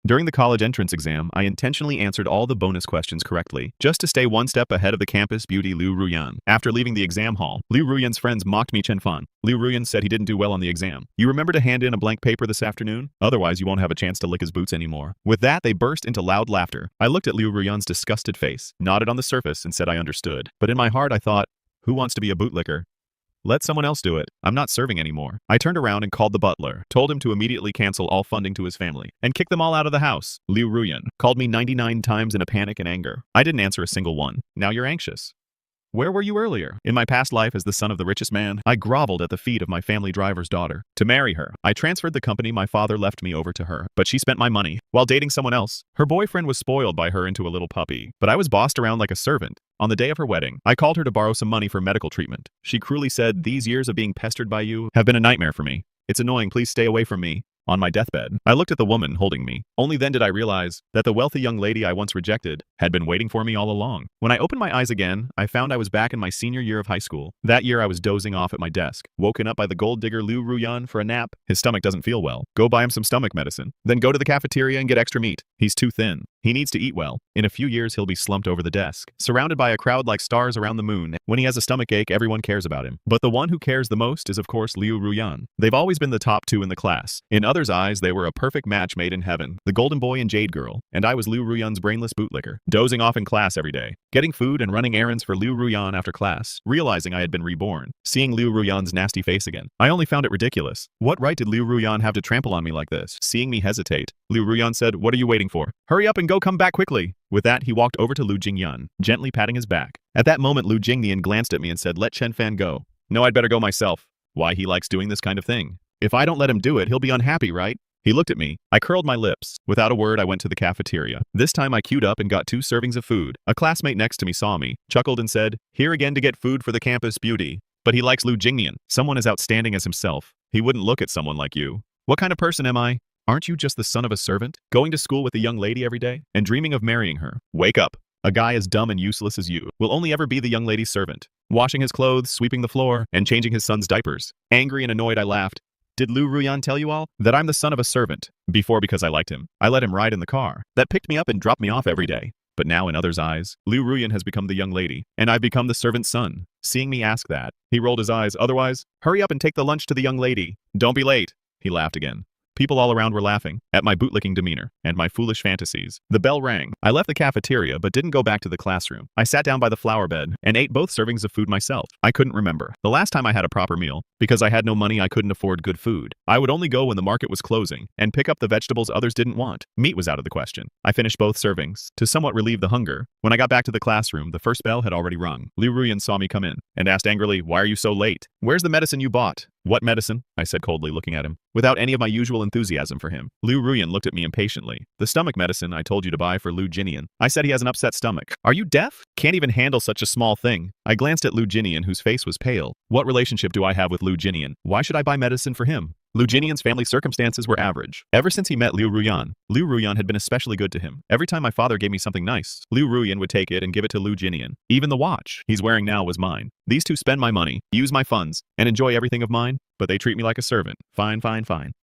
During the college entrance exam, I intentionally answered all the bonus questions correctly, just to stay one step ahead of the campus beauty Liu Ruyan. After leaving the exam hall, Liu Ruyan's friends mocked me Chen Fan. Liu Ruyan said he didn't do well on the exam. You remember to hand in a blank paper this afternoon? Otherwise, you won't have a chance to lick his boots anymore. With that, they burst into loud laughter. I looked at Liu Ruyan's disgusted face, nodded on the surface, and said I understood. But in my heart, I thought, who wants to be a bootlicker? Let someone else do it. I'm not serving anymore. I turned around and called the butler, told him to immediately cancel all funding to his family, and kick them all out of the house. Liu Ruyan called me 99 times in a panic and anger. I didn't answer a single one. Now you're anxious. Where were you earlier? In my past life as the son of the richest man, I groveled at the feet of my family driver's daughter. To marry her, I transferred the company my father left me over to her, but she spent my money while dating someone else. Her boyfriend was spoiled by her into a little puppy, but I was bossed around like a servant. On the day of her wedding, I called her to borrow some money for medical treatment. She cruelly said, "These years of being pestered by you have been a nightmare for me. It's annoying, please stay away from me." On my deathbed, I looked at the woman holding me. Only then did I realize that the wealthy young lady I once rejected had been waiting for me all along. When I opened my eyes again, I found I was back in my senior year of high school. That year I was dozing off at my desk, woken up by the gold digger Liu Ruyan for a nap. His stomach doesn't feel well. Go buy him some stomach medicine. Then go to the cafeteria and get extra meat. He's too thin. He needs to eat well. In a few years, he'll be slumped over the desk, surrounded by a crowd like stars around the moon. When he has a stomach ache, everyone cares about him. But the one who cares the most is, of course, Liu Ruyan. They've always been the top two in the class. In others' eyes, they were a perfect match made in heaven. The golden boy and jade girl. And I was Liu Ruyan's brainless bootlicker, dozing off in class every day, getting food and running errands for Liu Ruyan after class, realizing I had been reborn, seeing Liu Ruyan's nasty face again. I only found it ridiculous. What right did Liu Ruyan have to trample on me like this? Seeing me hesitate, Liu Ruyan said, "What are you waiting for? Hurry up and go come back quickly." With that, he walked over to Liu Jingyan, gently patting his back. At that moment, Liu Jingyan glanced at me and said, "Let Chen Fan go." "No, I'd better go myself." "Why, he likes doing this kind of thing. If I don't let him do it, he'll be unhappy, right?" He looked at me. I curled my lips. Without a word, I went to the cafeteria. This time I queued up and got 2 servings of food. A classmate next to me saw me, chuckled and said, "Here again to get food for the campus beauty." But he likes Liu Jingyan, someone as outstanding as himself. He wouldn't look at someone like you. What kind of person am I? Aren't you just the son of a servant, going to school with a young lady every day, and dreaming of marrying her? Wake up. A guy as dumb and useless as you will only ever be the young lady's servant, washing his clothes, sweeping the floor, and changing his son's diapers. Angry and annoyed, I laughed. Did Liu Ruyan tell you all that I'm the son of a servant? Before, because I liked him, I let him ride in the car that picked me up and dropped me off every day. But now in others' eyes, Liu Ruyan has become the young lady, and I've become the servant's son. Seeing me ask that, he rolled his eyes. "Otherwise, hurry up and take the lunch to the young lady. Don't be late." He laughed again. People all around were laughing at my bootlicking demeanor and my foolish fantasies. The bell rang. I left the cafeteria but didn't go back to the classroom. I sat down by the flower bed and ate both servings of food myself. I couldn't remember the last time I had a proper meal. Because I had no money, I couldn't afford good food. I would only go when the market was closing and pick up the vegetables others didn't want. Meat was out of the question. I finished both servings to somewhat relieve the hunger. When I got back to the classroom, the first bell had already rung. Liu Ruyan saw me come in and asked angrily, "Why are you so late? Where's the medicine you bought?" "What medicine?" I said coldly, looking at him, without any of my usual enthusiasm for him. Liu Ruyan looked at me impatiently. "The stomach medicine I told you to buy for Liu Jinian." I said he has an upset stomach. "Are you deaf? Can't even handle such a small thing." I glanced at Liu Jinian, whose face was pale. What relationship do I have with Liu Jinian? Why should I buy medicine for him? Liu Jinian's family circumstances were average. Ever since he met Liu Ruyan had been especially good to him. Every time my father gave me something nice, Liu Ruyan would take it and give it to Liu Jinian. Even the watch he's wearing now was mine. These two spend my money, use my funds, and enjoy everything of mine, but they treat me like a servant. Fine.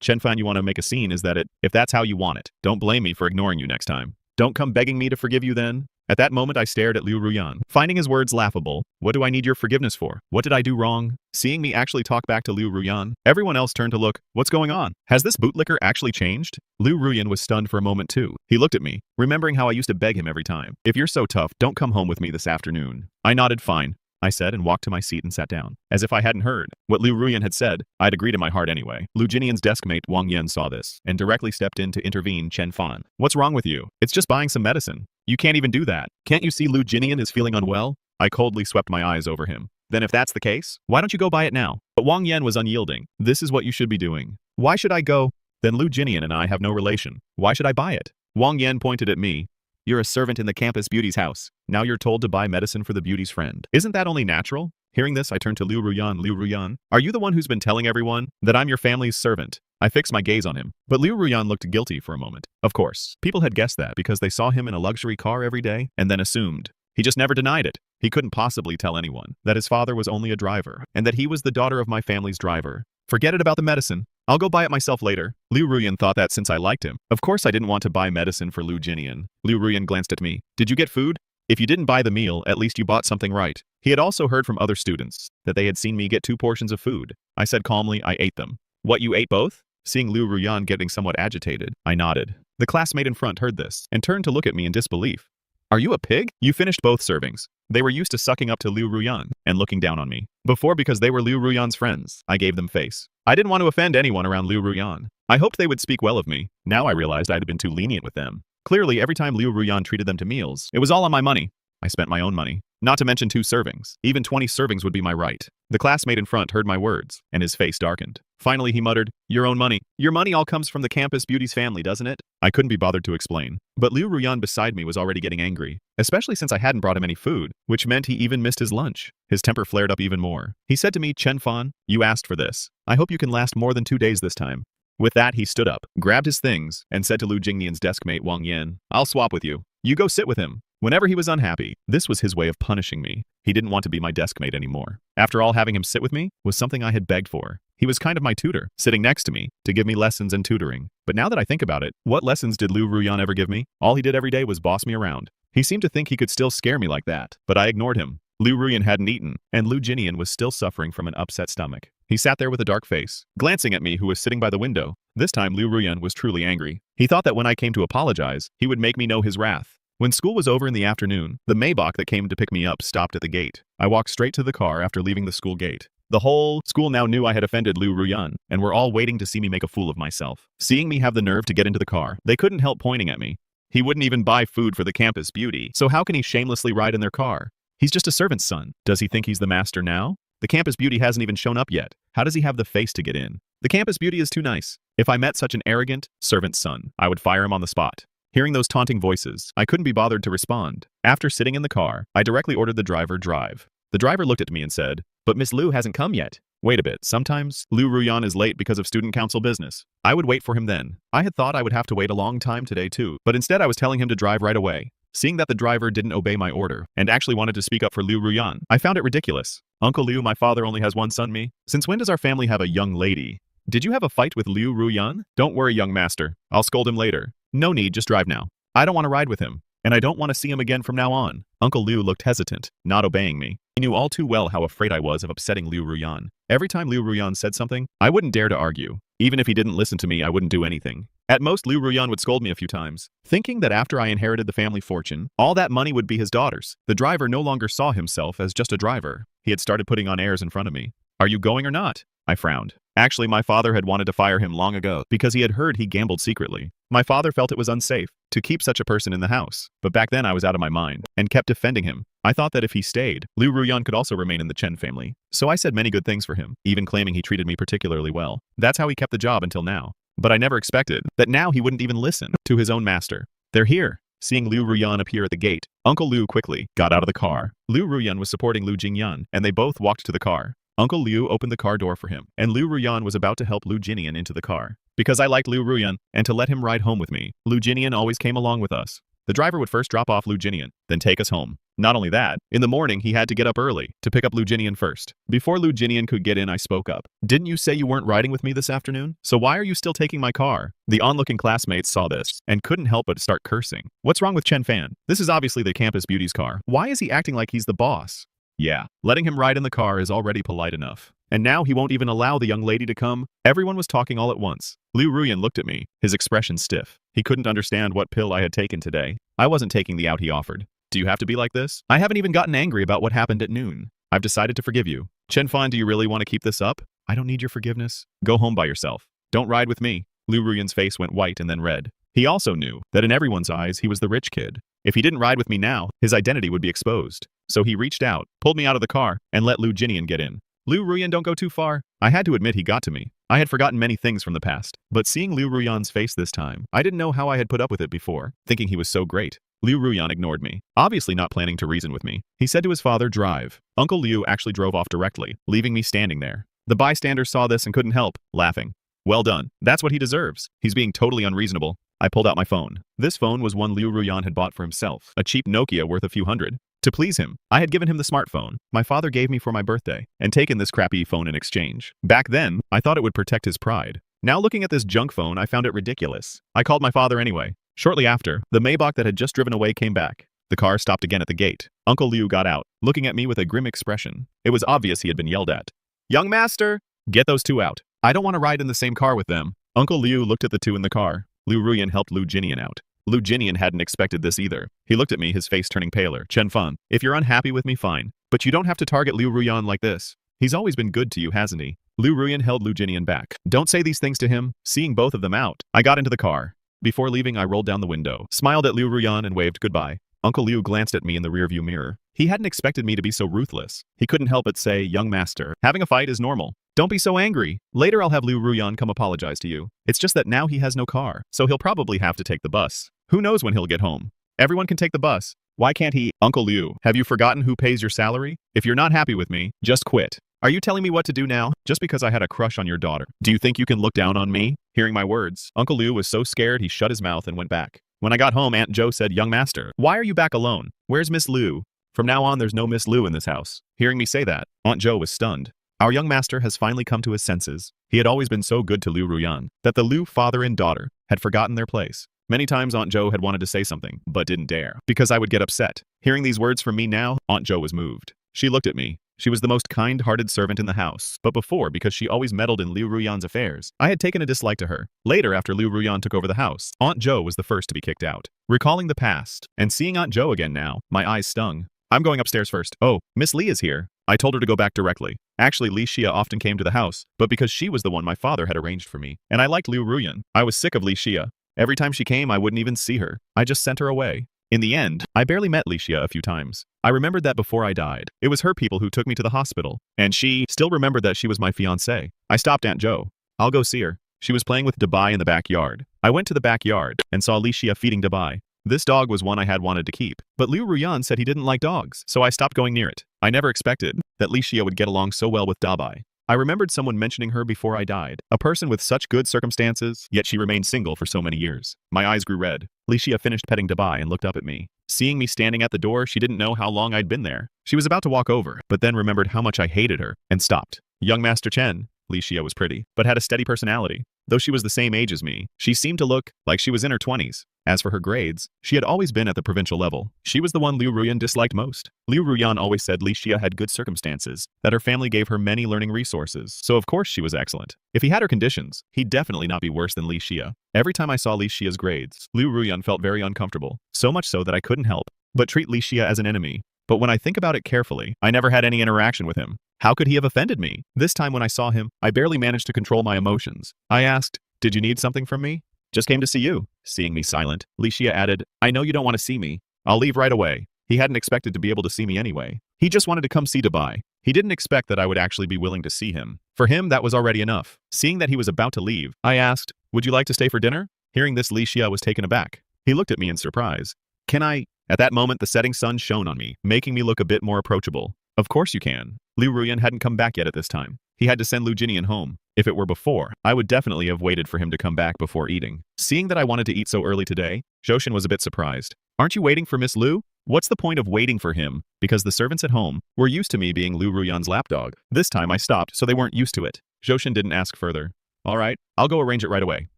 Chen Fan, you want to make a scene, is that it? If that's how you want it, don't blame me for ignoring you next time. Don't come begging me to forgive you then. At that moment, I stared at Liu Ruyan, finding his words laughable. What do I need your forgiveness for? What did I do wrong? Seeing me actually talk back to Liu Ruyan, everyone else turned to look. What's going on? Has this bootlicker actually changed? Liu Ruyan was stunned for a moment too. He looked at me, remembering how I used to beg him every time. "If you're so tough, don't come home with me this afternoon." I nodded fine, I said, and walked to my seat and sat down. As if I hadn't heard what Liu Ruyan had said, I'd agreed in my heart anyway. Liu Jinian's deskmate Wang Yan saw this and directly stepped in to intervene. "Chen Fan, what's wrong with you? It's just buying some medicine. You can't even do that. Can't you see Liu Jinian is feeling unwell?" I coldly swept my eyes over him. "Then if that's the case, why don't you go buy it now?" But Wang Yan was unyielding. "This is what you should be doing." "Why should I go?" "Then Liu Jinian and I have no relation. Why should I buy it?" Wang Yan pointed at me. "You're a servant in the campus beauty's house. Now you're told to buy medicine for the beauty's friend. Isn't that only natural?" Hearing this, I turned to Liu Ruyan. "Liu Ruyan, are you the one who's been telling everyone that I'm your family's servant?" I fixed my gaze on him, but Liu Ruyan looked guilty for a moment. Of course, people had guessed that because they saw him in a luxury car every day, and then assumed. He just never denied it. He couldn't possibly tell anyone that his father was only a driver, and that he was the daughter of my family's driver. "Forget it about the medicine. I'll go buy it myself later. Liu Ruyan thought that since I liked him. Of course I didn't want to buy medicine for Liu Jinian. Liu Ruyan glanced at me. Did you get food? If you didn't buy the meal, at least you bought something right. He had also heard from other students that they had seen me get 2 portions of food. I said calmly I ate them. What, you ate both? Seeing Liu Ruyan getting somewhat agitated, I nodded. The classmate in front heard this and turned to look at me in disbelief. Are you a pig? You finished both servings. They were used to sucking up to Liu Ruyan and looking down on me. Before, because they were Liu Ruyan's friends, I gave them face. I didn't want to offend anyone around Liu Ruyan. I hoped they would speak well of me. Now I realized I had been too lenient with them. Clearly, every time Liu Ruyan treated them to meals, it was all on my money. I spent my own money. Not to mention 2 servings. Even 20 servings would be my right. The classmate in front heard my words, and his face darkened. Finally, he muttered, your own money. Your money all comes from the campus beauty's family, doesn't it? I couldn't be bothered to explain. But Liu Ruyan beside me was already getting angry, especially since I hadn't brought him any food, which meant he even missed his lunch. His temper flared up even more. He said to me, Chen Fan, you asked for this. I hope you can last more than 2 days this time. With that, he stood up, grabbed his things, and said to Liu Jingnian's deskmate Wang Yan, I'll swap with you. You go sit with him. Whenever he was unhappy, this was his way of punishing me. He didn't want to be my deskmate anymore. After all, having him sit with me was something I had begged for. He was kind of my tutor, sitting next to me to give me lessons and tutoring. But now that I think about it, what lessons did Liu Ruyan ever give me? All he did every day was boss me around. He seemed to think he could still scare me like that, but I ignored him. Liu Ruyan hadn't eaten, and Liu Jinian was still suffering from an upset stomach. He sat there with a dark face, glancing at me who was sitting by the window. This time Liu Ruyan was truly angry. He thought that when I came to apologize, he would make me know his wrath. When school was over in the afternoon, the Maybach that came to pick me up stopped at the gate. I walked straight to the car after leaving the school gate. The whole school now knew I had offended Liu Ruyan, and were all waiting to see me make a fool of myself. Seeing me have the nerve to get into the car, they couldn't help pointing at me. He wouldn't even buy food for the campus beauty, so how can he shamelessly ride in their car? He's just a servant's son. Does he think he's the master now? The campus beauty hasn't even shown up yet. How does he have the face to get in? The campus beauty is too nice. If I met such an arrogant servant's son, I would fire him on the spot. Hearing those taunting voices, I couldn't be bothered to respond. After sitting in the car, I directly ordered the driver drive. The driver looked at me and said, but Miss Liu hasn't come yet. Wait a bit, sometimes Liu Ruyan is late because of student council business. I would wait for him then. I had thought I would have to wait a long time today too, but instead I was telling him to drive right away. Seeing that the driver didn't obey my order and actually wanted to speak up for Liu Ruyan, I found it ridiculous. Uncle Liu, my father only has one son, me. Since when does our family have a young lady? Did you have a fight with Liu Ruyan? Don't worry, young master. I'll scold him later. No need, just drive now. I don't want to ride with him, and I don't want to see him again from now on. Uncle Liu looked hesitant, not obeying me. He knew all too well how afraid I was of upsetting Liu Ruyan. Every time Liu Ruyan said something, I wouldn't dare to argue. Even if he didn't listen to me, I wouldn't do anything. At most, Liu Ruyan would scold me a few times, thinking that after I inherited the family fortune, all that money would be his daughter's. The driver no longer saw himself as just a driver. He had started putting on airs in front of me. Are you going or not? I frowned. Actually, my father had wanted to fire him long ago because he had heard he gambled secretly. My father felt it was unsafe to keep such a person in the house, but back then I was out of my mind and kept defending him. I thought that if he stayed, Liu Ruyan could also remain in the Chen family. So I said many good things for him, even claiming he treated me particularly well. That's how he kept the job until now. But I never expected that now he wouldn't even listen to his own master. They're here. Seeing Liu Ruyan appear at the gate, Uncle Liu quickly got out of the car. Liu Ruyan was supporting Liu Jingyan, and they both walked to the car. Uncle Liu opened the car door for him, and Liu Ruyan was about to help Liu Jinian into the car. Because I liked Liu Ruyan, and to let him ride home with me, Liu Jinian always came along with us. The driver would first drop off Liu Jinian, then take us home. Not only that, in the morning he had to get up early to pick up Liu Jinian first. Before Liu Jinian could get in, I spoke up. Didn't you say you weren't riding with me this afternoon? So why are you still taking my car? The onlooking classmates saw this and couldn't help but start cursing. What's wrong with Chen Fan? This is obviously the campus beauty's car. Why is he acting like he's the boss? Yeah, letting him ride in the car is already polite enough. And now he won't even allow the young lady to come. Everyone was talking all at once. Liu Ruyan looked at me, his expression stiff. He couldn't understand what pill I had taken today. I wasn't taking the out he offered. Do you have to be like this? I haven't even gotten angry about what happened at noon. I've decided to forgive you. Chen Fan, do you really want to keep this up? I don't need your forgiveness. Go home by yourself. Don't ride with me. Liu Ruyan's face went white and then red. He also knew that in everyone's eyes he was the rich kid. If he didn't ride with me now, his identity would be exposed. So he reached out, pulled me out of the car, and let Liu Jinian get in. Liu Ruyan, don't go too far. I had to admit he got to me. I had forgotten many things from the past, but seeing Liu Ruyan's face this time, I didn't know how I had put up with it before, thinking he was so great. Liu Ruyan ignored me, obviously not planning to reason with me. He said to his father, drive. Uncle Liu actually drove off directly, leaving me standing there. The bystanders saw this and couldn't help laughing. Well done. That's what he deserves. He's being totally unreasonable. I pulled out my phone. This phone was one Liu Ruyan had bought for himself, a cheap Nokia worth a few hundred. To please him, I had given him the smartphone my father gave me for my birthday and taken this crappy phone in exchange. Back then, I thought it would protect his pride. Now looking at this junk phone, I found it ridiculous. I called my father anyway. Shortly after, the Maybach that had just driven away came back. The car stopped again at the gate. Uncle Liu got out, looking at me with a grim expression. It was obvious he had been yelled at. "Young master, get those two out. I don't want to ride in the same car with them." Uncle Liu looked at the two in the car. Liu Ruyan helped Liu Jinian out. Liu Jinian hadn't expected this either. He looked at me, his face turning paler. "Chen Fan, if you're unhappy with me, fine. But you don't have to target Liu Ruyan like this. He's always been good to you, hasn't he?" Liu Ruyan held Liu Jinian back. "Don't say these things to him." Seeing both of them out, I got into the car. Before leaving, I rolled down the window, smiled at Liu Ruyan and waved goodbye. Uncle Liu glanced at me in the rearview mirror. He hadn't expected me to be so ruthless. He couldn't help but say, "Young master, having a fight is normal. Don't be so angry. Later I'll have Liu Ruyan come apologize to you. It's just that now he has no car, so he'll probably have to take the bus. Who knows when he'll get home? Everyone can take the bus. Why can't he?" "Uncle Liu, have you forgotten who pays your salary? If you're not happy with me, just quit." "Are you telling me what to do now, just because I had a crush on your daughter? Do you think you can look down on me?" Hearing my words, Uncle Liu was so scared he shut his mouth and went back. When I got home, Aunt Jo said, "Young master, why are you back alone? Where's Miss Liu? From now on, there's no Miss Liu in this house." Hearing me say that, Aunt Jo was stunned. Our young master has finally come to his senses. He had always been so good to Liu Ruyan that the Liu father and daughter had forgotten their place. Many times Aunt Jo had wanted to say something, but didn't dare, because I would get upset. Hearing these words from me now, Aunt Jo was moved. She looked at me. She was the most kind-hearted servant in the house, but before, because she always meddled in Liu Ruyan's affairs, I had taken a dislike to her. Later, after Liu Ruyan took over the house, Aunt Jo was the first to be kicked out. Recalling the past, and seeing Aunt Jo again now, my eyes stung. "I'm going upstairs first." "Oh, Miss Li is here." I told her to go back directly. Actually, Li Xia often came to the house, but because she was the one my father had arranged for me, and I liked Liu Ruyan, I was sick of Li Xia. Every time she came, I wouldn't even see her. I just sent her away. In the end, I barely met Li Xia a few times. I remembered that before I died, it was her people who took me to the hospital, and she still remembered that she was my fiancée. I stopped Aunt Jo. "I'll go see her." She was playing with Dabai in the backyard. I went to the backyard and saw Li Xia feeding Dabai. This dog was one I had wanted to keep, but Liu Ruyan said he didn't like dogs, so I stopped going near it. I never expected that Li Xia would get along so well with Dabai. I remembered someone mentioning her before I died, a person with such good circumstances, yet she remained single for so many years. My eyes grew red. Li Xia finished petting Dabai and looked up at me. Seeing me standing at the door, she didn't know how long I'd been there. She was about to walk over, but then remembered how much I hated her, and stopped. "Young Master Chen." Li Xia was pretty, but had a steady personality. Though she was the same age as me, she seemed to look like she was in her 20s. As for her grades, she had always been at the provincial level. She was the one Liu Ruyan disliked most. Liu Ruyan always said Li Xia had good circumstances, that her family gave her many learning resources, so of course she was excellent. If he had her conditions, he'd definitely not be worse than Li Xia. Every time I saw Li Xia's grades, Liu Ruyan felt very uncomfortable, so much so that I couldn't help but treat Li Xia as an enemy. But when I think about it carefully, I never had any interaction with him. How could he have offended me? This time when I saw him, I barely managed to control my emotions. I asked, "Did you need something from me?" "Just came to see you." Seeing me silent, Li Xia added, "I know you don't want to see me. I'll leave right away." He hadn't expected to be able to see me anyway. He just wanted to come see Dabai. He didn't expect that I would actually be willing to see him. For him, that was already enough. Seeing that he was about to leave, I asked, "Would you like to stay for dinner?" Hearing this, Li Xia was taken aback. He looked at me in surprise. "Can I?" At that moment, the setting sun shone on me, making me look a bit more approachable. "Of course you can." Liu Ruyan hadn't come back yet at this time. He had to send Liu Jinian home. If it were before, I would definitely have waited for him to come back before eating. Seeing that I wanted to eat so early today, Zhoushan was a bit surprised. "Aren't you waiting for Miss Liu?" What's the point of waiting for him? Because the servants at home were used to me being Liu Ruyan's lapdog. This time I stopped, so they weren't used to it. Zhoushan didn't ask further. "All right, I'll go arrange it right away.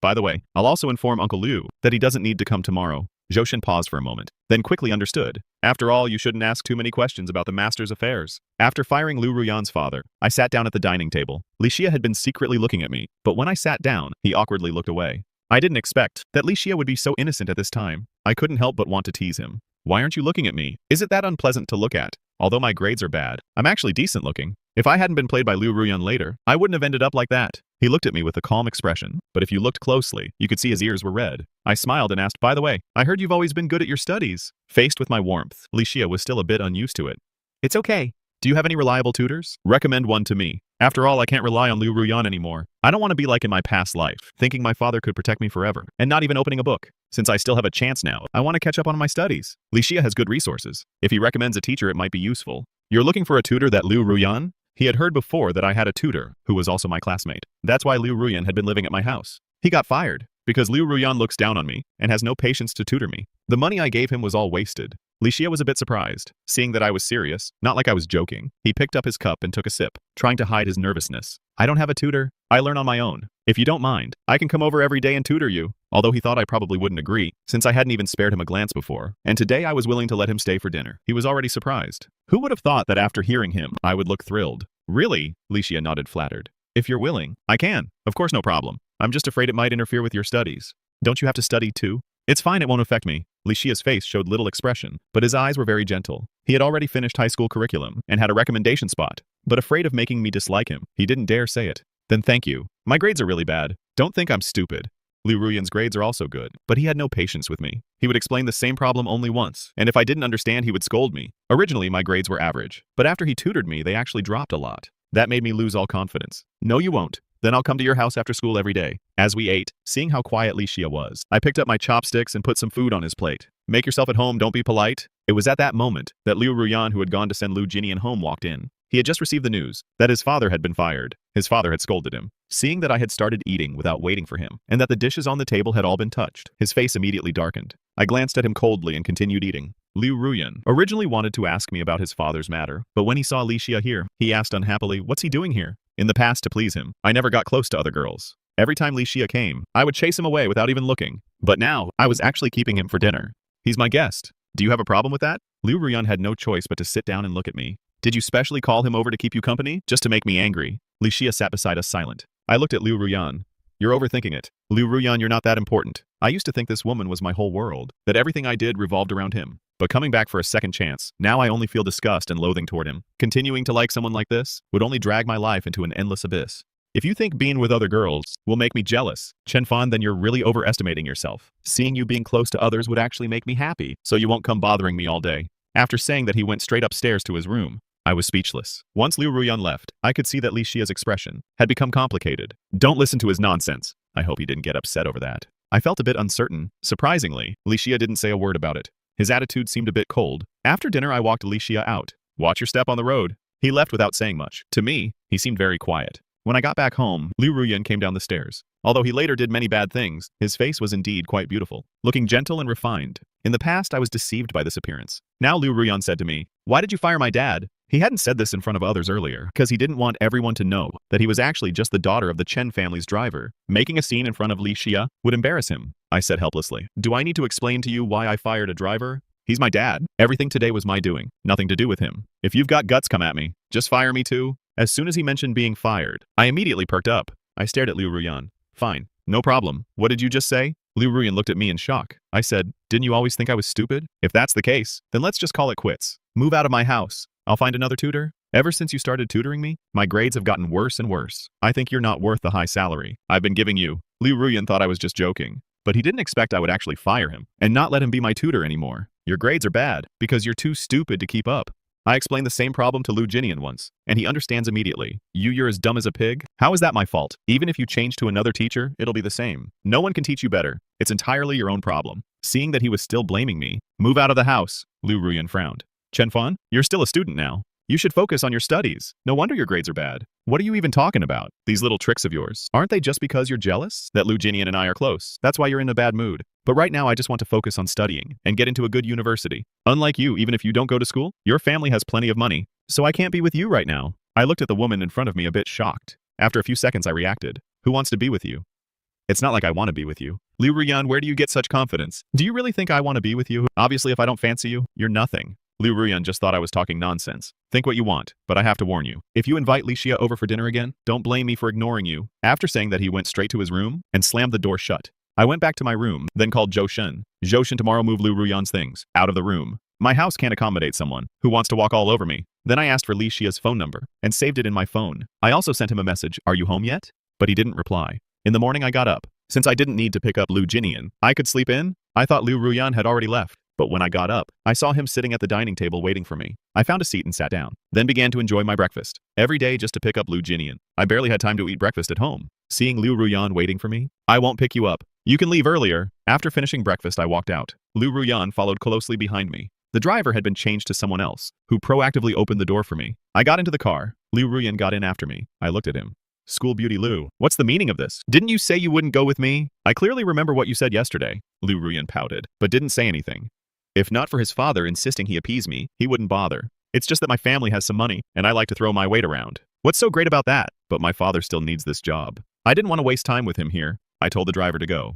By the way, I'll also inform Uncle Liu that he doesn't need to come tomorrow." Zhoushan paused for a moment, then quickly understood. After all, you shouldn't ask too many questions about the master's affairs. After firing Liu Ruyan's father, I sat down at the dining table. Li Xia had been secretly looking at me, but when I sat down, he awkwardly looked away. I didn't expect that Li Xia would be so innocent at this time. I couldn't help but want to tease him. "Why aren't you looking at me? Is it that unpleasant to look at? Although my grades are bad, I'm actually decent looking. If I hadn't been played by Liu Ruyan later, I wouldn't have ended up like that." He looked at me with a calm expression, but if you looked closely, you could see his ears were red. I smiled and asked, "By the way, I heard you've always been good at your studies." Faced with my warmth, Li Xia was still a bit unused to it. "It's okay. Do you have any reliable tutors? Recommend one to me. After all, I can't rely on Liu Ruyan anymore. I don't want to be like in my past life, thinking my father could protect me forever, and not even opening a book. Since I still have a chance now, I want to catch up on my studies. Li Xia has good resources. If he recommends a teacher, it might be useful." "You're looking for a tutor that Liu Ruyan?" He had heard before that I had a tutor, who was also my classmate. That's why Liu Ruyan had been living at my house. He got fired, because Liu Ruyan looks down on me, and has no patience to tutor me. The money I gave him was all wasted. Li Xia was a bit surprised, seeing that I was serious, not like I was joking. He picked up his cup and took a sip, trying to hide his nervousness. I don't have a tutor. I learn on my own. If you don't mind, I can come over every day and tutor you. Although he thought I probably wouldn't agree, since I hadn't even spared him a glance before. And today I was willing to let him stay for dinner. He was already surprised. Who would have thought that after hearing him, I would look thrilled? Really? Li Xia nodded flattered. If you're willing, I can. Of course, no problem. I'm just afraid it might interfere with your studies. Don't you have to study too? It's fine, it won't affect me. Li Xia's face showed little expression, but his eyes were very gentle. He had already finished high school curriculum and had a recommendation spot, but afraid of making me dislike him, he didn't dare say it. Then thank you. My grades are really bad. Don't think I'm stupid. Liu Ruyan's grades are also good, but he had no patience with me. He would explain the same problem only once, and if I didn't understand, he would scold me. Originally, my grades were average, but after he tutored me, they actually dropped a lot. That made me lose all confidence. No, you won't. Then I'll come to your house after school every day. As we ate, seeing how quiet Li Xia was, I picked up my chopsticks and put some food on his plate. Make yourself at home, don't be polite. It was at that moment that Liu Ruyan, who had gone to send Lu Jinian home, walked in. He had just received the news that his father had been fired. His father had scolded him. Seeing that I had started eating without waiting for him, and that the dishes on the table had all been touched, his face immediately darkened. I glanced at him coldly and continued eating. Liu Ruyan originally wanted to ask me about his father's matter, but when he saw Li Xia here, he asked unhappily, "What's he doing here?" In the past, to please him, I never got close to other girls. Every time Li Xia came, I would chase him away without even looking. But now, I was actually keeping him for dinner. He's my guest. Do you have a problem with that? Liu Ruyan had no choice but to sit down and look at me. Did you specially call him over to keep you company? Just to make me angry? Li Xia sat beside us silent. I looked at Liu Ruyan. You're overthinking it. Liu Ruyan, you're not that important. I used to think this woman was my whole world, that everything I did revolved around him. But coming back for a second chance, now I only feel disgust and loathing toward him. Continuing to like someone like this would only drag my life into an endless abyss. If you think being with other girls will make me jealous, Chen Fan, then you're really overestimating yourself. Seeing you being close to others would actually make me happy, so you won't come bothering me all day. After saying that, he went straight upstairs to his room. I was speechless. Once Liu Ruyan left, I could see that Li Xia's expression had become complicated. Don't listen to his nonsense. I hope he didn't get upset over that. I felt a bit uncertain. Surprisingly, Li Xia didn't say a word about it. His attitude seemed a bit cold. After dinner, I walked Li Xia out. Watch your step on the road. He left without saying much. To me, he seemed very quiet. When I got back home, Liu Ruyan came down the stairs. Although he later did many bad things, his face was indeed quite beautiful, looking gentle and refined. In the past, I was deceived by this appearance. Now Liu Ruyan said to me, "Why did you fire my dad?" He hadn't said this in front of others earlier, because he didn't want everyone to know that he was actually just the daughter of the Chen family's driver. Making a scene in front of Li Xia would embarrass him. I said helplessly, "Do I need to explain to you why I fired a driver? He's my dad. Everything today was my doing, nothing to do with him. If you've got guts, come at me. Just fire me too." As soon as he mentioned being fired, I immediately perked up. I stared at Liu Ruyan. "Fine. No problem. What did you just say?" Liu Ruyan looked at me in shock. I said, "Didn't you always think I was stupid? If that's the case, then let's just call it quits. Move out of my house. I'll find another tutor." Ever since you started tutoring me, my grades have gotten worse and worse. I think you're not worth the high salary I've been giving you. Liu Ruyan thought I was just joking, but he didn't expect I would actually fire him and not let him be my tutor anymore. Your grades are bad because you're too stupid to keep up. I explained the same problem to Lu Jinian once, and he understands immediately. You're as dumb as a pig? How is that my fault? Even if you change to another teacher, it'll be the same. No one can teach you better. It's entirely your own problem. Seeing that he was still blaming me, "Move out of the house," Liu Ruyan frowned. "Chen Fan, you're still a student now. You should focus on your studies. No wonder your grades are bad. What are you even talking about? These little tricks of yours, aren't they just because you're jealous that Lu Jinian and I are close? That's why you're in a bad mood. But right now I just want to focus on studying and get into a good university. Unlike you, even if you don't go to school, your family has plenty of money. So I can't be with you right now." I looked at the woman in front of me a bit shocked. After a few seconds I reacted. "Who wants to be with you?" "It's not like I want to be with you." "Liu Ruyan, where do you get such confidence? Do you really think I want to be with you? Obviously if I don't fancy you, you're nothing." Liu Ruyan just thought I was talking nonsense. "Think what you want, but I have to warn you. If you invite Li Xia over for dinner again, don't blame me for ignoring you." After saying that, he went straight to his room and slammed the door shut. I went back to my room, then called Zhou Shen. "Zhou Shen, tomorrow move Liu Ruyan's things out of the room. My house can't accommodate someone who wants to walk all over me." Then I asked for Li Xia's phone number and saved it in my phone. I also sent him a message, "Are you home yet?" But he didn't reply. In the morning I got up. Since I didn't need to pick up Lu Jinian, I could sleep in. I thought Liu Ruyan had already left. But when I got up, I saw him sitting at the dining table waiting for me. I found a seat and sat down, then began to enjoy my breakfast. Every day just to pick up Lu Jinian. I barely had time to eat breakfast at home. Seeing Liu Ruyan waiting for me, "I won't pick you up. You can leave earlier." After finishing breakfast, I walked out. Liu Ruyan followed closely behind me. The driver had been changed to someone else, who proactively opened the door for me. I got into the car. Liu Ruyan got in after me. I looked at him. "School beauty Liu, what's the meaning of this? Didn't you say you wouldn't go with me?" "I clearly remember what you said yesterday." Liu Ruyan pouted, but didn't say anything. If not for his father insisting he appease me, he wouldn't bother. It's just that my family has some money, and I like to throw my weight around. What's so great about that? But my father still needs this job. I didn't want to waste time with him here. I told the driver to go.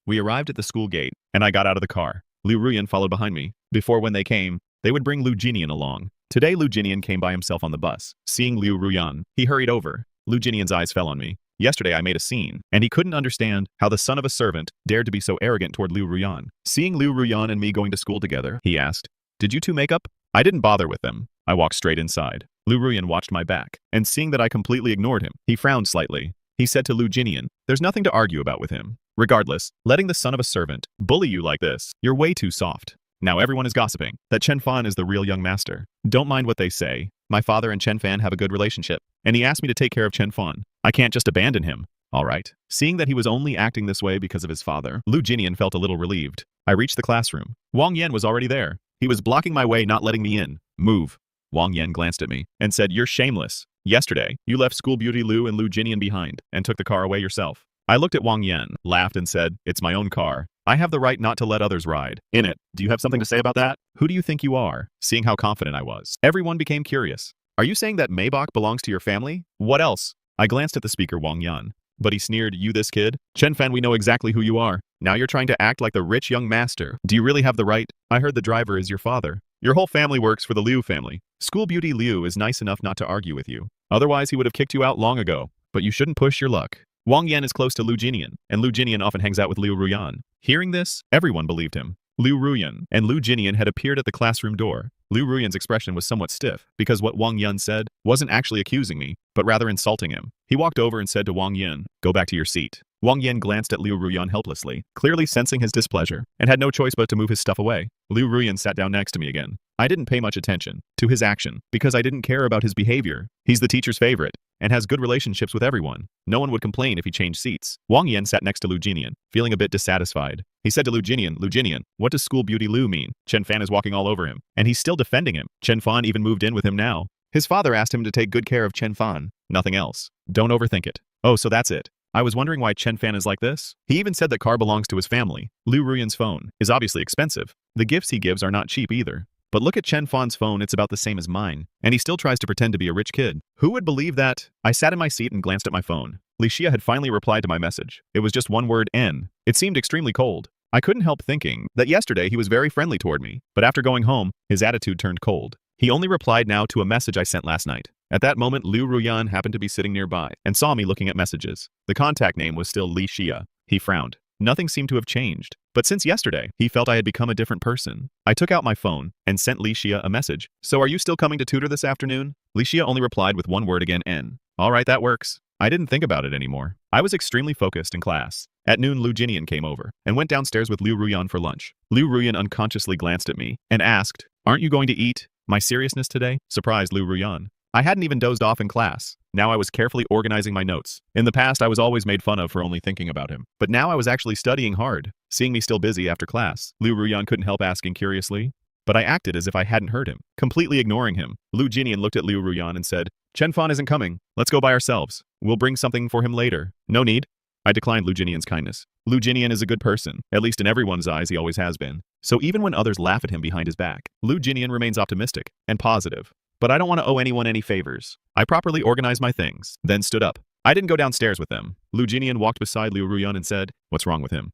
We arrived at the school gate, and I got out of the car. Liu Ruyan followed behind me. Before when they came, they would bring Liu Jinian along. Today Liu Jinian came by himself on the bus. Seeing Liu Ruyan, he hurried over. Liu Jinian's eyes fell on me. Yesterday I made a scene, and he couldn't understand how the son of a servant dared to be so arrogant toward Liu Ruyan. Seeing Liu Ruyan and me going to school together, he asked, "Did you two make up?" I didn't bother with them. I walked straight inside. Liu Ruyan watched my back, and seeing that I completely ignored him, he frowned slightly. He said to Liu Jinian, "There's nothing to argue about with him. Regardless, letting the son of a servant bully you like this, you're way too soft." Now everyone is gossiping that Chen Fan is the real young master. Don't mind what they say. My father and Chen Fan have a good relationship, and he asked me to take care of Chen Fan. I can't just abandon him. All right. Seeing that he was only acting this way because of his father, Liu Jinian felt a little relieved. I reached the classroom. Wang Yan was already there. He was blocking my way, not letting me in. "Move." Wang Yan glanced at me and said, "You're shameless. Yesterday, you left School Beauty Liu and Liu Jinian behind and took the car away yourself." I looked at Wang Yan, laughed and said, "It's my own car. I have the right not to let others ride in it. Do you have something to say about that? Who do you think you are?" Seeing how confident I was, everyone became curious. "Are you saying that Maybach belongs to your family? What else?" I glanced at the speaker Wang Yan. But he sneered, "You this kid? Chen Fan, we know exactly who you are. Now you're trying to act like the rich young master. Do you really have the right? I heard the driver is your father. Your whole family works for the Liu family. School Beauty Liu is nice enough not to argue with you. Otherwise he would have kicked you out long ago. But you shouldn't push your luck." Wang Yan is close to Liu Jinian, and Liu Jinian often hangs out with Liu Ruyan. Hearing this, everyone believed him. Liu Ruyan and Liu Jinian had appeared at the classroom door. Liu Ruyan's expression was somewhat stiff, because what Wang Yan said wasn't actually accusing me, but rather insulting him. He walked over and said to Wang Yan, "Go back to your seat." Wang Yan glanced at Liu Ruyan helplessly, clearly sensing his displeasure, and had no choice but to move his stuff away. Liu Ruyan sat down next to me again. I didn't pay much attention to his action, because I didn't care about his behavior. He's the teacher's favorite, and has good relationships with everyone. No one would complain if he changed seats. Wang Yan sat next to Liu Jinian, feeling a bit dissatisfied. He said to Liu Jinian, "What does School Beauty Liu mean? Chen Fan is walking all over him, and he's still defending him. Chen Fan even moved in with him now. His father asked him to take good care of Chen Fan. Nothing else. Don't overthink it." Oh, so that's it. I was wondering why Chen Fan is like this. He even said the car belongs to his family. Liu Ruyan's phone is obviously expensive. The gifts he gives are not cheap either. But look at Chen Fan's phone, it's about the same as mine. And he still tries to pretend to be a rich kid. Who would believe that? I sat in my seat and glanced at my phone. Li Xia had finally replied to my message. It was just one word, N. It seemed extremely cold. I couldn't help thinking that yesterday he was very friendly toward me, but after going home, his attitude turned cold. He only replied now to a message I sent last night. At that moment, Liu Ruyan happened to be sitting nearby and saw me looking at messages. The contact name was still Li Xia. He frowned. Nothing seemed to have changed. But since yesterday, he felt I had become a different person. I took out my phone and sent Li Xia a message. "So are you still coming to tutor this afternoon?" Li Xia only replied with one word again, N. All right, that works. I didn't think about it anymore. I was extremely focused in class. At noon, Liu Jinian came over and went downstairs with Liu Ruyan for lunch. Liu Ruyan unconsciously glanced at me and asked, "Aren't you going to eat?" My seriousness today surprised Liu Ruyan. I hadn't even dozed off in class. Now I was carefully organizing my notes. In the past, I was always made fun of for only thinking about him. But now I was actually studying hard. Seeing me still busy after class, Liu Ruyan couldn't help asking curiously. But I acted as if I hadn't heard him, completely ignoring him. Liu Jinian looked at Liu Ruyan and said, "Chen Fan isn't coming. Let's go by ourselves. We'll bring something for him later." "No need." I declined Liu Jinian's kindness. Liu Jinian is a good person, at least in everyone's eyes he always has been. So even when others laugh at him behind his back, Liu Jinian remains optimistic and positive. But I don't want to owe anyone any favors. I properly organized my things, then stood up. I didn't go downstairs with them. Liu Jinian walked beside Liu Ruyan and said, "What's wrong with him?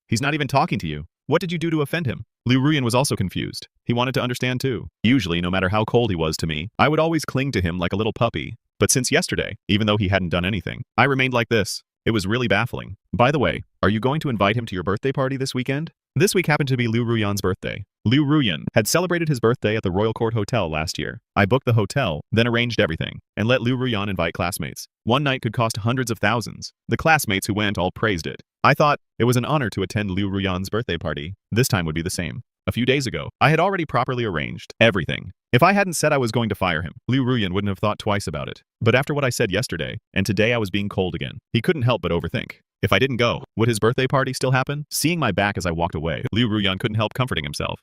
He's not even talking to you. What did you do to offend him?" Liu Ruyan was also confused. He wanted to understand too. Usually, no matter how cold he was to me, I would always cling to him like a little puppy. But since yesterday, even though he hadn't done anything, I remained like this. It was really baffling. By the way, are you going to invite him to your birthday party this weekend? This week happened to be Liu Ruyan's birthday. Liu Ruyan had celebrated his birthday at the Royal Court Hotel last year. I booked the hotel, then arranged everything, and let Liu Ruyan invite classmates. One night could cost hundreds of thousands. The classmates who went all praised it. I thought it was an honor to attend Liu Ruyan's birthday party. This time would be the same. A few days ago, I had already properly arranged everything. If I hadn't said I was going to fire him, Liu Ruyan wouldn't have thought twice about it. But after what I said yesterday, and today I was being cold again, he couldn't help but overthink. If I didn't go, would his birthday party still happen? Seeing my back as I walked away, Liu Ruyan couldn't help comforting himself.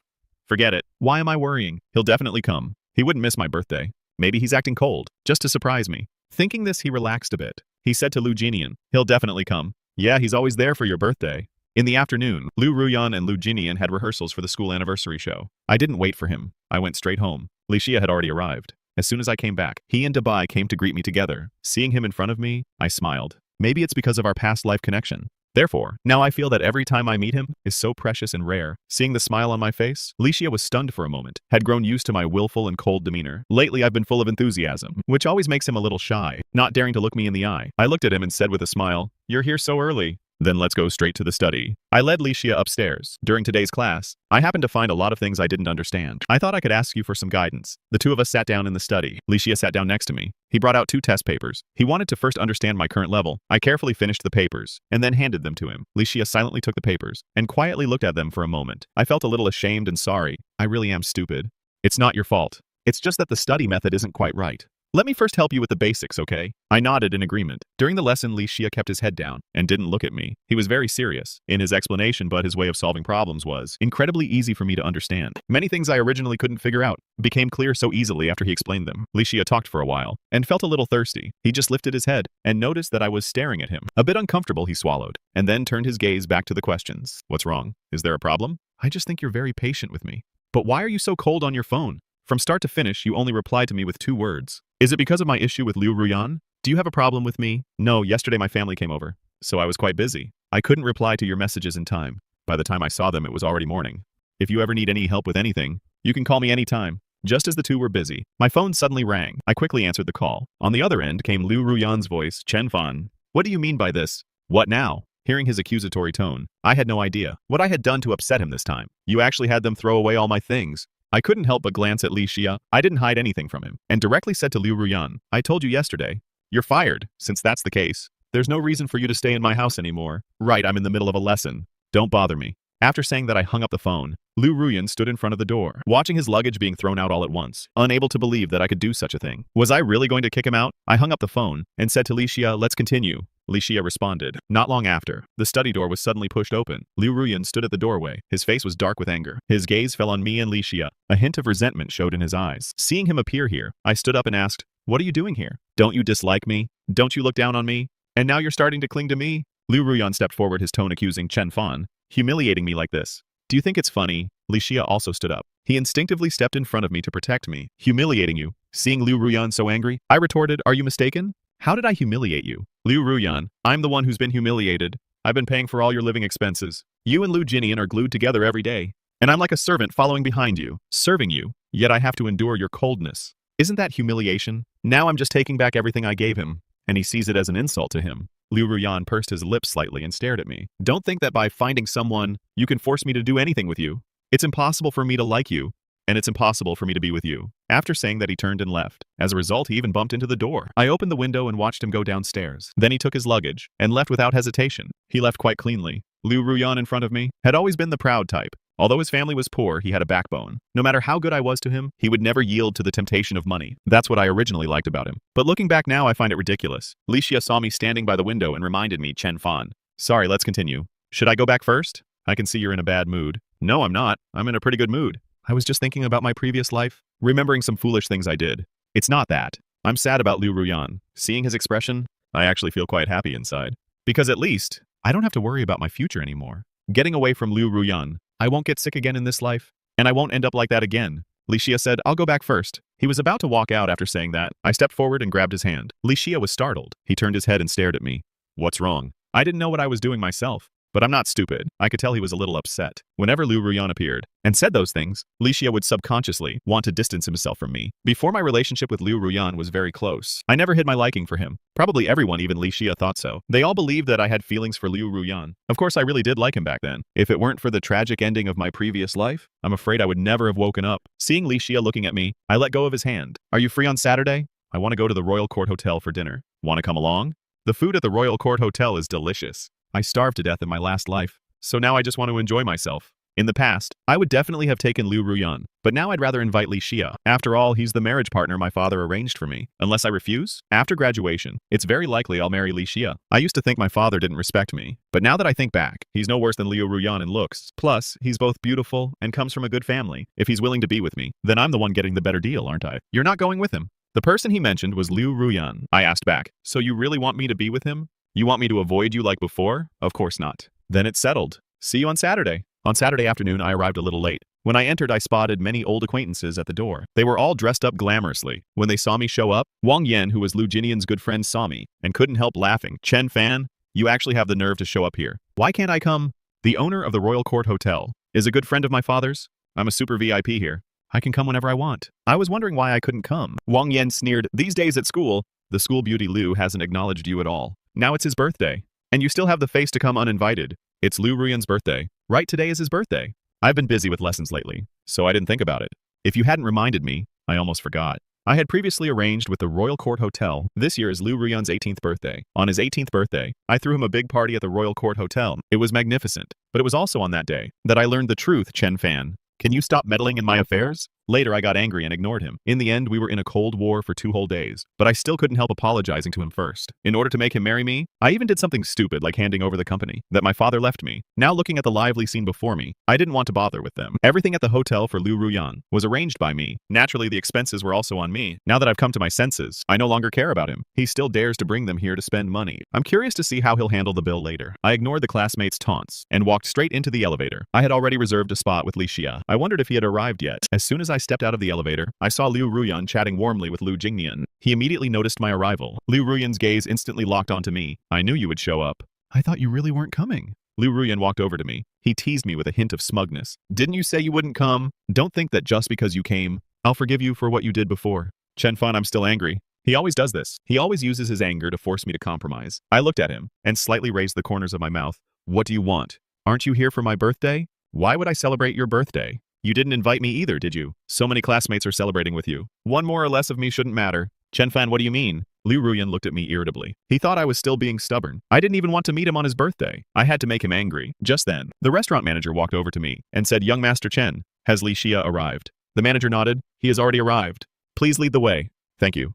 Forget it. Why am I worrying? He'll definitely come. He wouldn't miss my birthday. Maybe he's acting cold, just to surprise me. Thinking this, he relaxed a bit. He said to Liu Jinian, "He'll definitely come. Yeah, he's always there for your birthday." In the afternoon, Liu Ruyan and Liu Jinian had rehearsals for the school anniversary show. I didn't wait for him. I went straight home. Li Xia had already arrived. As soon as I came back, he and Dabai came to greet me together. Seeing him in front of me, I smiled. Maybe it's because of our past life connection. Therefore, now I feel that every time I meet him is so precious and rare. Seeing the smile on my face, Li Xia was stunned for a moment, had grown used to my willful and cold demeanor. Lately I've been full of enthusiasm, which always makes him a little shy, not daring to look me in the eye. I looked at him and said with a smile, "You're here so early." Then let's go straight to the study. I led Li Xia upstairs. During today's class, I happened to find a lot of things I didn't understand. I thought I could ask you for some guidance. The two of us sat down in the study. Li Xia sat down next to me. He brought out 2 test papers. He wanted to first understand my current level. I carefully finished the papers, and then handed them to him. Li Xia silently took the papers, and quietly looked at them for a moment. I felt a little ashamed and sorry. I really am stupid. It's not your fault. It's just that the study method isn't quite right. Let me first help you with the basics, okay? I nodded in agreement. During the lesson, Li Xia kept his head down and didn't look at me. He was very serious in his explanation, but his way of solving problems was incredibly easy for me to understand. Many things I originally couldn't figure out became clear so easily after he explained them. Li Xia talked for a while and felt a little thirsty. He just lifted his head and noticed that I was staring at him. A bit uncomfortable, he swallowed and then turned his gaze back to the questions. What's wrong? Is there a problem? I just think you're very patient with me. But why are you so cold on your phone? From start to finish, you only replied to me with 2 words. Is it because of my issue with Liu Ruyan? Do you have a problem with me? No, yesterday my family came over, so I was quite busy. I couldn't reply to your messages in time. By the time I saw them, it was already morning. If you ever need any help with anything, you can call me anytime. Just as the two were busy, my phone suddenly rang. I quickly answered the call. On the other end came Liu Ruyan's voice, Chen Fan. What do you mean by this? What now? Hearing his accusatory tone, I had no idea what I had done to upset him this time. You actually had them throw away all my things. I couldn't help but glance at Li Xia. I didn't hide anything from him, and directly said to Liu Ruyan, I told you yesterday. You're fired. Since that's the case, there's no reason for you to stay in my house anymore. Right, I'm in the middle of a lesson. Don't bother me. After saying that, I hung up the phone. Liu Ruyan stood in front of the door, watching his luggage being thrown out all at once, unable to believe that I could do such a thing. Was I really going to kick him out? I hung up the phone and said to Li Xia, let's continue. Li Xia responded. Not long after, the study door was suddenly pushed open. Liu Ruyan stood at the doorway. His face was dark with anger. His gaze fell on me and Li Xia. A hint of resentment showed in his eyes. Seeing him appear here, I stood up and asked, what are you doing here? Don't you dislike me? Don't you look down on me? And now you're starting to cling to me? Liu Ruyan stepped forward, his tone accusing. Chen Fan, humiliating me like this. Do you think it's funny? Li Xia also stood up. He instinctively stepped in front of me to protect me. Humiliating you? Seeing Liu Ruyan so angry, I retorted, are you mistaken? How did I humiliate you? Liu Ruyan, I'm the one who's been humiliated. I've been paying for all your living expenses. You and Liu Jinian are glued together every day. And I'm like a servant following behind you, serving you, yet I have to endure your coldness. Isn't that humiliation? Now I'm just taking back everything I gave him, and he sees it as an insult to him. Liu Ruyan pursed his lips slightly and stared at me. Don't think that by finding someone, you can force me to do anything with you. It's impossible for me to like you, and it's impossible for me to be with you. After saying that, he turned and left. As a result, he even bumped into the door. I opened the window and watched him go downstairs. Then he took his luggage and left without hesitation. He left quite cleanly. Liu Ruyan in front of me had always been the proud type. Although his family was poor, he had a backbone. No matter how good I was to him, he would never yield to the temptation of money. That's what I originally liked about him. But looking back now, I find it ridiculous. Li Xia saw me standing by the window and reminded me, Chen Fan. Sorry, let's continue. Should I go back first? I can see you're in a bad mood. No, I'm not. I'm in a pretty good mood. I was just thinking about my previous life, remembering some foolish things I did. It's not that. I'm sad about Liu Ruyan. Seeing his expression, I actually feel quite happy inside. Because at least, I don't have to worry about my future anymore. Getting away from Liu Ruyan, I won't get sick again in this life, and I won't end up like that again. Li Xia said, I'll go back first. He was about to walk out after saying that. I stepped forward and grabbed his hand. Li Xia was startled. He turned his head and stared at me. What's wrong? I didn't know what I was doing myself. But I'm not stupid. I could tell he was a little upset. Whenever Liu Ruyan appeared and said those things, Li Xia would subconsciously want to distance himself from me. Before, my relationship with Liu Ruyan was very close. I never hid my liking for him. Probably everyone, even Li Xia, thought so. They all believed that I had feelings for Liu Ruyan. Of course, I really did like him back then. If it weren't for the tragic ending of my previous life, I'm afraid I would never have woken up. Seeing Li Xia looking at me, I let go of his hand. Are you free on Saturday? I want to go to the Royal Court Hotel for dinner. Want to come along? The food at the Royal Court Hotel is delicious. I starved to death in my last life. So now I just want to enjoy myself. In the past, I would definitely have taken Liu Ruyan, but now I'd rather invite Li Xia. After all, he's the marriage partner my father arranged for me. Unless I refuse, after graduation, it's very likely I'll marry Li Xia. I used to think my father didn't respect me, but now that I think back, he's no worse than Liu Ruyan in looks. Plus, he's both beautiful and comes from a good family. If he's willing to be with me, then I'm the one getting the better deal, aren't I? You're not going with him. The person he mentioned was Liu Ruyan. I asked back, so you really want me to be with him? You want me to avoid you like before? Of course not. Then it's settled. See you on Saturday. On Saturday afternoon, I arrived a little late. When I entered, I spotted many old acquaintances at the door. They were all dressed up glamorously. When they saw me show up, Wang Yan, who was Lu Jinian's good friend, saw me and couldn't help laughing. Chen Fan, you actually have the nerve to show up here. Why can't I come? The owner of the Royal Court Hotel is a good friend of my father's. I'm a super VIP here. I can come whenever I want. I was wondering why I couldn't come. Wang Yan sneered, these days at school, the school beauty Lu hasn't acknowledged you at all. Now it's his birthday. And you still have the face to come uninvited. It's Lu Ruyan's birthday. Right, today is his birthday. I've been busy with lessons lately, so I didn't think about it. If you hadn't reminded me, I almost forgot. I had previously arranged with the Royal Court Hotel. This year is Lu Ruyan's 18th birthday. On his 18th birthday, I threw him a big party at the Royal Court Hotel. It was magnificent. But it was also on that day that I learned the truth, Chen Fan. Can you stop meddling in my affairs? Later, I got angry and ignored him. In the end, we were in a cold war for 2 whole days, but I still couldn't help apologizing to him first. In order to make him marry me, I even did something stupid like handing over the company that my father left me. Now looking at the lively scene before me, I didn't want to bother with them. Everything at the hotel for Lu Ruyan was arranged by me. Naturally, the expenses were also on me. Now that I've come to my senses, I no longer care about him. He still dares to bring them here to spend money. I'm curious to see how he'll handle the bill later. I ignored the classmates' taunts and walked straight into the elevator. I had already reserved a spot with Li Xia. I wondered if he had arrived yet. As soon as I stepped out of the elevator, I saw Lu Ruyan chatting warmly with Lu Jingnian. He immediately noticed my arrival. Lu Ruyan's gaze instantly locked onto me. I knew you would show up. I thought you really weren't coming. Lu Ruyan walked over to me. He teased me with a hint of smugness. Didn't you say you wouldn't come? Don't think that just because you came, I'll forgive you for what you did before. Chen Fan, I'm still angry. He always does this. He always uses his anger to force me to compromise. I looked at him and slightly raised the corners of my mouth. What do you want? Aren't you here for my birthday? Why would I celebrate your birthday? You didn't invite me either, did you? So many classmates are celebrating with you. One more or less of me shouldn't matter. Chen Fan, what do you mean? Lu Ruyan looked at me irritably. He thought I was still being stubborn. I didn't even want to meet him on his birthday. I had to make him angry. Just then, the restaurant manager walked over to me and said, Young Master Chen, has Li Xia arrived? The manager nodded. He has already arrived. Please lead the way. Thank you.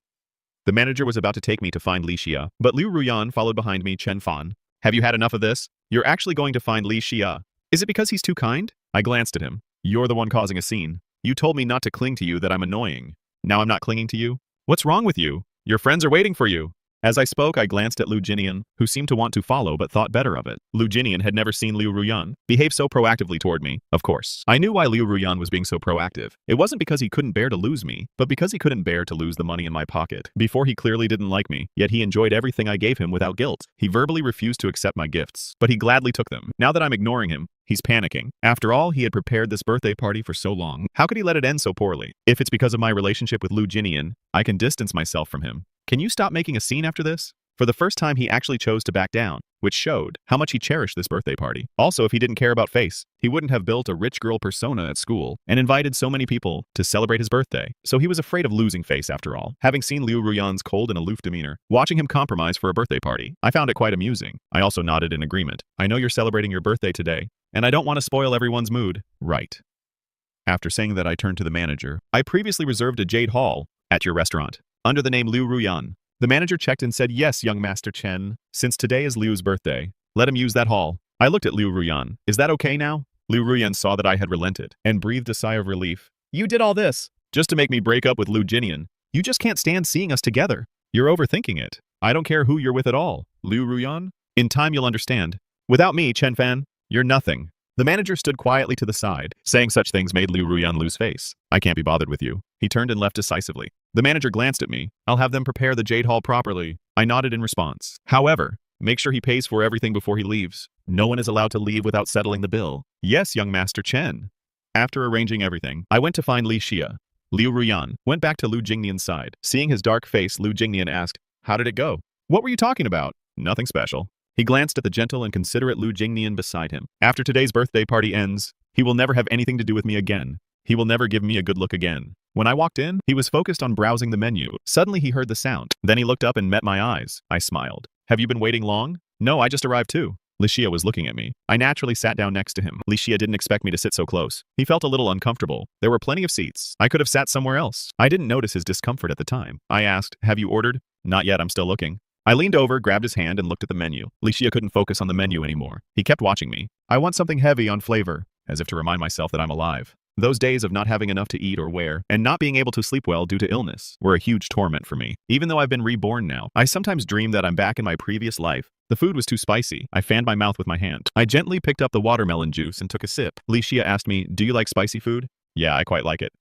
The manager was about to take me to find Li Xia, but Lu Ruyan followed behind me. Chen Fan, have you had enough of this? You're actually going to find Li Xia. Is it because he's too kind? I glanced at him. You're the one causing a scene. You told me not to cling to you, that I'm annoying. Now I'm not clinging to you? What's wrong with you? Your friends are waiting for you. As I spoke, I glanced at Lu Jinian, who seemed to want to follow but thought better of it. Lu Jinian had never seen Lu Ruyan behave so proactively toward me. Of course, I knew why Lu Ruyan was being so proactive. It wasn't because he couldn't bear to lose me, but because he couldn't bear to lose the money in my pocket. Before, he clearly didn't like me, yet he enjoyed everything I gave him without guilt. He verbally refused to accept my gifts, but he gladly took them. Now that I'm ignoring him, he's panicking. After all, he had prepared this birthday party for so long. How could he let it end so poorly? If it's because of my relationship with Lu Jinian, I can distance myself from him. Can you stop making a scene after this? For the first time, he actually chose to back down, which showed how much he cherished this birthday party. Also, if he didn't care about face, he wouldn't have built a rich girl persona at school and invited so many people to celebrate his birthday. So he was afraid of losing face after all. Having seen Lu Ruyan's cold and aloof demeanor, watching him compromise for a birthday party, I found it quite amusing. I also nodded in agreement. I know you're celebrating your birthday today, and I don't want to spoil everyone's mood. Right. After saying that, I turned to the manager. I previously reserved a Jade Hall at your restaurant under the name Lu Ruyan. The manager checked and said, yes, young Master Chen. Since today is Liu's birthday, let him use that hall. I looked at Lu Ruyan. Is that okay now? Lu Ruyan saw that I had relented and breathed a sigh of relief. You did all this just to make me break up with Lu Jinian. You just can't stand seeing us together. You're overthinking it. I don't care who you're with at all. Lu Ruyan? In time you'll understand. Without me, Chen Fan, you're nothing. The manager stood quietly to the side. Saying such things made Lu Ruyan lose face. I can't be bothered with you. He turned and left decisively. The manager glanced at me. I'll have them prepare the Jade Hall properly. I nodded in response. However, make sure he pays for everything before he leaves. No one is allowed to leave without settling the bill. Yes, young Master Chen. After arranging everything, I went to find Li Xia. Lu Ruyan went back to Lu Jingnian's side. Seeing his dark face, Lu Jingnian asked, how did it go? What were you talking about? Nothing special. He glanced at the gentle and considerate Lu Jingnian beside him. After today's birthday party ends, he will never have anything to do with me again. He will never give me a good look again. When I walked in, he was focused on browsing the menu. Suddenly he heard the sound. Then he looked up and met my eyes. I smiled. Have you been waiting long? No, I just arrived too. Li Xia was looking at me. I naturally sat down next to him. Li Xia didn't expect me to sit so close. He felt a little uncomfortable. There were plenty of seats. I could have sat somewhere else. I didn't notice his discomfort at the time. I asked, have you ordered? Not yet, I'm still looking. I leaned over, grabbed his hand, and looked at the menu. Li Xia couldn't focus on the menu anymore. He kept watching me. I want something heavy on flavor, as if to remind myself that I'm alive. Those days of not having enough to eat or wear, and not being able to sleep well due to illness, were a huge torment for me. Even though I've been reborn now, I sometimes dream that I'm back in my previous life. The food was too spicy. I fanned my mouth with my hand. I gently picked up the watermelon juice and took a sip. Licia asked me, "Do you like spicy food?" "Yeah, I quite like it."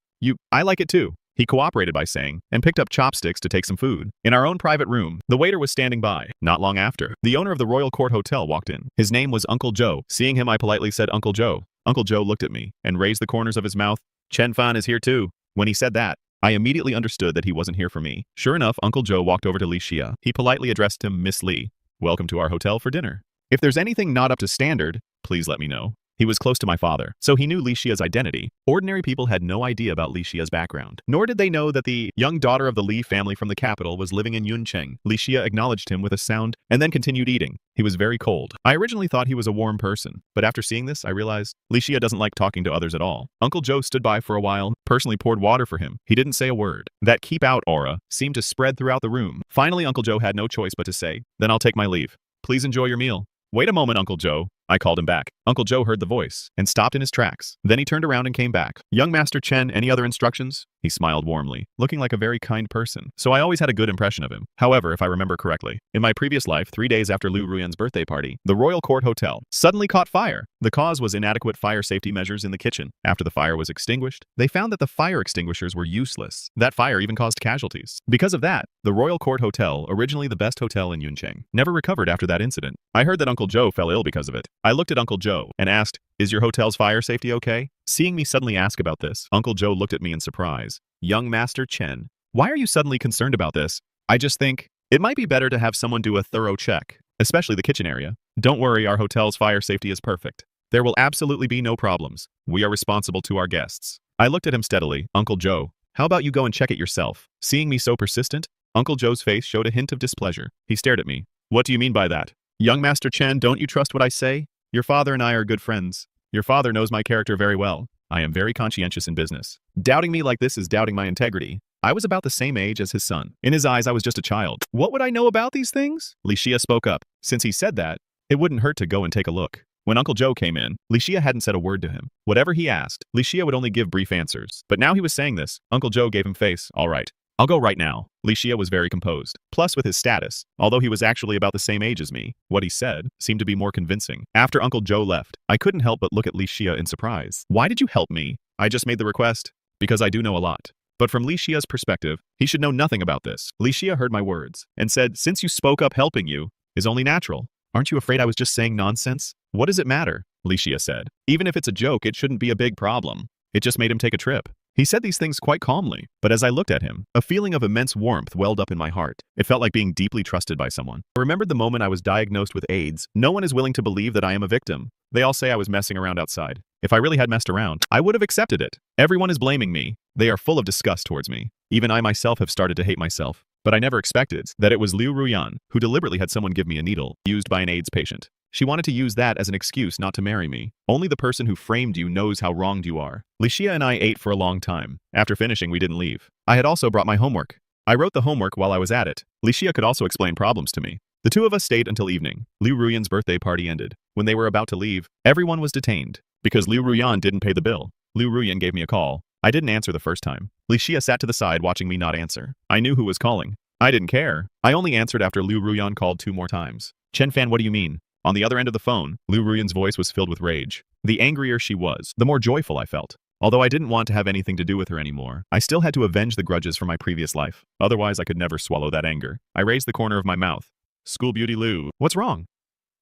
I like it too." He cooperated by saying, and picked up chopsticks to take some food. In our own private room, the waiter was standing by. Not long after, the owner of the Royal Court Hotel walked in. His name was Uncle Joe. Seeing him, I politely said, "Uncle Joe." Uncle Joe looked at me and raised the corners of his mouth. "Chen Fan is here too." When he said that, I immediately understood that he wasn't here for me. Sure enough, Uncle Joe walked over to Licia. He politely addressed him, "Miss Li, welcome to our hotel for dinner. If there's anything not up to standard, please let me know." He was close to my father, so he knew Licia's identity. Ordinary people had no idea about Licia's background, nor did they know that the young daughter of the Li family from the capital was living in Yuncheng. Licia acknowledged him with a sound and then continued eating. He was very cold. I originally thought he was a warm person, but after seeing this, I realized Licia doesn't like talking to others at all. Uncle Joe stood by for a while, personally poured water for him. He didn't say a word. That keep out aura seemed to spread throughout the room. Finally, Uncle Joe had no choice but to say, "Then I'll take my leave. Please enjoy your meal." "Wait a moment, Uncle Joe." I called him back. Uncle Joe heard the voice and stopped in his tracks. Then he turned around and came back. "Young Master Chen, any other instructions?" He smiled warmly, looking like a very kind person, so I always had a good impression of him. However, if I remember correctly, in my previous life, 3 days after Liu Ruyan's birthday party, the Royal Court Hotel suddenly caught fire. The cause was inadequate fire safety measures in the kitchen. After the fire was extinguished, they found that the fire extinguishers were useless. That fire even caused casualties. Because of that, the Royal Court Hotel, originally the best hotel in Yuncheng, never recovered after that incident. I heard that Uncle Joe fell ill because of it. I looked at Uncle Joe and asked, "Is your hotel's fire safety okay?" Seeing me suddenly ask about this, Uncle Joe looked at me in surprise. "Young Master Chen, why are you suddenly concerned about this?" "I just think it might be better to have someone do a thorough check, especially the kitchen area." "Don't worry, our hotel's fire safety is perfect. There will absolutely be no problems. We are responsible to our guests." I looked at him steadily. "Uncle Joe, how about you go and check it yourself?" Seeing me so persistent, Uncle Joe's face showed a hint of displeasure. He stared at me. "What do you mean by that?" "Young Master Chen, don't you trust what I say? Your father and I are good friends. Your father knows my character very well. I am very conscientious in business. Doubting me like this is doubting my integrity." I was about the same age as his son. In his eyes, I was just a child. What would I know about these things? Licia spoke up. Since he said that, it wouldn't hurt to go and take a look. When Uncle Joe came in, Licia hadn't said a word to him. Whatever he asked, Licia would only give brief answers. But now he was saying this. Uncle Joe gave him face. "All right. I'll go right now." Licia was very composed. Plus, with his status, although he was actually about the same age as me, what he said seemed to be more convincing. After Uncle Joe left, I couldn't help but look at Licia in surprise. "Why did you help me?" "I just made the request. Because I do know a lot." But from Licia's perspective, he should know nothing about this. Licia heard my words and said, "Since you spoke up, helping you is only natural. Aren't you afraid I was just saying nonsense?" "What does it matter?" Licia said. "Even if it's a joke, it shouldn't be a big problem. It just made him take a trip." He said these things quite calmly, but as I looked at him, a feeling of immense warmth welled up in my heart. It felt like being deeply trusted by someone. I remembered the moment I was diagnosed with AIDS. No one is willing to believe that I am a victim. They all say I was messing around outside. If I really had messed around, I would have accepted it. Everyone is blaming me. They are full of disgust towards me. Even I myself have started to hate myself. But I never expected that it was Liu Ruyan who deliberately had someone give me a needle used by an AIDS patient. She wanted to use that as an excuse not to marry me. Only the person who framed you knows how wronged you are. Licia and I ate for a long time. After finishing, we didn't leave. I had also brought my homework. I wrote the homework while I was at it. Licia could also explain problems to me. The two of us stayed until evening. Liu Ruyan's birthday party ended. When they were about to leave, everyone was detained. Because Liu Ruyan didn't pay the bill. Liu Ruyan gave me a call. I didn't answer the first time. Licia sat to the side watching me not answer. I knew who was calling. I didn't care. I only answered after Liu Ruyan called 2 more times. "Chen Fan, what do you mean?" On the other end of the phone, Liu Ruyan's voice was filled with rage. The angrier she was, the more joyful I felt. Although I didn't want to have anything to do with her anymore, I still had to avenge the grudges from my previous life. Otherwise, I could never swallow that anger. I raised the corner of my mouth. "School beauty Liu, what's wrong?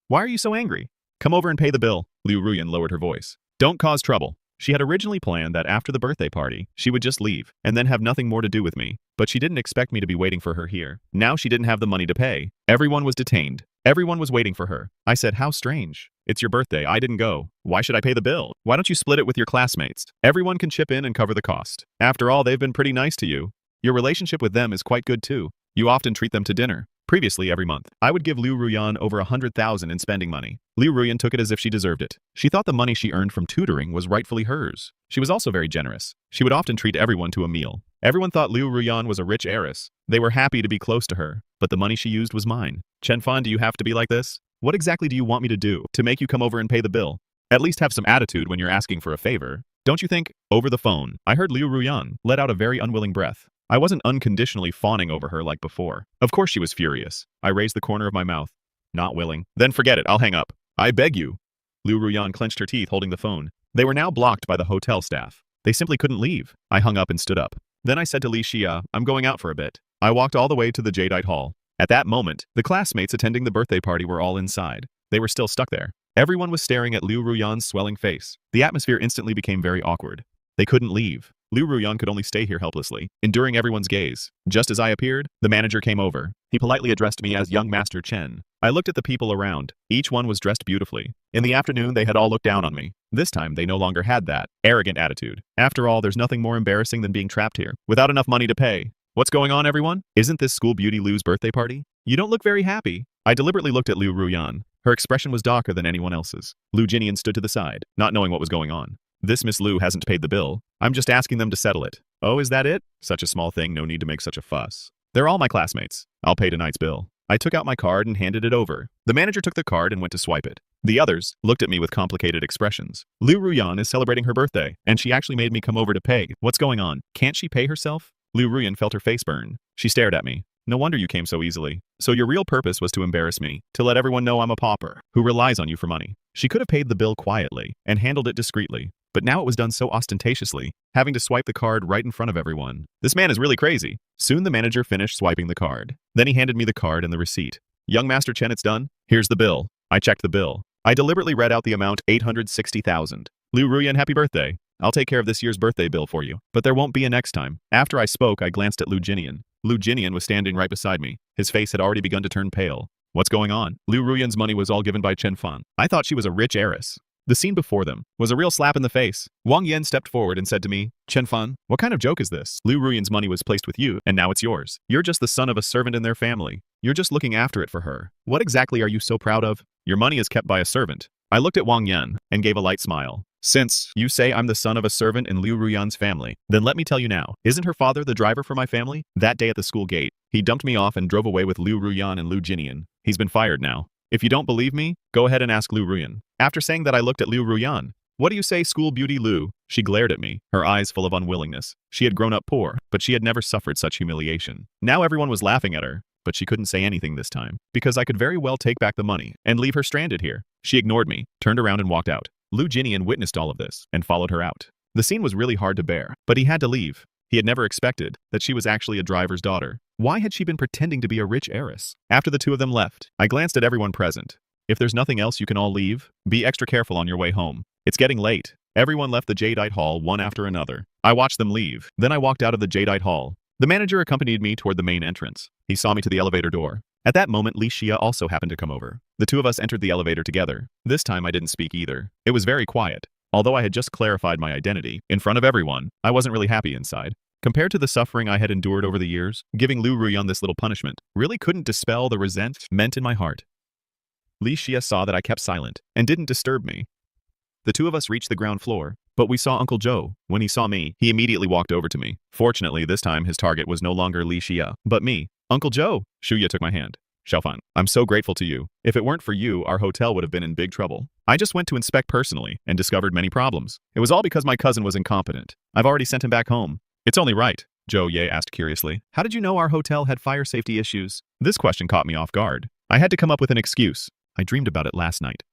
Why are you so angry? Come over and pay the bill." Liu Ruyan lowered her voice. "Don't cause trouble." She had originally planned that after the birthday party, she would just leave and then have nothing more to do with me. But she didn't expect me to be waiting for her here. Now she didn't have the money to pay. Everyone was detained. Everyone was waiting for her. I said, "How strange. It's your birthday. I didn't go. Why should I pay the bill? Why don't you split it with your classmates? Everyone can chip in and cover the cost. After all, they've been pretty nice to you. Your relationship with them is quite good too. You often treat them to dinner." Previously, every month, I would give Liu Ruyan over 100,000 in spending money. Liu Ruyan took it as if she deserved it. She thought the money she earned from tutoring was rightfully hers. She was also very generous. She would often treat everyone to a meal. Everyone thought Liu Ruyan was a rich heiress. They were happy to be close to her, but the money she used was mine. "Chen Fan, do you have to be like this? What exactly do you want me to do to make you come over and pay the bill? At least have some attitude when you're asking for a favor." Don't you think? Over the phone, I heard Liu Ruyan let out a very unwilling breath. I wasn't unconditionally fawning over her like before. Of course she was furious. I raised the corner of my mouth. Not willing. Then forget it, I'll hang up. I beg you. Liu Ruyan clenched her teeth holding the phone. They were now blocked by the hotel staff. They simply couldn't leave. I hung up and stood up. Then I said to Li Xia, I'm going out for a bit. I walked all the way to the Jadeite Hall. At that moment, the classmates attending the birthday party were all inside. They were still stuck there. Everyone was staring at Liu Ruyan's swelling face. The atmosphere instantly became very awkward. They couldn't leave. Liu Ruyan could only stay here helplessly, enduring everyone's gaze. Just as I appeared, the manager came over. He politely addressed me as young Master Chen. I looked at the people around. Each one was dressed beautifully. In the afternoon, they had all looked down on me. This time, they no longer had that arrogant attitude. After all, there's nothing more embarrassing than being trapped here, without enough money to pay. What's going on, everyone? Isn't this school beauty Liu's birthday party? You don't look very happy. I deliberately looked at Liu Ruyan. Her expression was darker than anyone else's. Liu Jinian stood to the side, not knowing what was going on. This Miss Liu hasn't paid the bill. I'm just asking them to settle it. Oh, is that it? Such a small thing, no need to make such a fuss. They're all my classmates. I'll pay tonight's bill. I took out my card and handed it over. The manager took the card and went to swipe it. The others looked at me with complicated expressions. Liu Ruyan is celebrating her birthday, and she actually made me come over to pay. What's going on? Can't she pay herself? Liu Ruyan felt her face burn. She stared at me. No wonder you came so easily. So your real purpose was to embarrass me, to let everyone know I'm a pauper, who relies on you for money. She could have paid the bill quietly and handled it discreetly. But now it was done so ostentatiously, having to swipe the card right in front of everyone. This man is really crazy. Soon the manager finished swiping the card. Then he handed me the card and the receipt. Young Master Chen, it's done. Here's the bill. I checked the bill. I deliberately read out the amount 860,000. Liu Ruyan, happy birthday. I'll take care of this year's birthday bill for you. But there won't be a next time. After I spoke, I glanced at Liu Jinian. Liu Jinian was standing right beside me. His face had already begun to turn pale. What's going on? Liu Ruyan's money was all given by Chen Fan. I thought she was a rich heiress. The scene before them was a real slap in the face. Wang Yan stepped forward and said to me, Chen Fan, what kind of joke is this? Liu Ruyan's money was placed with you, and now it's yours. You're just the son of a servant in their family. You're just looking after it for her. What exactly are you so proud of? Your money is kept by a servant. I looked at Wang Yan and gave a light smile. Since you say I'm the son of a servant in Liu Ruyan's family, then let me tell you now, isn't her father the driver for my family? That day at the school gate, he dumped me off and drove away with Liu Ruyan and Liu Jinian. He's been fired now. If you don't believe me, go ahead and ask Liu Ruyan. After saying that, I looked at Liu Ruyan. What do you say, school beauty Liu? She glared at me, her eyes full of unwillingness. She had grown up poor, but she had never suffered such humiliation. Now everyone was laughing at her, but she couldn't say anything this time, because I could very well take back the money and leave her stranded here. She ignored me, turned around and walked out. Liu Jinian witnessed all of this and followed her out. The scene was really hard to bear, but he had to leave. He had never expected that she was actually a driver's daughter. Why had she been pretending to be a rich heiress? After the two of them left, I glanced at everyone present. If there's nothing else, you can all leave. Be extra careful on your way home. It's getting late. Everyone left the Jadeite Hall one after another. I watched them leave. Then I walked out of the Jadeite Hall. The manager accompanied me toward the main entrance. He saw me to the elevator door. At that moment, Li Xia also happened to come over. The two of us entered the elevator together. This time I didn't speak either. It was very quiet. Although I had just clarified my identity in front of everyone, I wasn't really happy inside. Compared to the suffering I had endured over the years, giving Liu Ruyan this little punishment really couldn't dispel the resentment in my heart. Li Xia saw that I kept silent and didn't disturb me. The two of us reached the ground floor, but we saw Uncle Zhou. When he saw me, he immediately walked over to me. Fortunately, this time his target was no longer Li Xia, but me. Uncle Zhou! Shuya took my hand. Xiaofan, I'm so grateful to you. If it weren't for you, our hotel would have been in big trouble. I just went to inspect personally and discovered many problems. It was all because my cousin was incompetent. I've already sent him back home. It's only right. Zhou Ye asked curiously. How did you know our hotel had fire safety issues? This question caught me off guard. I had to come up with an excuse. I dreamed about it last night.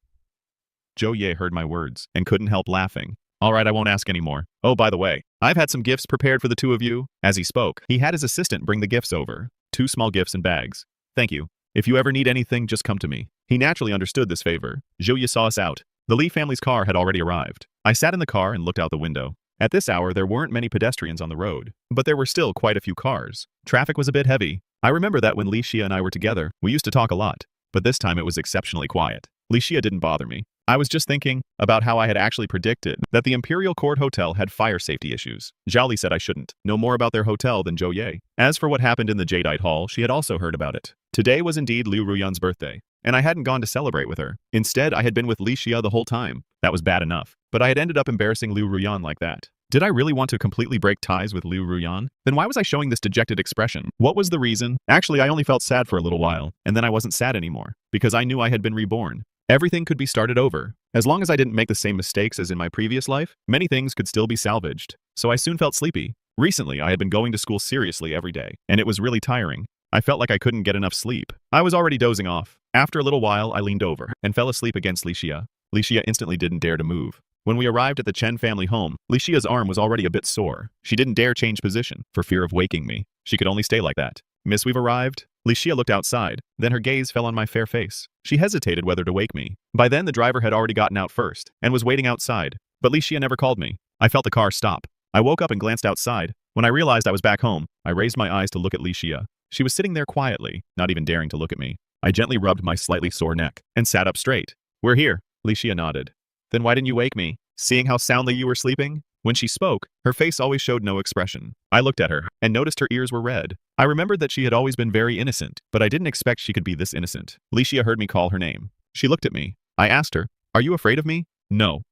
Zhou Ye heard my words and couldn't help laughing. All right, I won't ask anymore. Oh, by the way, I've had some gifts prepared for the two of you. As he spoke, he had his assistant bring the gifts over. 2 small gifts in bags. Thank you. If you ever need anything, just come to me. He naturally understood this favor. Zhou Ye saw us out. The Li family's car had already arrived. I sat in the car and looked out the window. At this hour, there weren't many pedestrians on the road, but there were still quite a few cars. Traffic was a bit heavy. I remember that when Li Xia and I were together, we used to talk a lot, but this time it was exceptionally quiet. Li Xia didn't bother me. I was just thinking about how I had actually predicted that the Imperial Court Hotel had fire safety issues. Zhao Li said I shouldn't know more about their hotel than Zhou Ye. As for what happened in the Jadeite Hall, she had also heard about it. Today was indeed Liu Ruyan's birthday, and I hadn't gone to celebrate with her. Instead, I had been with Li Xia the whole time. That was bad enough, but I had ended up embarrassing Liu Ruyan like that. Did I really want to completely break ties with Liu Ruyan? Then why was I showing this dejected expression? What was the reason? Actually, I only felt sad for a little while, and then I wasn't sad anymore, because I knew I had been reborn. Everything could be started over. As long as I didn't make the same mistakes as in my previous life, many things could still be salvaged. So I soon felt sleepy. Recently, I had been going to school seriously every day, and it was really tiring. I felt like I couldn't get enough sleep. I was already dozing off. After a little while, I leaned over and fell asleep against Licia. Licia instantly didn't dare to move. When we arrived at the Chen family home, Licia's arm was already a bit sore. She didn't dare change position for fear of waking me. She could only stay like that. Miss, we've arrived. Licia looked outside. Then her gaze fell on my fair face. She hesitated whether to wake me. By then, the driver had already gotten out first and was waiting outside. But Licia never called me. I felt the car stop. I woke up and glanced outside. When I realized I was back home, I raised my eyes to look at Licia. She was sitting there quietly, not even daring to look at me. I gently rubbed my slightly sore neck and sat up straight. We're here. Licia nodded. Then why didn't you wake me? Seeing how soundly you were sleeping? When she spoke, her face always showed no expression. I looked at her and noticed her ears were red. I remembered that she had always been very innocent, but I didn't expect she could be this innocent. Licia heard me call her name. She looked at me. I asked her, "Are you afraid of me?" "No."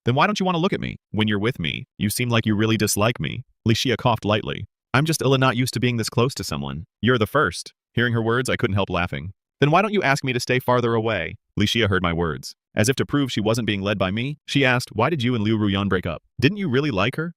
"Then why don't you want to look at me? When you're with me, you seem like you really dislike me." Licia coughed lightly. "I'm just ill and not used to being this close to someone. You're the first." Hearing her words, I couldn't help laughing. "Then why don't you ask me to stay farther away?" Licia heard my words. As if to prove she wasn't being led by me, she asked, "Why did you and Liu Ruyan break up? Didn't you really like her?"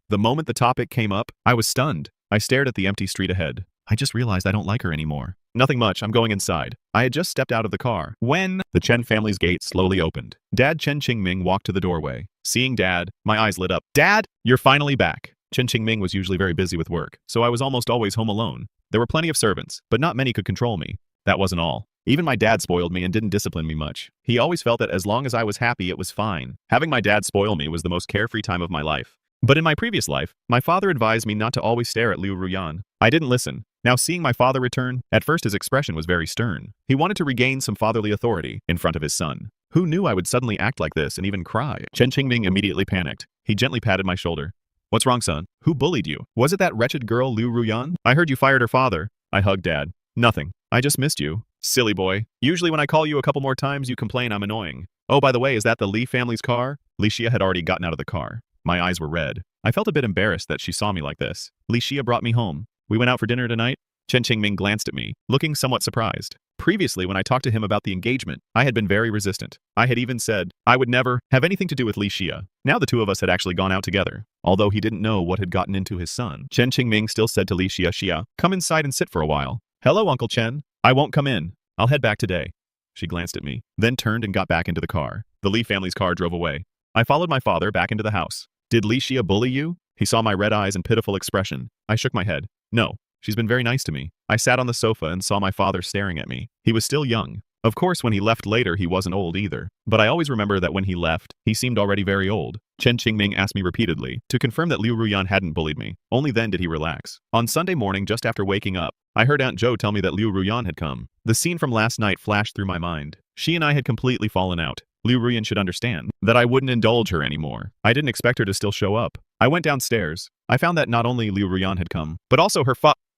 The moment the topic came up, I was stunned. I stared at the empty street ahead. I just realized I don't like her anymore. "Nothing much, I'm going inside." I had just stepped out of the car when the Chen family's gate slowly opened. Dad Chen Qingming walked to the doorway. Seeing Dad, my eyes lit up. "Dad, you're finally back." Chen Qingming was usually very busy with work, so I was almost always home alone. There were plenty of servants, but not many could control me. That wasn't all. Even my dad spoiled me and didn't discipline me much. He always felt that as long as I was happy, it was fine. Having my dad spoil me was the most carefree time of my life. But in my previous life, my father advised me not to always stare at Liu Ruyan. I didn't listen. Now seeing my father return, at first his expression was very stern. He wanted to regain some fatherly authority in front of his son. Who knew I would suddenly act like this and even cry? Chen Qingming immediately panicked. He gently patted my shoulder. "What's wrong, son? Who bullied you? Was it that wretched girl Liu Ruyan? I heard you fired her father." I hugged Dad. "Nothing. I just missed you." "Silly boy. Usually when I call you a couple more times, you complain I'm annoying." "Oh, by the way, is that the Li family's car?" Licia had already gotten out of the car. My eyes were red. I felt a bit embarrassed that she saw me like this. Licia brought me home. "We went out for dinner tonight?" Chen Qingming glanced at me, looking somewhat surprised. Previously, when I talked to him about the engagement, I had been very resistant. I had even said I would never have anything to do with Licia. Now the two of us had actually gone out together. Although he didn't know what had gotten into his son, Chen Qingming still said to Licia, "Xia, come inside and sit for a while." "Hello, Uncle Chen." "I won't come in. I'll head back today." She glanced at me, then turned and got back into the car. The Li family's car drove away. I followed my father back into the house. "Did Licia bully you?" He saw my red eyes and pitiful expression. I shook my head. "No. She's been very nice to me." I sat on the sofa and saw my father staring at me. He was still young. Of course, when he left later, he wasn't old either. But I always remember that when he left, he seemed already very old. Chen Qingming asked me repeatedly to confirm that Liu Ruyan hadn't bullied me. Only then did he relax. On Sunday morning, just after waking up, I heard Aunt Jo tell me that Liu Ruyan had come. The scene from last night flashed through my mind. She and I had completely fallen out. Liu Ruyan should understand that I wouldn't indulge her anymore. I didn't expect her to still show up. I went downstairs. I found that not only Liu Ruyan had come, but also her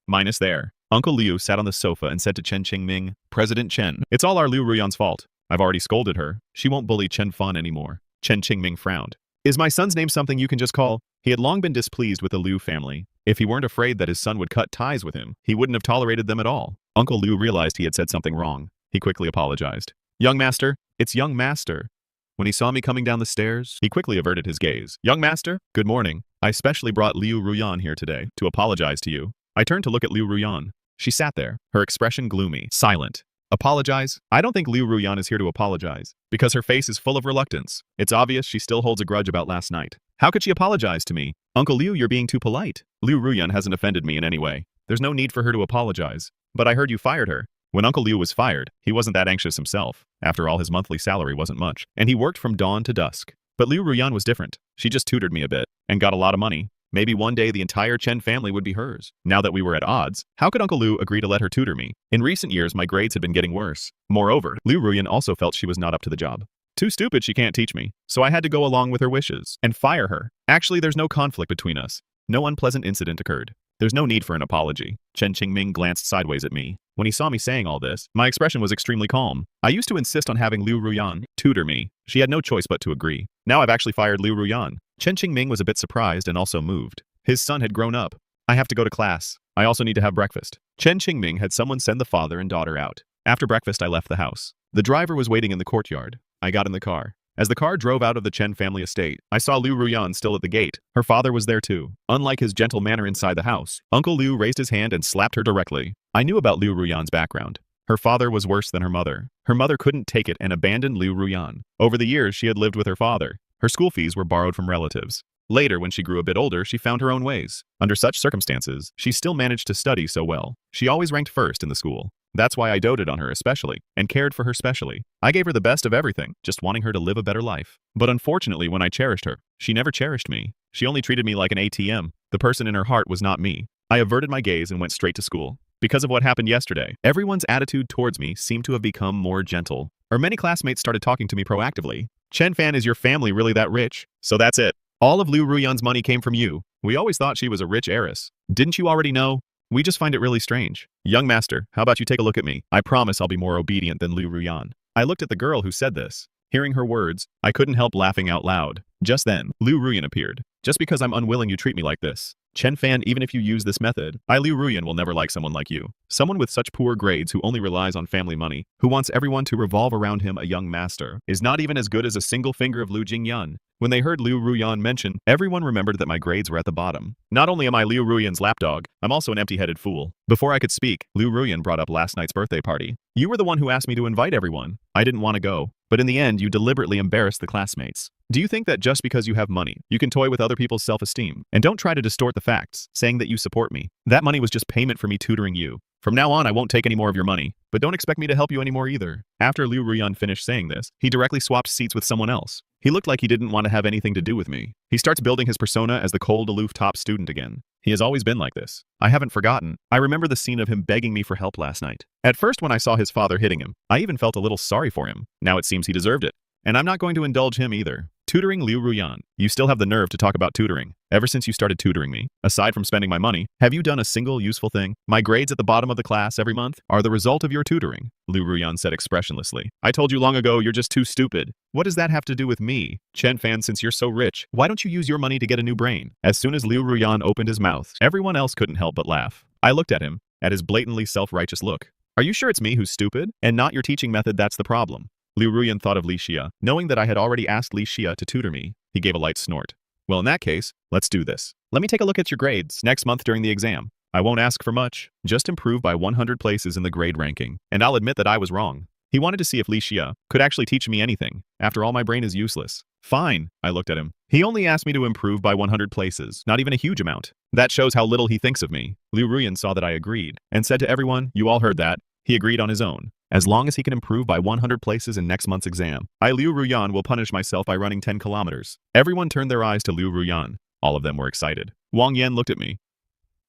minus there. Uncle Liu sat on the sofa and said to Chen Qingming, "President Chen, it's all our Liu Ruyan's fault. I've already scolded her. She won't bully Chen Fan anymore." Chen Qingming frowned. "Is my son's name something you can just call?" He had long been displeased with the Liu family. If he weren't afraid that his son would cut ties with him, he wouldn't have tolerated them at all. Uncle Liu realized he had said something wrong. He quickly apologized. "Young master, it's young master." When he saw me coming down the stairs, he quickly averted his gaze. "Young master, good morning. I specially brought Liu Ruyan here today to apologize to you." I turned to look at Liu Ruyan. She sat there, her expression gloomy, silent. "Apologize? I don't think Liu Ruyan is here to apologize, because her face is full of reluctance. It's obvious she still holds a grudge about last night. How could she apologize to me? Uncle Liu, you're being too polite. Liu Ruyan hasn't offended me in any way. There's no need for her to apologize. But I heard you fired her." When Uncle Liu was fired, he wasn't that anxious himself. After all, his monthly salary wasn't much, and he worked from dawn to dusk. But Liu Ruyan was different. She just tutored me a bit, and got a lot of money. Maybe one day the entire Chen family would be hers. Now that we were at odds, how could Uncle Liu agree to let her tutor me? In recent years, my grades had been getting worse. Moreover, Liu Ruyan also felt she was not up to the job. Too stupid she can't teach me, so I had to go along with her wishes and fire her. Actually, there's no conflict between us. No unpleasant incident occurred. There's no need for an apology. Chen Qingming glanced sideways at me. When he saw me saying all this, my expression was extremely calm. I used to insist on having Liu Ruyan tutor me. She had no choice but to agree. Now I've actually fired Liu Ruyan. Chen Qingming was a bit surprised and also moved. His son had grown up. "I have to go to class. I also need to have breakfast." Chen Qingming had someone send the father and daughter out. After breakfast, I left the house. The driver was waiting in the courtyard. I got in the car. As the car drove out of the Chen family estate, I saw Liu Ruyan still at the gate. Her father was there too. Unlike his gentle manner inside the house, Uncle Liu raised his hand and slapped her directly. I knew about Liu Ruyan's background. Her father was worse than her mother. Her mother couldn't take it and abandoned Liu Ruyan. Over the years, she had lived with her father. Her school fees were borrowed from relatives. Later, when she grew a bit older, she found her own ways. Under such circumstances, she still managed to study so well. She always ranked first in the school. That's why I doted on her especially, and cared for her specially. I gave her the best of everything, just wanting her to live a better life. But unfortunately, when I cherished her, she never cherished me. She only treated me like an ATM. The person in her heart was not me. I averted my gaze and went straight to school. Because of what happened yesterday, everyone's attitude towards me seemed to have become more gentle. Or many classmates started talking to me proactively. Chen Fan, is your family really that rich? So that's it. All of Liu Ruyan's money came from you. We always thought she was a rich heiress. Didn't you already know? We just find it really strange. Young master, how about you take a look at me? I promise I'll be more obedient than Liu Ruyan. I looked at the girl who said this. Hearing her words, I couldn't help laughing out loud. Just then, Liu Ruyan appeared. Just because I'm unwilling you treat me like this. Chen Fan, even if you use this method, Liu Ruyan will never like someone like you. Someone with such poor grades who only relies on family money, who wants everyone to revolve around him, a young master, is not even as good as a single finger of Lu Jingyun. When they heard Liu Ruyan mentioned, everyone remembered that my grades were at the bottom. Not only am I Liu Ruyan's lapdog, I'm also an empty-headed fool. Before I could speak, Liu Ruyan brought up last night's birthday party. You were the one who asked me to invite everyone. I didn't want to go, but in the end you deliberately embarrassed the classmates. Do you think that just because you have money, you can toy with other people's self-esteem? And don't try to distort the facts, saying that you support me. That money was just payment for me tutoring you. From now on, I won't take any more of your money, but don't expect me to help you anymore either. After Liu Ruyan finished saying this, he directly swapped seats with someone else. He looked like he didn't want to have anything to do with me. He starts building his persona as the cold, aloof top student again. He has always been like this. I haven't forgotten. I remember the scene of him begging me for help last night. At first, when I saw his father hitting him, I even felt a little sorry for him. Now it seems he deserved it. And I'm not going to indulge him either. Tutoring Liu Ruyan. You still have the nerve to talk about tutoring. Ever since you started tutoring me, aside from spending my money, have you done a single useful thing? My grades at the bottom of the class every month are the result of your tutoring, Liu Ruyan said expressionlessly. I told you long ago you're just too stupid. What does that have to do with me? Chen Fan, since you're so rich, why don't you use your money to get a new brain? As soon as Liu Ruyan opened his mouth, everyone else couldn't help but laugh. I looked at him, at his blatantly self-righteous look. Are you sure it's me who's stupid? And not your teaching method that's the problem? Liu Ruyan thought of Li Xia. Knowing that I had already asked Li Xia to tutor me, he gave a light snort. Well, in that case, let's do this. Let me take a look at your grades next month during the exam. I won't ask for much. Just improve by 100 places in the grade ranking. And I'll admit that I was wrong. He wanted to see if Li Xia could actually teach me anything. After all, my brain is useless. Fine, I looked at him. He only asked me to improve by 100 places, not even a huge amount. That shows how little he thinks of me. Liu Ruyan saw that I agreed, and said to everyone, you all heard that. He agreed on his own. As long as he can improve by 100 places in next month's exam, Liu Ruyan will punish myself by running 10 kilometers. Everyone turned their eyes to Liu Ruyan. All of them were excited. Wang Yan looked at me.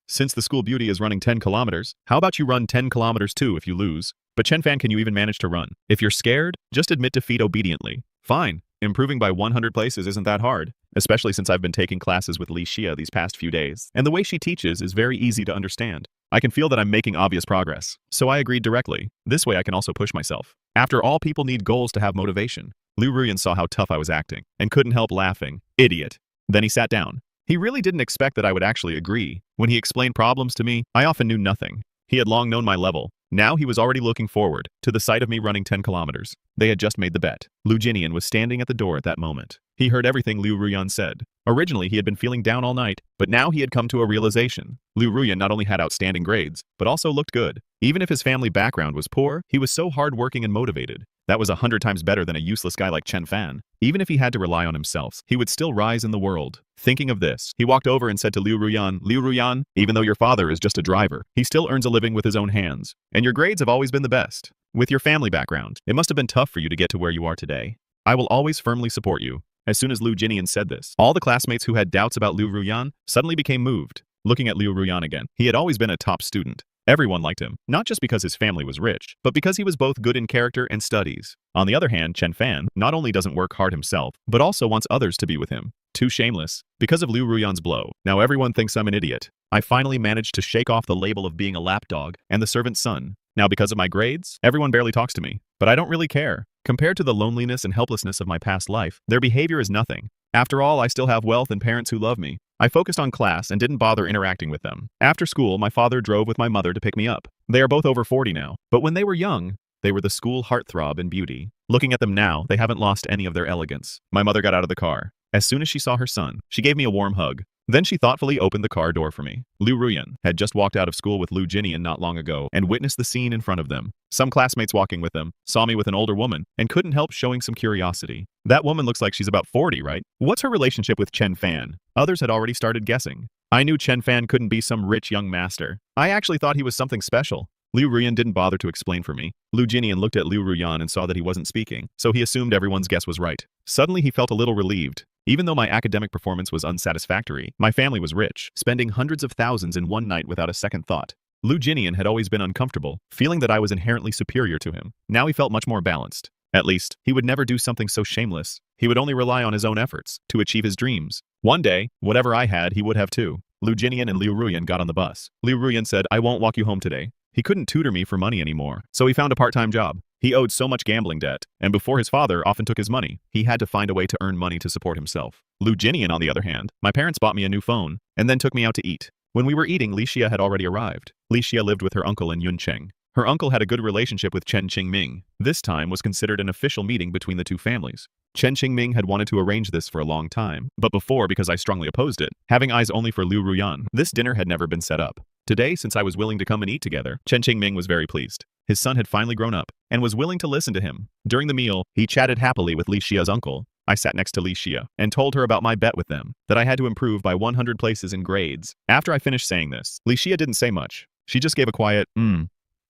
Since the school beauty is running 10 kilometers, how about you run 10 kilometers too if you lose? But Chen Fan, can you even manage to run? If you're scared, just admit defeat obediently. Fine. Improving by 100 places isn't that hard, especially since I've been taking classes with Li Xia these past few days, and the way she teaches is very easy to understand. I can feel that I'm making obvious progress, so I agreed directly. This way I can also push myself. After all, people need goals to have motivation. Liu Ruyan saw how tough I was acting, and couldn't help laughing. Idiot. Then he sat down. He really didn't expect that I would actually agree. When he explained problems to me, I often knew nothing. He had long known my level. Now he was already looking forward to the sight of me running 10 kilometers. They had just made the bet. Lu Jinian was standing at the door at that moment. He heard everything Liu Ruyan said. Originally, he had been feeling down all night, but now he had come to a realization. Liu Ruyan not only had outstanding grades, but also looked good. Even if his family background was poor, he was so hardworking and motivated. That was 100 times better than a useless guy like Chen Fan. Even if he had to rely on himself, he would still rise in the world. Thinking of this, he walked over and said to Liu Ruyan, even though your father is just a driver, he still earns a living with his own hands. And your grades have always been the best. With your family background, it must have been tough for you to get to where you are today. I will always firmly support you. As soon as Lu Jinian said this, all the classmates who had doubts about Liu Ruyan suddenly became moved. Looking at Liu Ruyan again, he had always been a top student. Everyone liked him, not just because his family was rich, but because he was both good in character and studies. On the other hand, Chen Fan not only doesn't work hard himself, but also wants others to be with him. Too shameless. Because of Liu Ruyan's blow, now everyone thinks I'm an idiot. I finally managed to shake off the label of being a lapdog and the servant's son. Now because of my grades, everyone barely talks to me. But I don't really care. Compared to the loneliness and helplessness of my past life, their behavior is nothing. After all, I still have wealth and parents who love me. I focused on class and didn't bother interacting with them. After school, my father drove with my mother to pick me up. They are both over 40 now. But when they were young, They were the school heartthrob and beauty. Looking at them now, they haven't lost any of their elegance. My mother got out of the car. As soon as she saw her son, she gave me a warm hug. Then she thoughtfully opened the car door for me. Liu Ruyan had just walked out of school with Liu Jinian not long ago and witnessed the scene in front of them. Some classmates walking with them saw me with an older woman and couldn't help showing some curiosity. That woman looks like she's about 40, right? What's her relationship with Chen Fan? Others had already started guessing. I knew Chen Fan couldn't be some rich young master. I actually thought he was something special. Liu Ruyan didn't bother to explain for me. Liu Jinian looked at Liu Ruyan and saw that he wasn't speaking, so he assumed everyone's guess was right. Suddenly he felt a little relieved. Even though my academic performance was unsatisfactory, my family was rich, spending hundreds of thousands in one night without a second thought. Liu Jinian had always been uncomfortable, feeling that I was inherently superior to him. Now he felt much more balanced. At least, he would never do something so shameless. He would only rely on his own efforts to achieve his dreams. One day, whatever I had, he would have too. Liu Jinian and Liu Ruyan got on the bus. Liu Ruyan said, "I won't walk you home today." He couldn't tutor me for money anymore, so he found a part-time job. He owed so much gambling debt, and before his father often took his money, he had to find a way to earn money to support himself. Liu Jinian, on the other hand, my parents bought me a new phone, and then took me out to eat. When we were eating, Li Xia had already arrived. Li Xia lived with her uncle in Yuncheng. Her uncle had a good relationship with Chen Qingming. This time was considered an official meeting between the two families. Chen Qingming had wanted to arrange this for a long time, but before, because I strongly opposed it, having eyes only for Liu Ruyan, this dinner had never been set up. Today, since I was willing to come and eat together, Chen Qingming was very pleased. His son had finally grown up and was willing to listen to him. During the meal, he chatted happily with Li Xia's uncle. I sat next to Li Xia and told her about my bet with them, that I had to improve by 100 places in grades. After I finished saying this, Li Xia didn't say much. She just gave a quiet,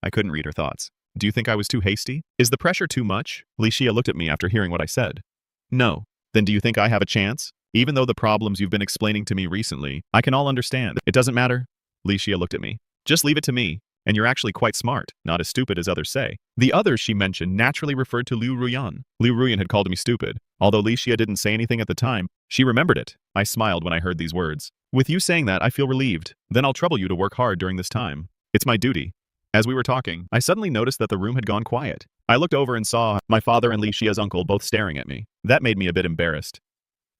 I couldn't read her thoughts. Do you think I was too hasty? Is the pressure too much? Li Xia looked at me after hearing what I said. No. Then do you think I have a chance? Even though the problems you've been explaining to me recently, I can all understand. It doesn't matter. Li Xia looked at me. Just leave it to me. And you're actually quite smart, not as stupid as others say. The others she mentioned naturally referred to Liu Ruyan. Liu Ruyan had called me stupid. Although Li Xia didn't say anything at the time, she remembered it. I smiled when I heard these words. With you saying that, I feel relieved. Then I'll trouble you to work hard during this time. It's my duty. As we were talking, I suddenly noticed that the room had gone quiet. I looked over and saw my father and Li Xia's uncle both staring at me. That made me a bit embarrassed.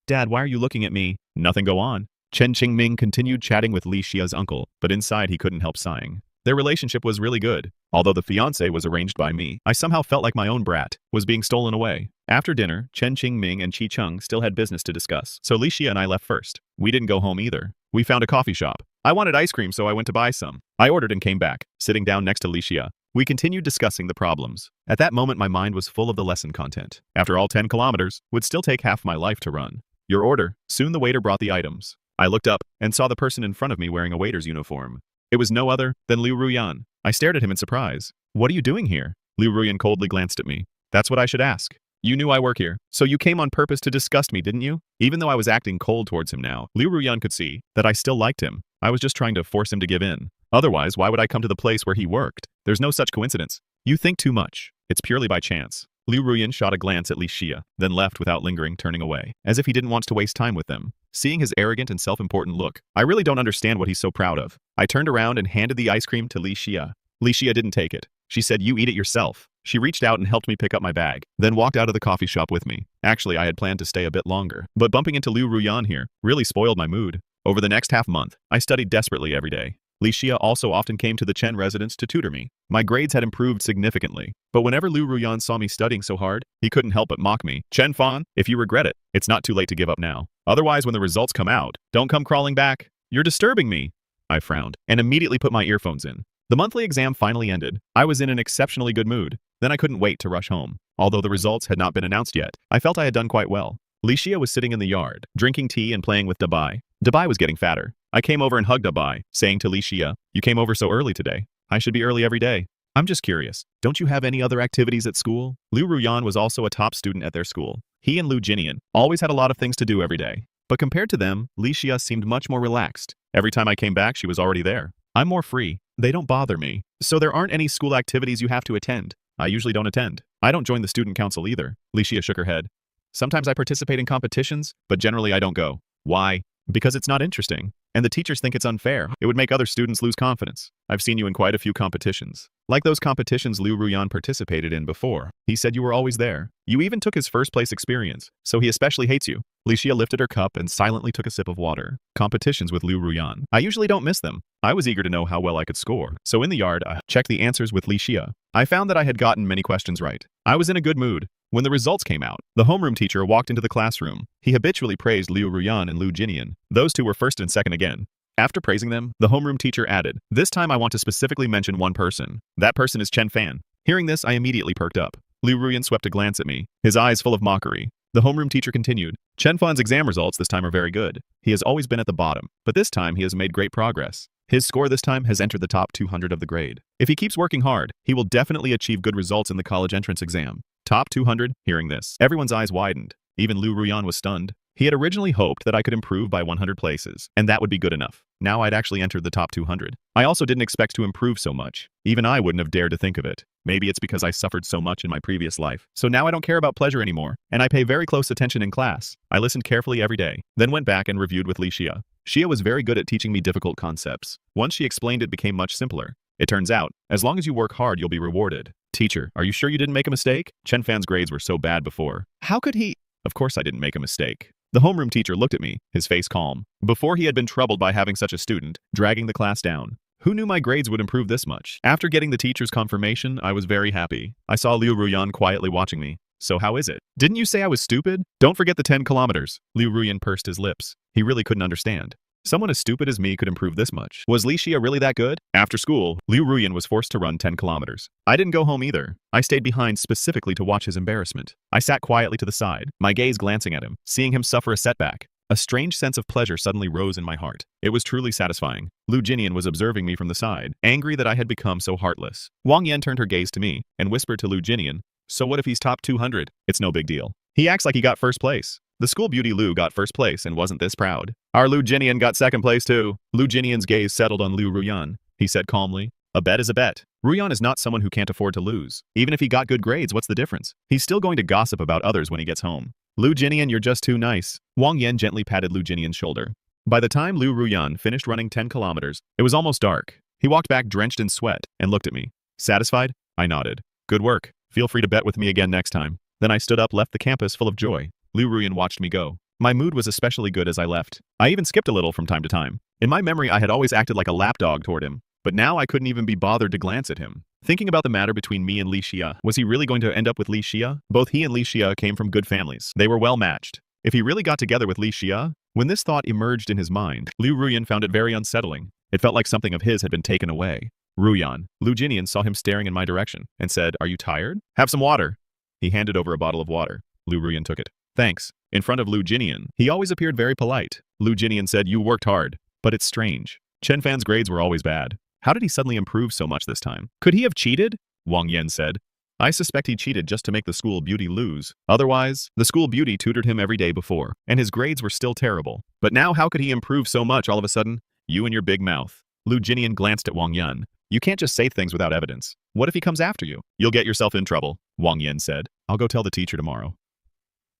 Dad, why are you looking at me? Nothing, go on. Chen Qingming continued chatting with Li Xia's uncle, but inside he couldn't help sighing. Their relationship was really good. Although the fiancé was arranged by me, I somehow felt like my own brat was being stolen away. After dinner, Chen Qingming and Qi Cheng still had business to discuss, so Li Xia and I left first. We didn't go home either. We found a coffee shop. I wanted ice cream, so I went to buy some. I ordered and came back, sitting down next to Li Xia. We continued discussing the problems. At that moment, my mind was full of the lesson content. After all, 10 kilometers would still take half my life to run. Your order. Soon the waiter brought the items. I looked up and saw the person in front of me wearing a waiter's uniform. It was no other than Liu Ruyan. I stared at him in surprise. What are you doing here? Liu Ruyan coldly glanced at me. That's what I should ask. You knew I work here, so you came on purpose to disgust me, didn't you? Even though I was acting cold towards him now, Liu Ruyan could see that I still liked him. I was just trying to force him to give in. Otherwise, why would I come to the place where he worked? There's no such coincidence. You think too much. It's purely by chance. Liu Ruyan shot a glance at Li Xia, then left without lingering, turning away, as if he didn't want to waste time with them. Seeing his arrogant and self-important look, I really don't understand what he's so proud of. I turned around and handed the ice cream to Li Xia. Li Xia didn't take it. She said, "You eat it yourself." She reached out and helped me pick up my bag, then walked out of the coffee shop with me. Actually, I had planned to stay a bit longer, but bumping into Liu Ruyan here really spoiled my mood. Over the next half-month, I studied desperately every day. Li Xia also often came to the Chen residence to tutor me. My grades had improved significantly, but whenever Liu Ruyan saw me studying so hard, he couldn't help but mock me. Chen Fan, if you regret it, it's not too late to give up now. Otherwise, when the results come out, don't come crawling back. You're disturbing me. I frowned and immediately put my earphones in. The monthly exam finally ended. I was in an exceptionally good mood. Then I couldn't wait to rush home. Although the results had not been announced yet, I felt I had done quite well. Li Xia was sitting in the yard, drinking tea and playing with Dabai. Dabai was getting fatter. I came over and hugged Dabai, saying to Li Xia, "You came over so early today. I should be early every day. I'm just curious. Don't you have any other activities at school?" Liu Ruyan was also a top student at their school. He and Liu Jinian always had a lot of things to do every day. But compared to them, Li Xia seemed much more relaxed. Every time I came back, she was already there. I'm more free. They don't bother me. So there aren't any school activities you have to attend. I usually don't attend. I don't join the student council either. Li Xia shook her head. Sometimes I participate in competitions, but generally I don't go. Why? Because it's not interesting. And the teachers think it's unfair. It would make other students lose confidence. I've seen you in quite a few competitions. Like those competitions Liu Ruyan participated in before. He said you were always there. You even took his first place experience, so he especially hates you. Li Xia lifted her cup and silently took a sip of water. Competitions with Liu Ruyan. I usually don't miss them. I was eager to know how well I could score, so in the yard I checked the answers with Li Xia. I found that I had gotten many questions right. I was in a good mood. When the results came out, the homeroom teacher walked into the classroom. He habitually praised Liu Ruyan and Lu Jinian. Those two were first and second again. After praising them, the homeroom teacher added, "This time I want to specifically mention one person. That person is Chen Fan." Hearing this, I immediately perked up. Liu Ruyan swept a glance at me, his eyes full of mockery. The homeroom teacher continued, "Chen Fan's exam results this time are very good. He has always been at the bottom, but this time he has made great progress. His score this time has entered the top 200 of the grade. If he keeps working hard, he will definitely achieve good results in the college entrance exam." Top 200? Hearing this, everyone's eyes widened. Even Liu Ruyan was stunned. He had originally hoped that I could improve by 100 places, and that would be good enough. Now I'd actually entered the top 200. I also didn't expect to improve so much. Even I wouldn't have dared to think of it. Maybe it's because I suffered so much in my previous life. So now I don't care about pleasure anymore, and I pay very close attention in class. I listened carefully every day, then went back and reviewed with Li Xia. Xia was very good at teaching me difficult concepts. Once she explained it became much simpler. It turns out, as long as you work hard, you'll be rewarded. Teacher, are you sure you didn't make a mistake? Chen Fan's grades were so bad before. How could he? Of course I didn't make a mistake. The homeroom teacher looked at me, his face calm. Before he had been troubled by having such a student, dragging the class down. Who knew my grades would improve this much? After getting the teacher's confirmation, I was very happy. I saw Liu Ruyan quietly watching me. So how is it? Didn't you say I was stupid? Don't forget the 10 kilometers. Liu Ruyan pursed his lips. He really couldn't understand. Someone as stupid as me could improve this much. Was Li Xia really that good? After school, Liu Ruyan was forced to run 10 kilometers. I didn't go home either. I stayed behind specifically to watch his embarrassment. I sat quietly to the side, my gaze glancing at him, seeing him suffer a setback. A strange sense of pleasure suddenly rose in my heart. It was truly satisfying. Lu Jinian was observing me from the side, angry that I had become so heartless. Wang Yan turned her gaze to me and whispered to Lu Jinian, "So what if he's top 200? It's no big deal. He acts like he got first place." The school beauty Lu got first place and wasn't this proud. Our Lu Jinian got second place too. Lu Jinian's gaze settled on Liu Ruyan. He said calmly, "A bet is a bet. Ruyan is not someone who can't afford to lose. Even if he got good grades, what's the difference? He's still going to gossip about others when he gets home." "Lu Jinian, you're just too nice." Wang Yan gently patted Lu Jinian's shoulder. By the time Liu Ruyan finished running 10 kilometers, it was almost dark. He walked back drenched in sweat and looked at me. Satisfied? I nodded. "Good work. Feel free to bet with me again next time." Then I stood up, left the campus full of joy. Liu Ruyan watched me go. My mood was especially good as I left. I even skipped a little from time to time. In my memory, I had always acted like a lapdog toward him, but now I couldn't even be bothered to glance at him. Thinking about the matter between me and Li Xia, was he really going to end up with Li Xia? Both he and Li Xia came from good families. They were well matched. If he really got together with Li Xia? When this thought emerged in his mind, Liu Ruyan found it very unsettling. It felt like something of his had been taken away. "Ruyan." Lu Jinian saw him staring in my direction and said, "Are you tired? Have some water." He handed over a bottle of water. Liu Ruyan took it. "Thanks." In front of Lu Jinian, he always appeared very polite. Lu Jinian said, "You worked hard." But it's strange. Chen Fan's grades were always bad. How did he suddenly improve so much this time? Could he have cheated? Wang Yan said. "I suspect he cheated just to make the school beauty lose. Otherwise, the school beauty tutored him every day before, and his grades were still terrible. But now how could he improve so much all of a sudden? You and your big mouth." Lu Jinian glanced at Wang Yan. "You can't just say things without evidence. What if he comes after you? You'll get yourself in trouble," Wang Yan said. "I'll go tell the teacher tomorrow."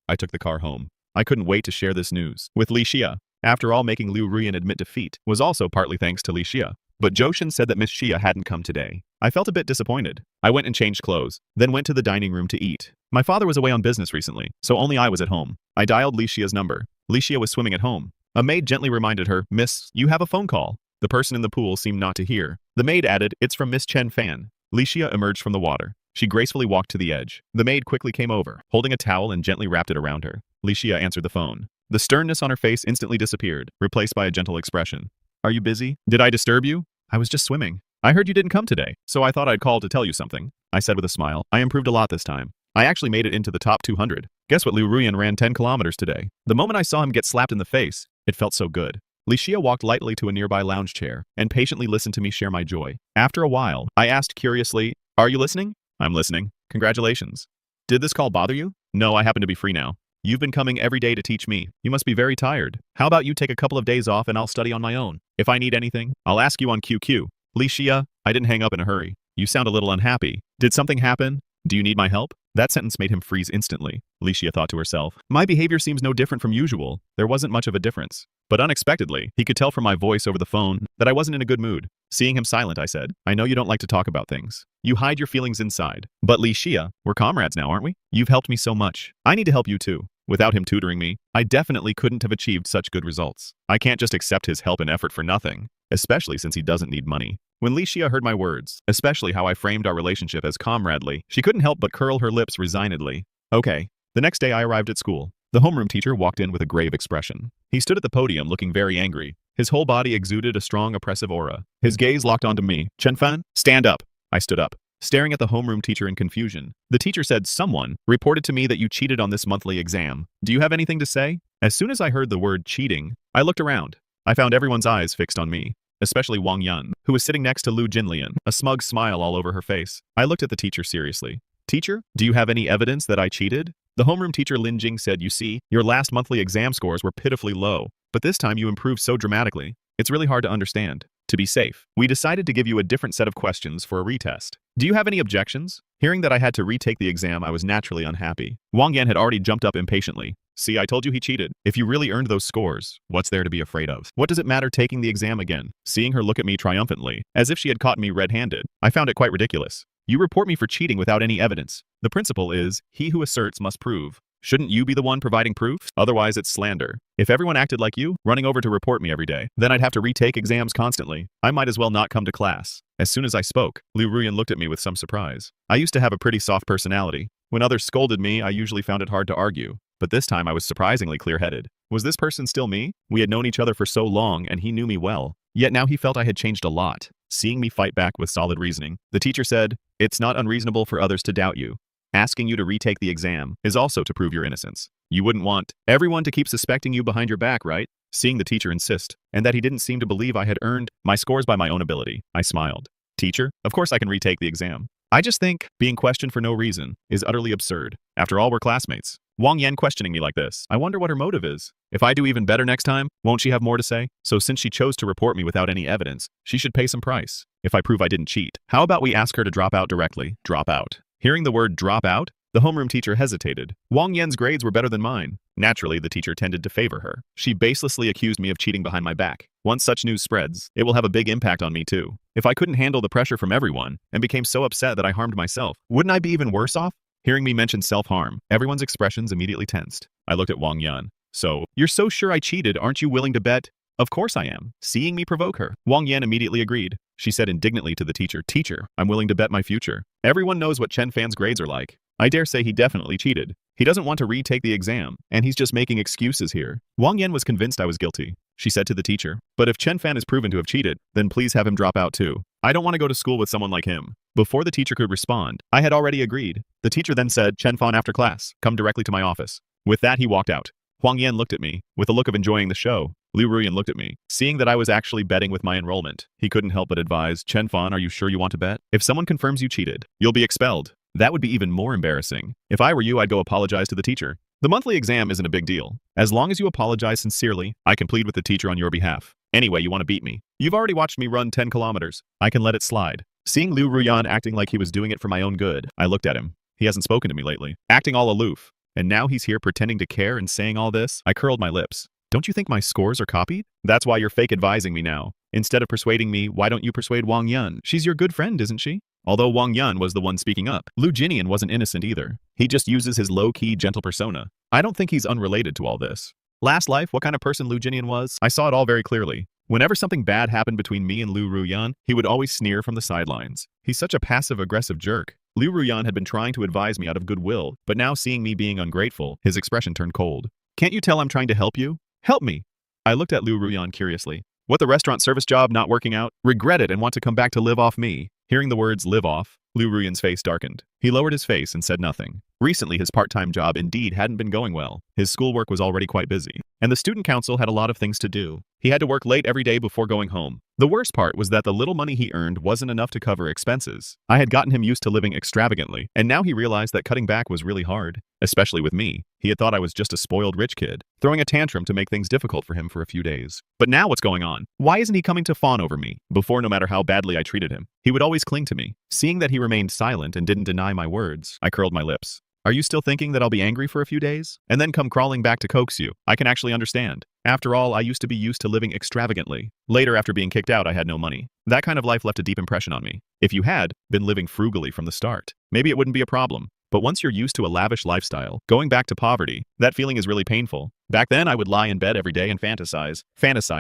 I took the car home. I couldn't wait to share this news with Li Xia. After all, making Liu Ruyan admit defeat was also partly thanks to Li Xia. But Joshin said that Miss Xia hadn't come today. I felt a bit disappointed. I went and changed clothes, then went to the dining room to eat. My father was away on business recently, so only I was at home. I dialed Li Xia's number. Li Xia was swimming at home. A maid gently reminded her, "Miss, you have a phone call." The person in the pool seemed not to hear. The maid added, "It's from Miss Chen Fan." Li Xia emerged from the water. She gracefully walked to the edge. The maid quickly came over, holding a towel and gently wrapped it around her. Li Xia answered the phone. The sternness on her face instantly disappeared, replaced by a gentle expression. "Are you busy? Did I disturb you?" "I was just swimming. I heard you didn't come today, so I thought I'd call to tell you something," I said with a smile. I improved a lot this time. I actually made it into the top 200. Guess what? Liu Ruyan ran 10 kilometers today. The moment I saw him get slapped in the face, it felt so good. Li Xia walked lightly to a nearby lounge chair and patiently listened to me share my joy. After a while, I asked curiously, "Are you listening?" "I'm listening. Congratulations." "Did this call bother you?" "No, I happen to be free now. You've been coming every day to teach me. You must be very tired. How about you take a couple of days off and I'll study on my own? If I need anything, I'll ask you on QQ. Li Xia, I didn't hang up in a hurry. You sound a little unhappy. Did something happen? Do you need my help?" That sentence made him freeze instantly. Licia thought to herself. My behavior seems no different from usual. There wasn't much of a difference. But unexpectedly, he could tell from my voice over the phone that I wasn't in a good mood. Seeing him silent, I said, I know you don't like to talk about things. You hide your feelings inside. But Licia, we're comrades now, aren't we? You've helped me so much. I need to help you too. Without him tutoring me, I definitely couldn't have achieved such good results. I can't just accept his help and effort for nothing, especially since he doesn't need money. When Licia heard my words, especially how I framed our relationship as comradely, she couldn't help but curl her lips resignedly. Okay. The next day I arrived at school. The homeroom teacher walked in with a grave expression. He stood at the podium looking very angry. His whole body exuded a strong oppressive aura. His gaze locked onto me. Chenfan, stand up. I stood up, staring at the homeroom teacher in confusion. The teacher said someone reported to me that you cheated on this monthly exam. Do you have anything to say? As soon as I heard the word cheating, I looked around. I found everyone's eyes fixed on me, especially Wang Yun, who was sitting next to Lu Jinlian, a smug smile all over her face. I looked at the teacher seriously. Teacher, do you have any evidence that I cheated? The homeroom teacher Lin Jing said, you see, your last monthly exam scores were pitifully low, but this time you improved so dramatically. It's really hard to understand. To be safe, we decided to give you a different set of questions for a retest. Do you have any objections? Hearing that I had to retake the exam, I was naturally unhappy. Wang Yan had already jumped up impatiently. See, I told you he cheated. If you really earned those scores, what's there to be afraid of? What does it matter taking the exam again? Seeing her look at me triumphantly, as if she had caught me red-handed, I found it quite ridiculous. You report me for cheating without any evidence. The principle is, he who asserts must prove. Shouldn't you be the one providing proof? Otherwise, it's slander. If everyone acted like you, running over to report me every day, then I'd have to retake exams constantly. I might as well not come to class. As soon as I spoke, Liu Ruyan looked at me with some surprise. I used to have a pretty soft personality. When others scolded me, I usually found it hard to argue. But this time I was surprisingly clear-headed. Was this person still me? We had known each other for so long, and he knew me well. Yet now he felt I had changed a lot. Seeing me fight back with solid reasoning, the teacher said, it's not unreasonable for others to doubt you. Asking you to retake the exam is also to prove your innocence. You wouldn't want everyone to keep suspecting you behind your back, right? Seeing the teacher insist, and that he didn't seem to believe I had earned my scores by my own ability, I smiled. Teacher, of course I can retake the exam. I just think being questioned for no reason is utterly absurd. After all, we're classmates. Wang Yan questioning me like this. I wonder what her motive is. If I do even better next time, won't she have more to say? So since she chose to report me without any evidence, she should pay some price. If I prove I didn't cheat, how about we ask her to drop out directly? Drop out. Hearing the word drop out, the homeroom teacher hesitated. Wang Yan's grades were better than mine. Naturally, the teacher tended to favor her. She baselessly accused me of cheating behind my back. Once such news spreads, it will have a big impact on me too. If I couldn't handle the pressure from everyone and became so upset that I harmed myself, wouldn't I be even worse off? Hearing me mention self-harm, everyone's expressions immediately tensed. I looked at Wang Yan. So, you're so sure I cheated, aren't you willing to bet? Of course I am. Seeing me provoke her, Wang Yan immediately agreed. She said indignantly to the teacher, Teacher, I'm willing to bet my future. Everyone knows what Chen Fan's grades are like. I dare say he definitely cheated. He doesn't want to retake the exam, and he's just making excuses here. Wang Yan was convinced I was guilty. She said to the teacher, but if Chen Fan is proven to have cheated, then please have him drop out too. I don't want to go to school with someone like him. Before the teacher could respond, I had already agreed. The teacher then said, Chen Fan after class, come directly to my office. With that, he walked out. Wang Yan looked at me, with a look of enjoying the show. Liu Ruyan looked at me, seeing that I was actually betting with my enrollment. He couldn't help but advise, Chen Fan, are you sure you want to bet? If someone confirms you cheated, you'll be expelled. That would be even more embarrassing. If I were you, I'd go apologize to the teacher. The monthly exam isn't a big deal. As long as you apologize sincerely, I can plead with the teacher on your behalf. Anyway, you want to beat me. You've already watched me run 10 kilometers. I can let it slide. Seeing Liu Ruyan acting like he was doing it for my own good, I looked at him. He hasn't spoken to me lately, acting all aloof. And now he's here pretending to care and saying all this? I curled my lips. Don't you think my scores are copied? That's why you're fake advising me now. Instead of persuading me, why don't you persuade Wang Yun? She's your good friend, isn't she? Although Wang Yun was the one speaking up, Lu Jinian wasn't innocent either. He just uses his low-key, gentle persona. I don't think he's unrelated to all this. Last life, what kind of person Lu Jinian was? I saw it all very clearly. Whenever something bad happened between me and Liu Ruyan, he would always sneer from the sidelines. He's such a passive-aggressive jerk. Liu Ruyan had been trying to advise me out of goodwill, but now seeing me being ungrateful, his expression turned cold. Can't you tell I'm trying to help you? Help me! I looked at Liu Ruyan curiously. What, the restaurant service job not working out? Regret it and want to come back to live off me. Hearing the words live off, Liu Ruyan's face darkened. He lowered his face and said nothing. Recently, his part-time job indeed hadn't been going well. His schoolwork was already quite busy, and the student council had a lot of things to do. He had to work late every day before going home. The worst part was that the little money he earned wasn't enough to cover expenses. I had gotten him used to living extravagantly, and now he realized that cutting back was really hard, especially with me. He had thought I was just a spoiled rich kid, throwing a tantrum to make things difficult for him for a few days. But now what's going on? Why isn't he coming to fawn over me? Before, no matter how badly I treated him, he would always cling to me. Seeing that he remained silent and didn't deny my words, I curled my lips. Are you still thinking that I'll be angry for a few days? And then come crawling back to coax you? I can actually understand. After all, I used to be used to living extravagantly. Later, after being kicked out, I had no money. That kind of life left a deep impression on me. If you had been living frugally from the start, maybe it wouldn't be a problem. But once you're used to a lavish lifestyle, going back to poverty, that feeling is really painful. Back then, I would lie in bed every day and fantasize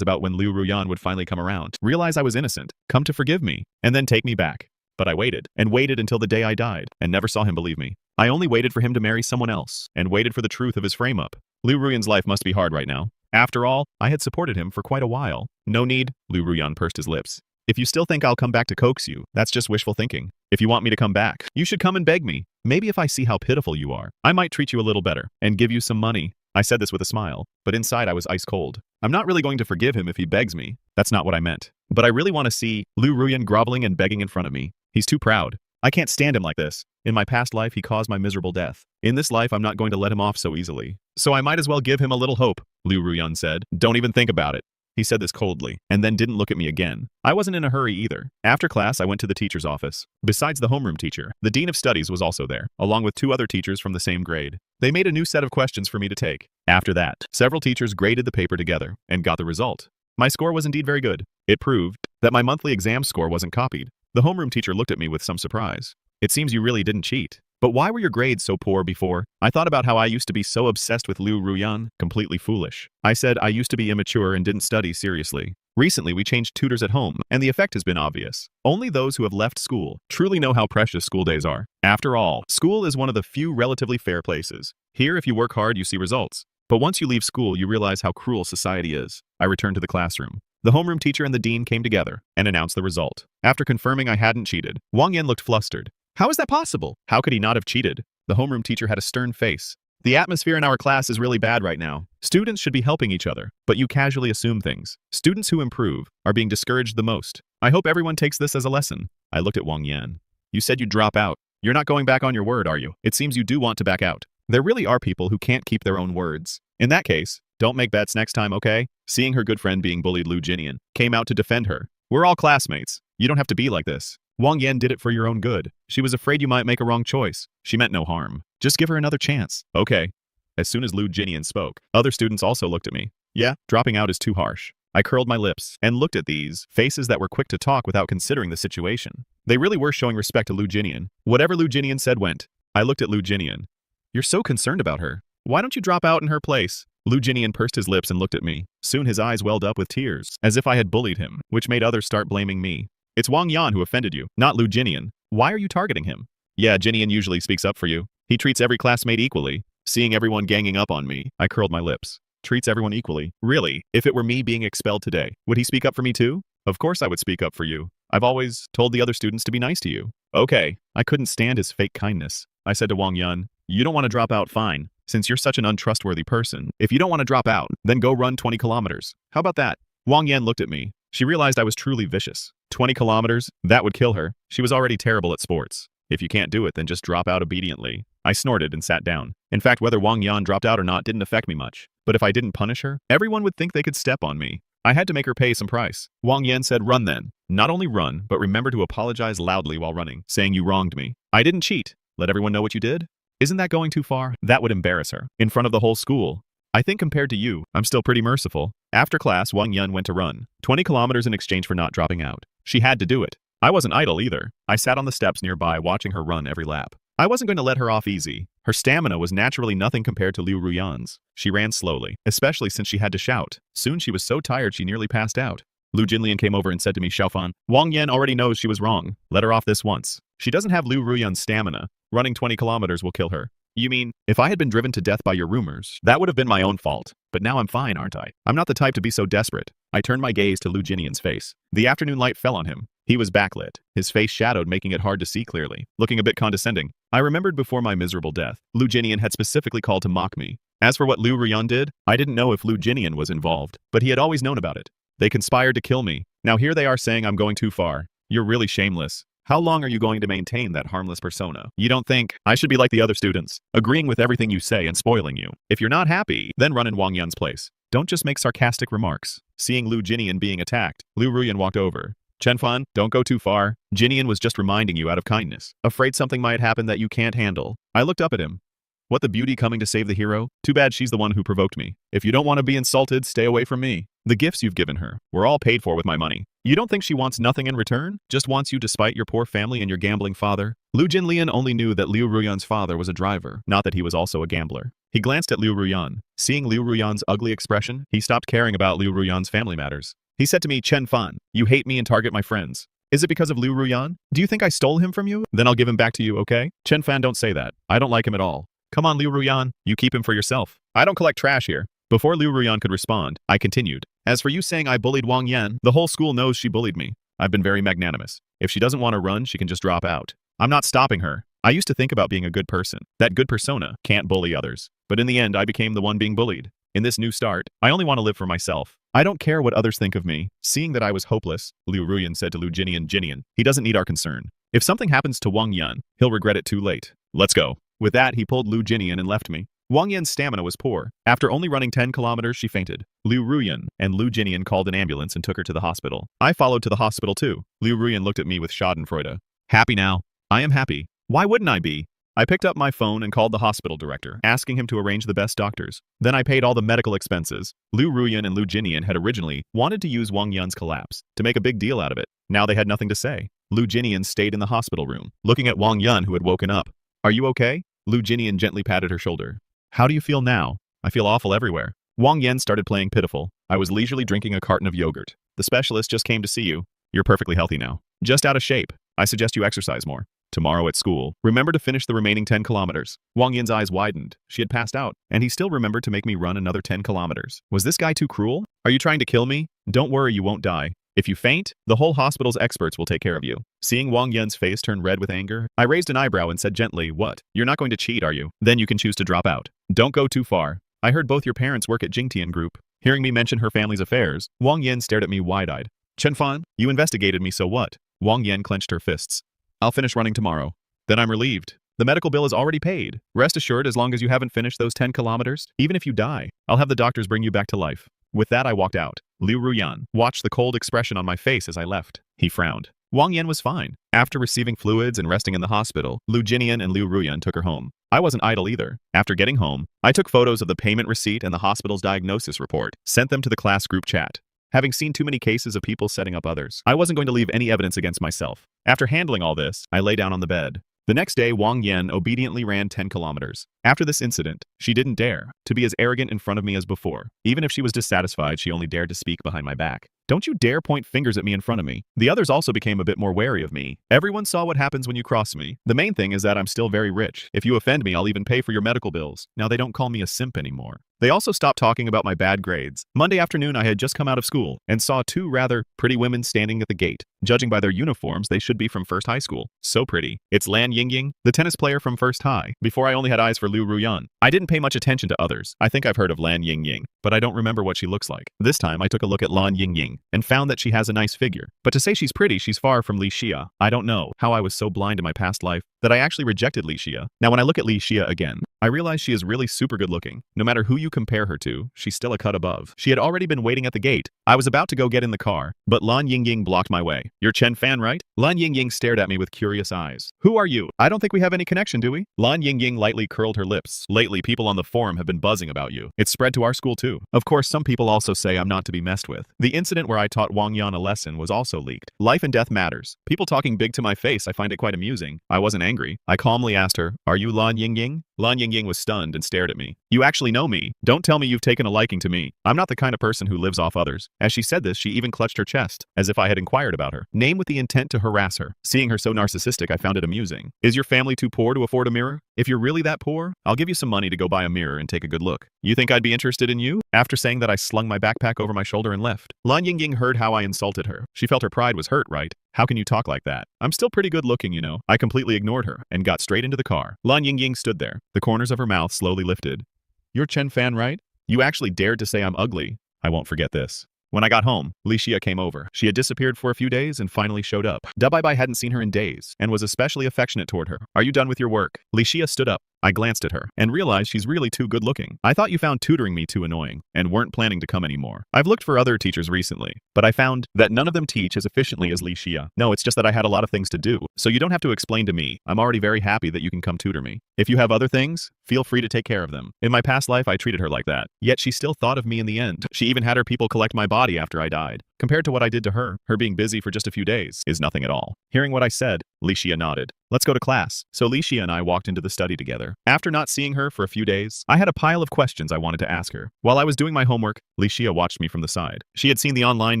about when Liu Ruyan would finally come around, realize I was innocent, come to forgive me, and then take me back. But I waited, and waited until the day I died, and never saw him believe me. I only waited for him to marry someone else, and waited for the truth of his frame-up. Liu Ruyan's life must be hard right now. After all, I had supported him for quite a while. No need, Liu Ruyan pursed his lips. If you still think I'll come back to coax you, that's just wishful thinking. If you want me to come back, you should come and beg me. Maybe if I see how pitiful you are, I might treat you a little better, and give you some money. I said this with a smile, but inside I was ice cold. I'm not really going to forgive him if he begs me. That's not what I meant. But I really want to see Liu Ruyan groveling and begging in front of me. He's too proud. I can't stand him like this. In my past life, he caused my miserable death. In this life, I'm not going to let him off so easily. So I might as well give him a little hope, Liu Ruyan said. Don't even think about it. He said this coldly, and then didn't look at me again. I wasn't in a hurry either. After class, I went to the teacher's office. Besides the homeroom teacher, the dean of studies was also there, along with 2 other teachers from the same grade. They made a new set of questions for me to take. After that, several teachers graded the paper together and got the result. My score was indeed very good. It proved that my monthly exam score wasn't copied. The homeroom teacher looked at me with some surprise. It seems you really didn't cheat. But why were your grades so poor before? I thought about how I used to be so obsessed with Liu Ruyan, completely foolish. I said I used to be immature and didn't study seriously. Recently, we changed tutors at home, and the effect has been obvious. Only those who have left school truly know how precious school days are. After all, school is one of the few relatively fair places. Here, if you work hard, you see results. But once you leave school, you realize how cruel society is. I returned to the classroom. The homeroom teacher and the dean came together and announced the result. After confirming I hadn't cheated, Wang Yan looked flustered. How is that possible? How could he not have cheated? The homeroom teacher had a stern face. The atmosphere in our class is really bad right now. Students should be helping each other, but you casually assume things. Students who improve are being discouraged the most. I hope everyone takes this as a lesson. I looked at Wang Yan. You said you'd drop out. You're not going back on your word, are you? It seems you do want to back out. There really are people who can't keep their own words. In that case, don't make bets next time, okay? Seeing her good friend being bullied, Liu Jinian came out to defend her. We're all classmates. You don't have to be like this. Wang Yan did it for your own good. She was afraid you might make a wrong choice. She meant no harm. Just give her another chance. Okay. As soon as Liu Jinian spoke, other students also looked at me. Yeah, dropping out is too harsh. I curled my lips and looked at these faces that were quick to talk without considering the situation. They really were showing respect to Liu Jinian. Whatever Liu Jinian said went. I looked at Liu Jinian. You're so concerned about her. Why don't you drop out in her place? Liu Jinian pursed his lips and looked at me. Soon his eyes welled up with tears, as if I had bullied him, which made others start blaming me. It's Wang Yan who offended you, not Liu Jinian. Why are you targeting him? Yeah, Jinian usually speaks up for you. He treats every classmate equally. Seeing everyone ganging up on me, I curled my lips. Treats everyone equally. Really? If it were me being expelled today, would he speak up for me too? Of course I would speak up for you. I've always told the other students to be nice to you. Okay. I couldn't stand his fake kindness. I said to Wang Yan, you don't want to drop out, fine. Since you're such an untrustworthy person, if you don't want to drop out, then go run 20 kilometers. How about that? Wang Yan looked at me. She realized I was truly vicious. 20 kilometers? That would kill her. She was already terrible at sports. If you can't do it, then just drop out obediently. I snorted and sat down. In fact, whether Wang Yan dropped out or not didn't affect me much. But if I didn't punish her, everyone would think they could step on me. I had to make her pay some price. Wang Yan said, run then. Not only run, but remember to apologize loudly while running, saying you wronged me. I didn't cheat. Let everyone know what you did. Isn't that going too far? That would embarrass her. In front of the whole school. I think compared to you, I'm still pretty merciful. After class, Wang Yan went to run 20 kilometers in exchange for not dropping out. She had to do it. I wasn't idle either. I sat on the steps nearby watching her run every lap. I wasn't going to let her off easy. Her stamina was naturally nothing compared to Liu Ruyan's. She ran slowly, especially since she had to shout. Soon she was so tired she nearly passed out. Liu Jinlian came over and said to me, Xiaofan, Wang Yan already knows she was wrong. Let her off this once. She doesn't have Liu Ruyan's stamina. Running 20 kilometers will kill her. You mean, if I had been driven to death by your rumors, that would have been my own fault. But now I'm fine, aren't I? I'm not the type to be so desperate. I turned my gaze to Liu Jinian's face. The afternoon light fell on him. He was backlit, his face shadowed, making it hard to see clearly, looking a bit condescending. I remembered before my miserable death, Liu Jinian had specifically called to mock me. As for what Liu Ruyan did, I didn't know if Liu Jinian was involved, but he had always known about it. They conspired to kill me. Now here they are saying I'm going too far. You're really shameless. How long are you going to maintain that harmless persona? You don't think I should be like the other students, agreeing with everything you say and spoiling you? If you're not happy, then run in Wang Yan's place. Don't just make sarcastic remarks. Seeing Liu Jinian being attacked, Liu Ruyan walked over. Chenfan, don't go too far. Jinian was just reminding you out of kindness, afraid something might happen that you can't handle. I looked up at him. What the beauty coming to save the hero? Too bad she's the one who provoked me. If you don't want to be insulted, stay away from me. The gifts you've given her were all paid for with my money. You don't think she wants nothing in return? Just wants you despite your poor family and your gambling father? Liu Jinlian only knew that Liu Ruyan's father was a driver, not that he was also a gambler. He glanced at Liu Ruyan. Seeing Liu Ruyan's ugly expression, he stopped caring about Liu Ruyan's family matters. He said to me, Chen Fan, you hate me and target my friends. Is it because of Liu Ruyan? Do you think I stole him from you? Then I'll give him back to you, okay? Chen Fan, don't say that. I don't like him at all. Come on, Liu Ruyan, you keep him for yourself. I don't collect trash here. Before Liu Ruyan could respond, I continued. As for you saying I bullied Wang Yan, the whole school knows she bullied me. I've been very magnanimous. If she doesn't want to run, she can just drop out. I'm not stopping her. I used to think about being a good person. That good persona can't bully others. But in the end, I became the one being bullied. In this new start, I only want to live for myself. I don't care what others think of me. Seeing that I was hopeless, Liu Ruyan said to Liu Jinian, he doesn't need our concern. If something happens to Wang Yan, he'll regret it too late. Let's go. With that, he pulled Liu Jinian and left me. Wang Yan's stamina was poor. After only running 10 kilometers, she fainted. Liu Ruyan and Liu Jinian called an ambulance and took her to the hospital. I followed to the hospital too. Liu Ruyan looked at me with schadenfreude. Happy now? I am happy. Why wouldn't I be? I picked up my phone and called the hospital director, asking him to arrange the best doctors. Then I paid all the medical expenses. Liu Ruyan and Liu Jinian had originally wanted to use Wang Yan's collapse to make a big deal out of it. Now they had nothing to say. Liu Jinian stayed in the hospital room, looking at Wang Yan, who had woken up. Are you okay? Liu Jinian gently patted her shoulder. How do you feel now? I feel awful everywhere. Wang Yan started playing pitiful. I was leisurely drinking a carton of yogurt. The specialist just came to see you. You're perfectly healthy now. Just out of shape. I suggest you exercise more. Tomorrow at school, remember to finish the remaining 10 kilometers. Wang Yan's eyes widened. She had passed out, and he still remembered to make me run another 10 kilometers. Was this guy too cruel? Are you trying to kill me? Don't worry, you won't die. If you faint, the whole hospital's experts will take care of you. Seeing Wang Yan's face turn red with anger, I raised an eyebrow and said gently, what? You're not going to cheat, are you? Then you can choose to drop out. Don't go too far. I heard both your parents work at Jingtian Group. Hearing me mention her family's affairs, Wang Yan stared at me wide-eyed. Chenfan, you investigated me, so what? Wang Yan clenched her fists. I'll finish running tomorrow. Then I'm relieved. The medical bill is already paid. Rest assured, as long as you haven't finished those 10 kilometers, even if you die, I'll have the doctors bring you back to life. With that, I walked out. Liu Ruyan watched the cold expression on my face as I left. He frowned. Wang Yan was fine. After receiving fluids and resting in the hospital, Liu Jinian and Liu Ruyan took her home. I wasn't idle either. After getting home, I took photos of the payment receipt and the hospital's diagnosis report, sent them to the class group chat. Having seen too many cases of people setting up others, I wasn't going to leave any evidence against myself. After handling all this, I lay down on the bed. The next day, Wang Yan obediently ran 10 kilometers. After this incident, she didn't dare to be as arrogant in front of me as before. Even if she was dissatisfied, she only dared to speak behind my back. Don't you dare point fingers at me in front of me. The others also became a bit more wary of me. Everyone saw what happens when you cross me. The main thing is that I'm still very rich. If you offend me, I'll even pay for your medical bills. Now they don't call me a simp anymore. They also stopped talking about my bad grades. Monday afternoon, I had just come out of school and saw two rather pretty women standing at the gate. Judging by their uniforms, they should be from First High School. So pretty. It's Lan Yingying, the tennis player from First High. Before, I only had eyes for Liu Ruyan. I didn't pay much attention to others. I think I've heard of Lan Yingying, but I don't remember what she looks like. This time, I took a look at Lan Yingying and found that she has a nice figure. But to say she's pretty, she's far from Li Xia. I don't know how I was so blind in my past life that I actually rejected Li Xia. Now when I look at Li Xia again, I realize she is really super good looking. No matter who you compare her to, she's still a cut above. She had already been waiting at the gate. I was about to go get in the car, but Lan Yingying blocked my way. You're Chen Fan, right? Lan Yingying stared at me with curious eyes. Who are you? I don't think we have any connection, do we? Lan Yingying lightly curled her lips. Lately, people on the forum have been buzzing about you. It's spread to our school too. Of course, some people also say I'm not to be messed with. The incident where I taught Wang Yan a lesson was also leaked. Life and death matters. People talking big to my face, I find it quite amusing. I wasn't angry. I calmly asked her, are you Lan Yingying? Lan Yingying was stunned and stared at me. You actually know me. Don't tell me you've taken a liking to me. I'm not the kind of person who lives off others. As she said this, she even clutched her chest, as if I had inquired about her. Name with the intent to harass her. Seeing her so narcissistic, I found it amusing. Is your family too poor to afford a mirror? If you're really that poor, I'll give you some money to go buy a mirror and take a good look. You think I'd be interested in you? After saying that, I slung my backpack over my shoulder and left. Lan Yingying heard how I insulted her. She felt her pride was hurt, right? How can you talk like that? I'm still pretty good looking, you know. I completely ignored her and got straight into the car. Lan Yingying stood there. The corners of her mouth slowly lifted. You're Chen Fan, right? You actually dared to say I'm ugly. I won't forget this. When I got home, Licia came over. She had disappeared for a few days and finally showed up. Dabai hadn't seen her in days and was especially affectionate toward her. Are you done with your work? Licia stood up. I glanced at her and realized she's really too good looking. I thought you found tutoring me too annoying and weren't planning to come anymore. I've looked for other teachers recently, but I found that none of them teach as efficiently as Licia. No, it's just that I had a lot of things to do, so you don't have to explain to me. I'm already very happy that you can come tutor me. If you have other things, feel free to take care of them. In my past life, I treated her like that. Yet she still thought of me in the end. She even had her people collect my body after I died. Compared to what I did to her being busy for just a few days is nothing at all. Hearing what I said, Licia nodded. Let's go to class. So Licia and I walked into the study together. After not seeing her for a few days, I had a pile of questions I wanted to ask her. While I was doing my homework, Licia watched me from the side. She had seen the online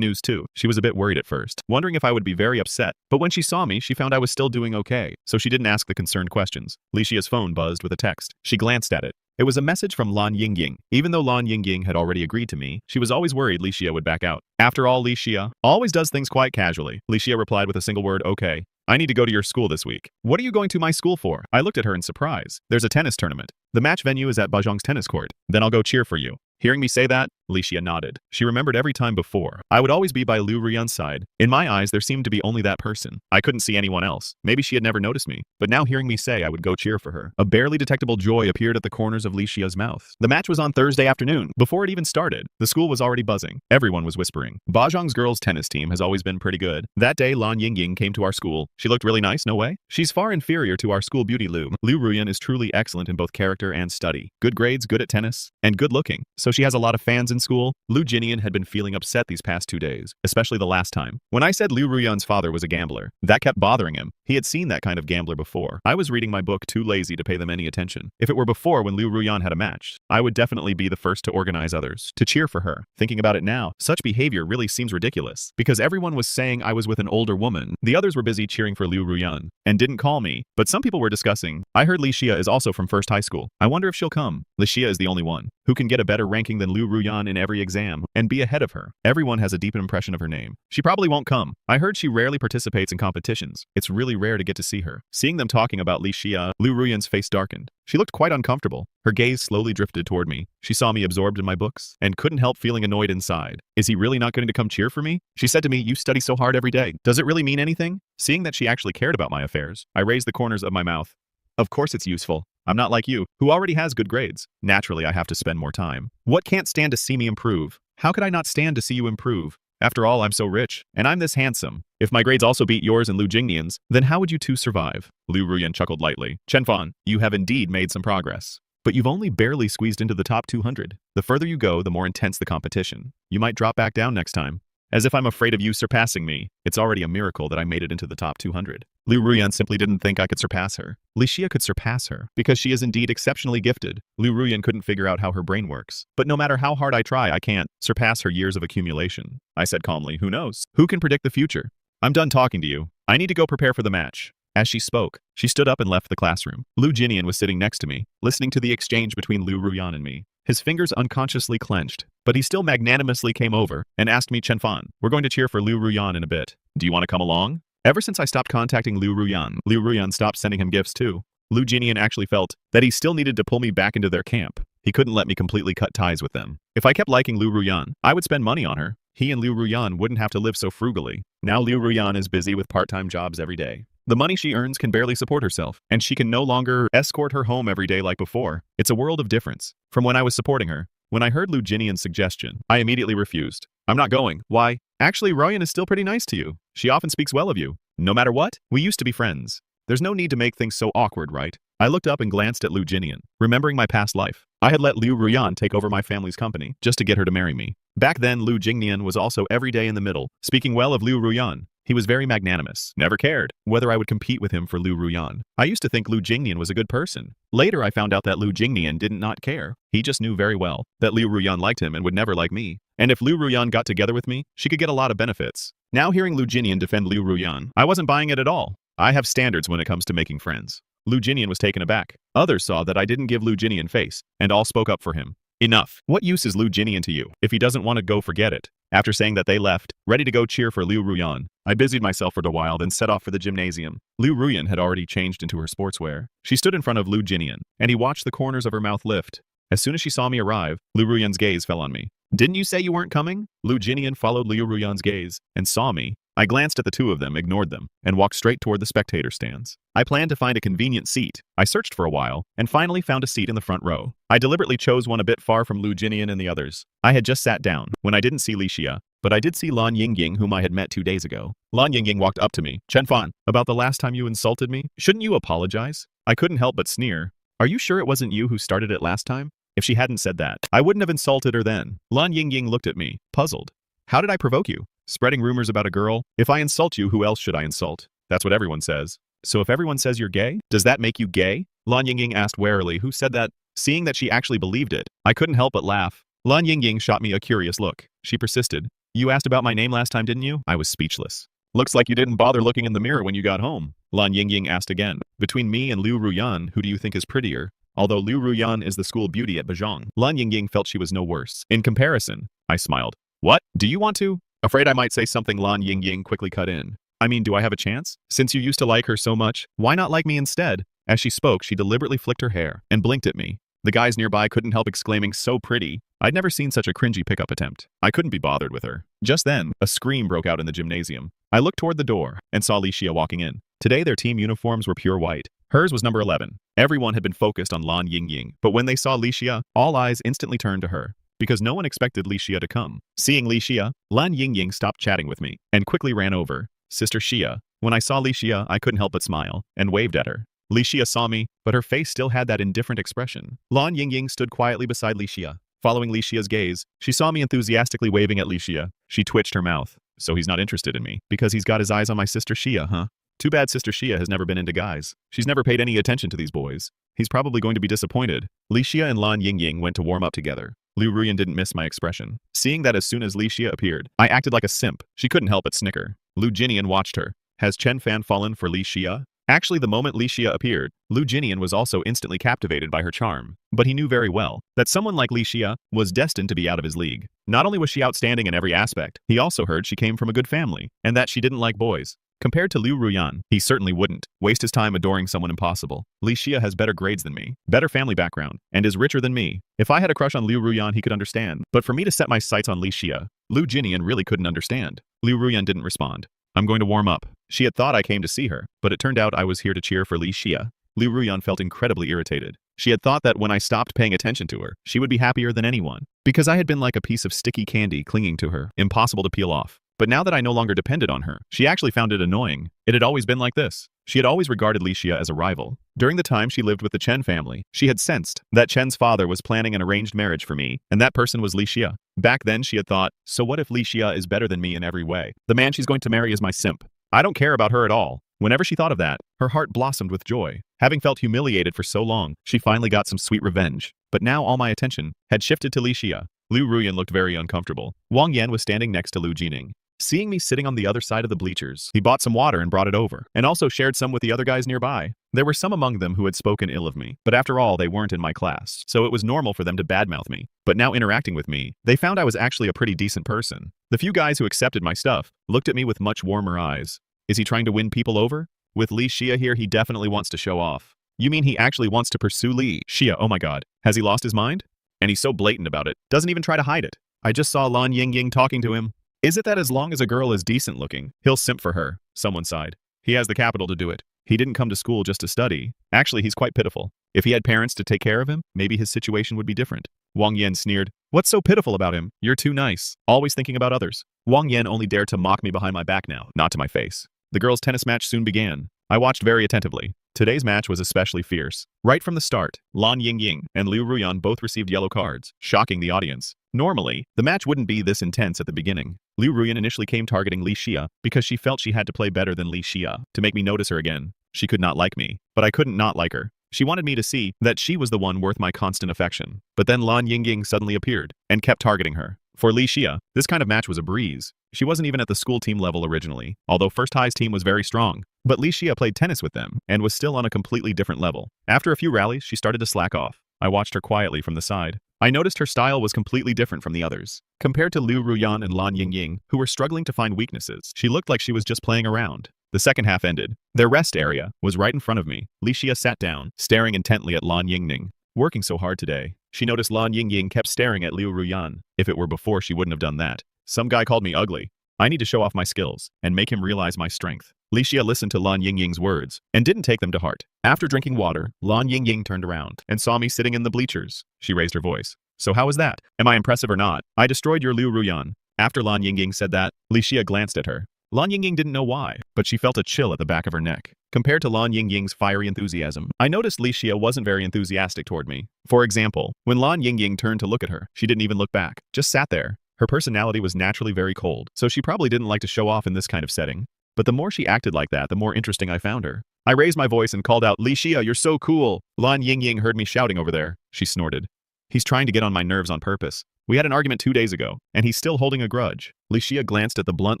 news too. She was a bit worried at first, wondering if I would be very upset. But when she saw me, she found I was still doing okay, so she didn't ask the concerned questions. Licia's phone buzzed with a text. She glanced at it. It was a message from Lan Yingying. Even though Lan Yingying had already agreed to me, she was always worried Licia would back out. After all, Licia always does things quite casually. Licia replied with a single word, okay. I need to go to your school this week. What are you going to my school for? I looked at her in surprise. There's a tennis tournament. The match venue is at Bajong's tennis court. Then I'll go cheer for you. Hearing me say that, Licia nodded. She remembered every time before. I would always be by Liu Ruyan's side. In my eyes, there seemed to be only that person. I couldn't see anyone else. Maybe she had never noticed me. But now hearing me say I would go cheer for her, a barely detectable joy appeared at the corners of Licia's mouth. The match was on Thursday afternoon. Before it even started, the school was already buzzing. Everyone was whispering. Bajong's girls' tennis team has always been pretty good. That day, Lan Yingying came to our school. She looked really nice, no way? She's far inferior to our school beauty Liu. Liu Ruyan is truly excellent in both character and study. Good grades, good at tennis, and good looking. So she has a lot of fans in school. Liu Jinian had been feeling upset these past 2 days, especially the last time. When I said Liu Ruyan's father was a gambler, that kept bothering him. He had seen that kind of gambler before. I was reading my book too lazy to pay them any attention. If it were before when Liu Ruyan had a match, I would definitely be the first to organize others, to cheer for her. Thinking about it now, such behavior really seems ridiculous, because everyone was saying I was with an older woman. The others were busy cheering for Liu Ruyan, and didn't call me, but some people were discussing. I heard Licia is also from First High School. I wonder if she'll come. Licia is the only one who can get a better ranking than Liu Ruyan in every exam, and be ahead of her. Everyone has a deep impression of her name. She probably won't come. I heard she rarely participates in competitions. It's really rare to get to see her. Seeing them talking about Licia, Liu Ruyan's face darkened. She looked quite uncomfortable. Her gaze slowly drifted toward me. She saw me absorbed in my books, and couldn't help feeling annoyed inside. Is he really not going to come cheer for me? She said to me, you study so hard every day. Does it really mean anything? Seeing that she actually cared about my affairs, I raised the corners of my mouth. Of course it's useful. I'm not like you, who already has good grades. Naturally, I have to spend more time. What can't stand to see me improve? How could I not stand to see you improve? After all, I'm so rich, and I'm this handsome. If my grades also beat yours and Liu Jingnian's, then how would you two survive? Liu Ruyan chuckled lightly. Chen Fan, you have indeed made some progress. But you've only barely squeezed into the top 200. The further you go, the more intense the competition. You might drop back down next time. As if I'm afraid of you surpassing me. It's already a miracle that I made it into the top 200. Liu Ruyan simply didn't think I could surpass her. Licia could surpass her, because she is indeed exceptionally gifted. Liu Ruyan couldn't figure out how her brain works. But no matter how hard I try, I can't surpass her years of accumulation. I said calmly, who knows? Who can predict the future? I'm done talking to you. I need to go prepare for the match. As she spoke, she stood up and left the classroom. Liu Jinian was sitting next to me, listening to the exchange between Liu Ruyan and me. His fingers unconsciously clenched, but he still magnanimously came over and asked me, Chen Fan, we're going to cheer for Liu Ruyan in a bit. Do you want to come along? Ever since I stopped contacting Liu Ruyan stopped sending him gifts too. Liu Jinian actually felt that he still needed to pull me back into their camp. He couldn't let me completely cut ties with them. If I kept liking Liu Ruyan, I would spend money on her. He and Liu Ruyan wouldn't have to live so frugally. Now Liu Ruyan is busy with part-time jobs every day. The money she earns can barely support herself, and she can no longer escort her home every day like before. It's a world of difference from when I was supporting her. When I heard Liu Jinian's suggestion, I immediately refused. I'm not going. Why? Actually, Ryan is still pretty nice to you. She often speaks well of you. No matter what, we used to be friends. There's no need to make things so awkward, right? I looked up and glanced at Liu Jinian, remembering my past life. I had let Liu Ruyan take over my family's company just to get her to marry me. Back then, Liu Jingnian was also every day in the middle, speaking well of Liu Ruyan. He was very magnanimous, never cared whether I would compete with him for Liu Ruyan. I used to think Liu Jingnian was a good person. Later, I found out that Liu Jingnian did not care. He just knew very well that Liu Ruyan liked him and would never like me. And if Liu Ruyan got together with me, she could get a lot of benefits. Now hearing Liu Jinian defend Liu Ruyan, I wasn't buying it at all. I have standards when it comes to making friends. Liu Jinian was taken aback. Others saw that I didn't give Liu Jinian face, and all spoke up for him. Enough. What use is Liu Jinian to you? If he doesn't want to go, forget it. After saying that, they left, ready to go cheer for Liu Ruyan. I busied myself for a while, then set off for the gymnasium. Liu Ruyan had already changed into her sportswear. She stood in front of Liu Jinian, and he watched the corners of her mouth lift. As soon as she saw me arrive, Liu Ruyan's gaze fell on me. Didn't you say you weren't coming? Liu Jinian followed Liu Ruyan's gaze and saw me. I glanced at the two of them, ignored them, and walked straight toward the spectator stands. I planned to find a convenient seat. I searched for a while, and finally found a seat in the front row. I deliberately chose one a bit far from Liu Jinian and the others. I had just sat down, when I didn't see Li Xia, but I did see Lan Yingying, whom I had met 2 days ago. Lan Yingying walked up to me. Chen Fan, about the last time you insulted me, shouldn't you apologize? I couldn't help but sneer. Are you sure it wasn't you who started it last time? If she hadn't said that, I wouldn't have insulted her then. Lan Yingying looked at me, puzzled. How did I provoke you? Spreading rumors about a girl? If I insult you, who else should I insult? That's what everyone says. So if everyone says you're gay, does that make you gay? Lan Yingying asked warily who said that. Seeing that she actually believed it, I couldn't help but laugh. Lan Yingying shot me a curious look. She persisted. You asked about my name last time, didn't you? I was speechless. Looks like you didn't bother looking in the mirror when you got home. Lan Yingying asked again. Between me and Liu Ruyan, who do you think is prettier? Although Liu Ruyan is the school beauty at Bajong, Lan Yingying felt she was no worse. In comparison, I smiled. What? Do you want to? Afraid I might say something. Lan Yingying quickly cut in. I mean, do I have a chance? Since you used to like her so much, why not like me instead? As she spoke, she deliberately flicked her hair and blinked at me. The guys nearby couldn't help exclaiming, so pretty. I'd never seen such a cringy pickup attempt. I couldn't be bothered with her. Just then, a scream broke out in the gymnasium. I looked toward the door and saw Li Xia walking in. Today their team uniforms were pure white. Hers was number 11. Everyone had been focused on Lan Yingying, but when they saw Li Xia, all eyes instantly turned to her. Because no one expected Li Xia to come. Seeing Li Xia, Lan Yingying stopped chatting with me and quickly ran over. Sister Xia. When I saw Li Xia, I couldn't help but smile and waved at her. Li Xia saw me, but her face still had that indifferent expression. Lan Yingying stood quietly beside Li Xia. Following Li Xia's gaze, she saw me enthusiastically waving at Li Xia. She twitched her mouth. So he's not interested in me, because he's got his eyes on my sister Xia, huh? Too bad Sister Xia has never been into guys. She's never paid any attention to these boys. He's probably going to be disappointed. Li Xia and Lan Yingying went to warm up together. Liu Ruyan didn't miss my expression. Seeing that as soon as Li Xia appeared, I acted like a simp. She couldn't help but snicker. Liu Jinian watched her. Has Chen Fan fallen for Li Xia? Actually, the moment Li Xia appeared, Liu Jinian was also instantly captivated by her charm. But he knew very well that someone like Li Xia was destined to be out of his league. Not only was she outstanding in every aspect, he also heard she came from a good family, and that she didn't like boys. Compared to Liu Ruyan, he certainly wouldn't waste his time adoring someone impossible. Li Xia has better grades than me, better family background, and is richer than me. If I had a crush on Liu Ruyan, he could understand. But for me to set my sights on Li Xia, Liu Jinian really couldn't understand. Liu Ruyan didn't respond. I'm going to warm up. She had thought I came to see her, but it turned out I was here to cheer for Li Xia. Liu Ruyan felt incredibly irritated. She had thought that when I stopped paying attention to her, she would be happier than anyone. Because I had been like a piece of sticky candy clinging to her, impossible to peel off. But now that I no longer depended on her, she actually found it annoying. It had always been like this. She had always regarded Li Xia as a rival. During the time she lived with the Chen family, she had sensed that Chen's father was planning an arranged marriage for me, and that person was Li Xia. Back then she had thought, so what if Li Xia is better than me in every way? The man she's going to marry is my simp. I don't care about her at all. Whenever she thought of that, her heart blossomed with joy. Having felt humiliated for so long, she finally got some sweet revenge. But now all my attention had shifted to Li Xia. Liu Ruyan looked very uncomfortable. Wang Yan was standing next to Liu Jining. Seeing me sitting on the other side of the bleachers, he bought some water and brought it over, and also shared some with the other guys nearby. There were some among them who had spoken ill of me, but after all, they weren't in my class, so it was normal for them to badmouth me. But now interacting with me, they found I was actually a pretty decent person. The few guys who accepted my stuff looked at me with much warmer eyes. Is he trying to win people over? With Li Xia here, he definitely wants to show off. You mean he actually wants to pursue Li Xia? Oh my god. Has he lost his mind? And he's so blatant about it, doesn't even try to hide it. I just saw Lan Yingying talking to him. Is it that as long as a girl is decent looking, he'll simp for her? Someone sighed. He has the capital to do it. He didn't come to school just to study. Actually, he's quite pitiful. If he had parents to take care of him, maybe his situation would be different. Wang Yan sneered. What's so pitiful about him? You're too nice. Always thinking about others. Wang Yan only dared to mock me behind my back now, not to my face. The girls' tennis match soon began. I watched very attentively. Today's match was especially fierce. Right from the start, Lan Yingying and Liu Ruyan both received yellow cards, shocking the audience. Normally, the match wouldn't be this intense at the beginning. Liu Ruyan initially came targeting Li Xia because she felt she had to play better than Li Xia to make me notice her again. She could not like me, but I couldn't not like her. She wanted me to see that she was the one worth my constant affection. But then Lan Yingying suddenly appeared and kept targeting her. For Li Xia, this kind of match was a breeze. She wasn't even at the school team level originally, although First High's team was very strong. But Li Xia played tennis with them and was still on a completely different level. After a few rallies, she started to slack off. I watched her quietly from the side. I noticed her style was completely different from the others. Compared to Liu Ruyan and Lan Yingying, who were struggling to find weaknesses, she looked like she was just playing around. The second half ended. Their rest area was right in front of me. Li Xia sat down, staring intently at Lan Yingying. working so hard today. She noticed Lan Yingying kept staring at Liu Ruyan. If it were before, she wouldn't have done that. Some guy called me ugly. I need to show off my skills and make him realize my strength. Li Xia listened to Lan Yingying's words and didn't take them to heart. After drinking water, Lan Yingying turned around and saw me sitting in the bleachers. She raised her voice. So how was that? Am I impressive or not? I destroyed your Liu Ruyan. After Lan Yingying said that, Li Xia glanced at her. Lan Yingying didn't know why, but she felt a chill at the back of her neck. Compared to Lan Yingying's fiery enthusiasm, I noticed Li Xia wasn't very enthusiastic toward me. For example, when Lan Yingying turned to look at her, she didn't even look back, just sat there. Her personality was naturally very cold, so she probably didn't like to show off in this kind of setting. But the more she acted like that, the more interesting I found her. I raised my voice and called out, Li Xia, you're so cool. Lan Yingying heard me shouting over there. She snorted. He's trying to get on my nerves on purpose. We had an argument 2 days ago, and he's still holding a grudge. Li Xia glanced at the blunt